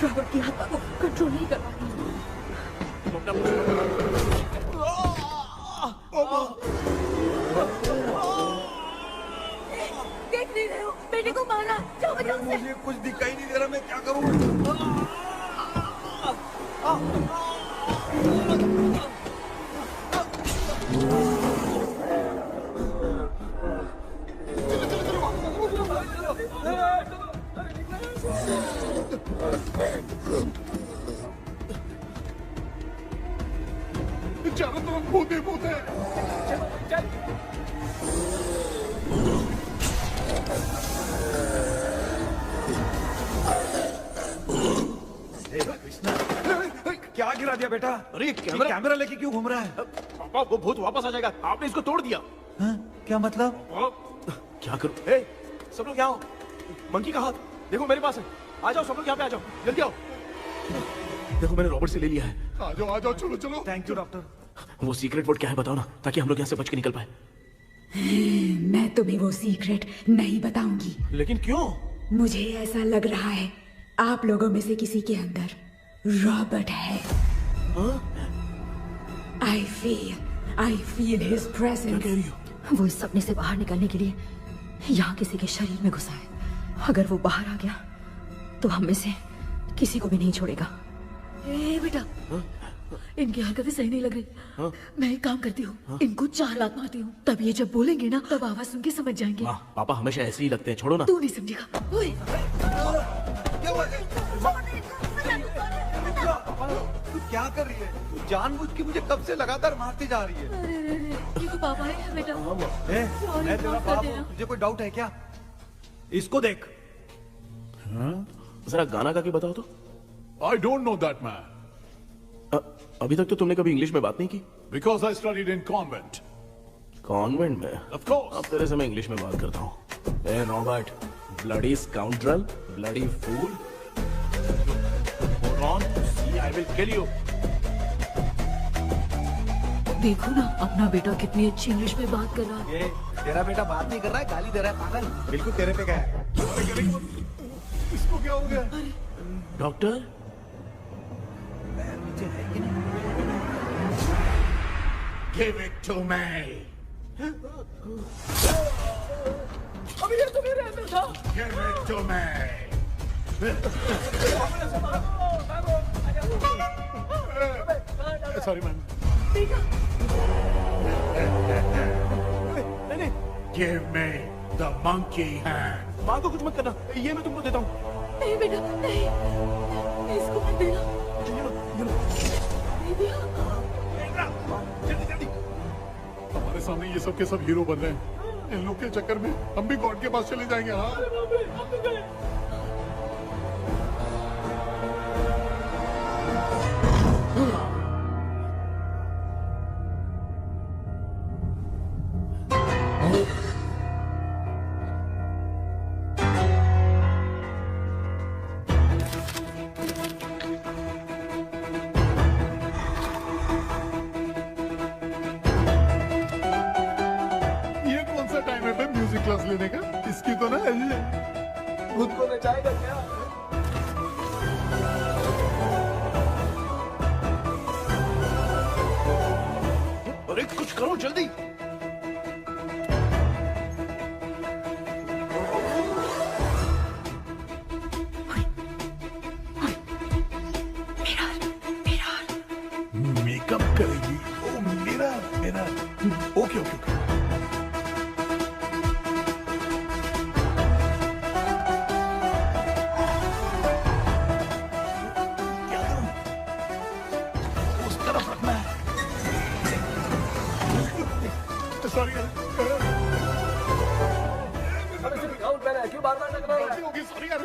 रॉबर्ट की आत्मा को कंट्रोल नहीं कर पा रही। देख नहीं रहे हो? बेटे को मारा। जाओ बचाओ उसे। मुझे कुछ दिखाई नहीं दे रहा, मैं क्या करूं? चारों तरफ भूत ही भूत है। क्या गिरा दिया बेटा? अरे कैमरा लेके क्यों घूम रहा है? पापा वो भूत वापस आ जाएगा। आपने इसको तोड़ दिया। क्या मतलब? क्या करूं? ए, सब लोग यहाँ आओ। मंकी का हाथ देखो मेरे पास है। आ जाओ सब लोग यहाँ पे आ जाओ, जल्दी आओ। देखो मैंने रॉबर्ट से ले लिया है। आ जाओ, चलो चलो। Thank you doctor. वो सीक्रेट वर्ड क्या है बताओ ना, ताकि हम लोग यहाँ से बच के निकल पाए। मैं तुम्हें वो सीक्रेट नहीं बताऊंगी। लेकिन क्यों? मुझे ऐसा लग रहा है आप लोगों में से किसी के अंदर रॉबर्ट है। I feel his presence. वो इस सपने से बाहर निकलने के लिए यहाँ किसी के शरीर में घुसा है। अगर वो बाहर आ गया तो हम में से किसी को भी नहीं छोड़ेगा। ए बेटा, इनकी हरकतें सही नहीं लग रही। मैं एक काम करती हूँ, इनको 4 लात मारती हूँ, तब ये जब बोलेंगे ना तब आवाज सुन के समझ जाएंगे। पापा हमेशा ऐसे ही लगते हैं, छोड़ो ना। तू नहीं समझेगा। ओए, तू क्या कर रही है? जानबूझ के मुझे कब से लगातार मारती जा रही है। अरे ये तो पापा है बेटा। मैं तेरा बाप हूँ, तुझे कोई डाउट है क्या? इसको देख। जरा गाना गा के बताओ तो। I don't know that man. अभी तक तो तुमने कभी इंग्लिश में बात नहीं की। Because I studied in convent. Convent में? Of course. अब तेरे से मैं इंग्लिश में बात करता हूँ। ए Robert, bloody scoundrel, bloody fool. Hold on, see I will kill you. देखो ना अपना बेटा कितनी अच्छी इंग्लिश में बात कर रहा है। ये तेरा बेटा बात नहीं कर रहा है, गाली दे रहा है पागल। बिल्कुल तेरे पे क्या है? इसको क्या हो गया? Doctor? Give it to me. अभी ये तो मेरे अंदर था। Give it to me. Sorry man. नहीं। Give me the monkey hand. माँ को कुछ मत करना, ये मैं तुमको देता हूँ। नहीं बेटा, नहीं, इसको मत देना। नहीं दिया। हमारे सामने ये सब के सब हीरो बन रहे हैं। इन लोग के चक्कर में हम भी गॉड के पास चले जाएंगे। हाँ क्लास लेने का। इसकी तो ना खुद को नचाएगा क्या? कुछ करो जल्दी। मेकअप करेगी? ओ मेरा मेरा ओके ओके ओके। क्या करूं? उस तरफ रखना है। सॉरी क्यों बार बार लग रहा है? सॉरी यार।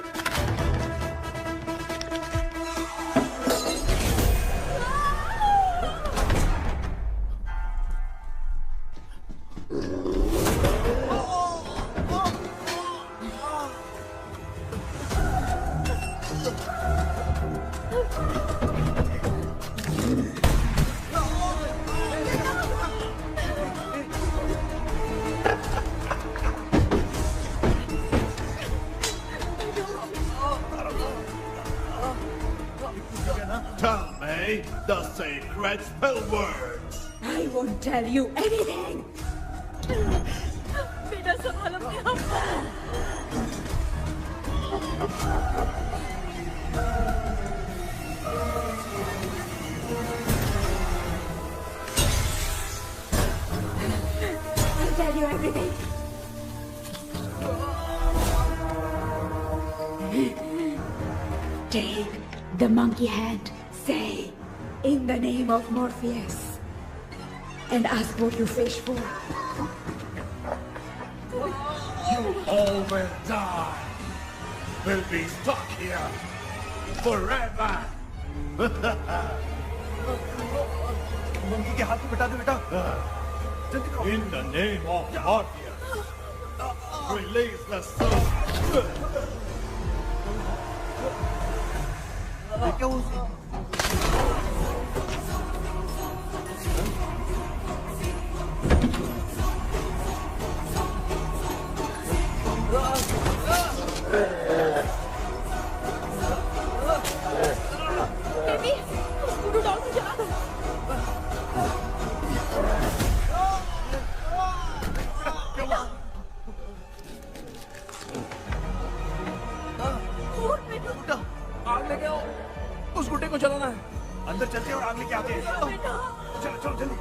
Tell me the sacred spell words. I won't tell you anything. बेटा संभाल अपने आप। I'll tell you everything. Take the monkey hand. Say, in the name of Morpheus, and ask what you fish for. You all will die. Will be stuck here forever. Monkey के हाथ को बिठा दो बेटा। In the name of Morpheus, release the soul. क्या वो baby, scooter doll से चला दो। आग लेके आओ, उस गुड्डे को चलाना है। अंदर चलते हैं और आग लेके आते हैं। चलो चलो जल्दी।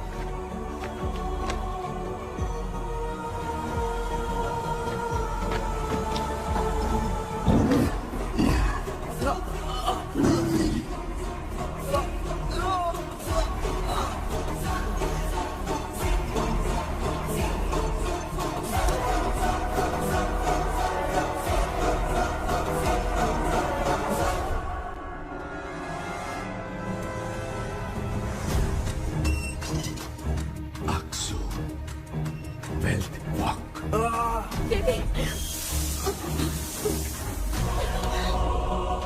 Baby,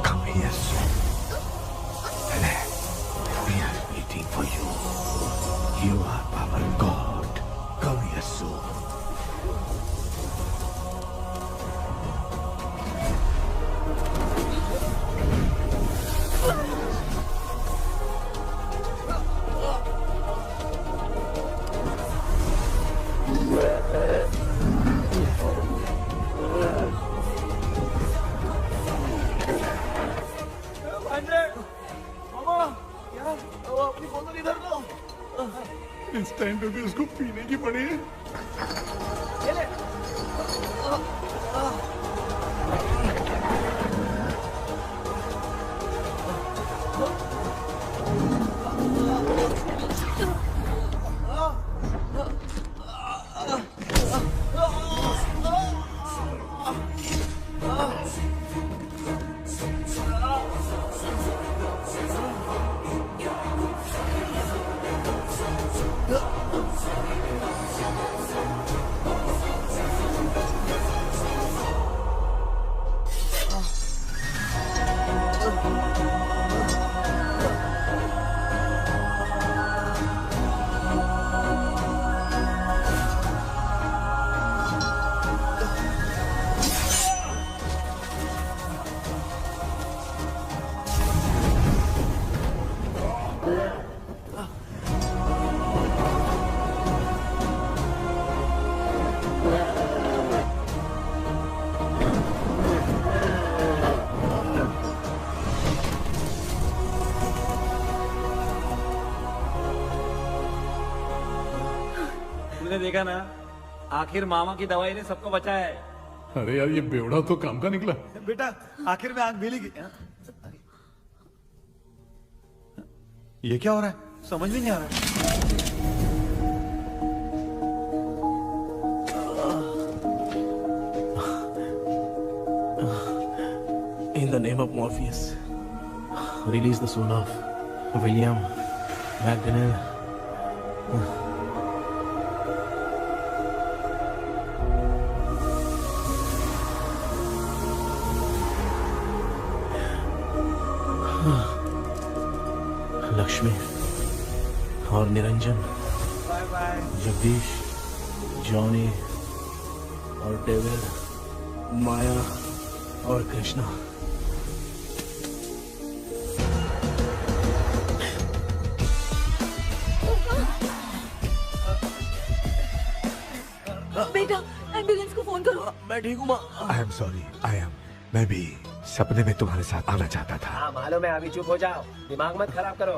Come here soon. We are waiting for you. You are our God. Come here soon. इस टाइम पे भी उसको पीने की पड़ी है। देखा ना, आखिर मामा की दवाई ने सबको बचाया है। अरे यार ये बेवड़ा तो काम का निकला। बेटा आखिर में आंख मिलेगी। ये क्या हो रहा है, समझ में नहीं आ रहा। In the name of Morpheus, release the soul of William Magdalene. Lakshmi और निरंजन, जगदीश, जॉनी और डेविड, माया और कृष्णा। बेटा एम्बुलेंस को फोन करो। मैं ठीक हूँ माँ। आई एम सॉरी, मैं भी सपने में तुम्हारे साथ आना चाहता था। हाँ मालूम है, अभी चुप हो जाओ, दिमाग मत खराब करो।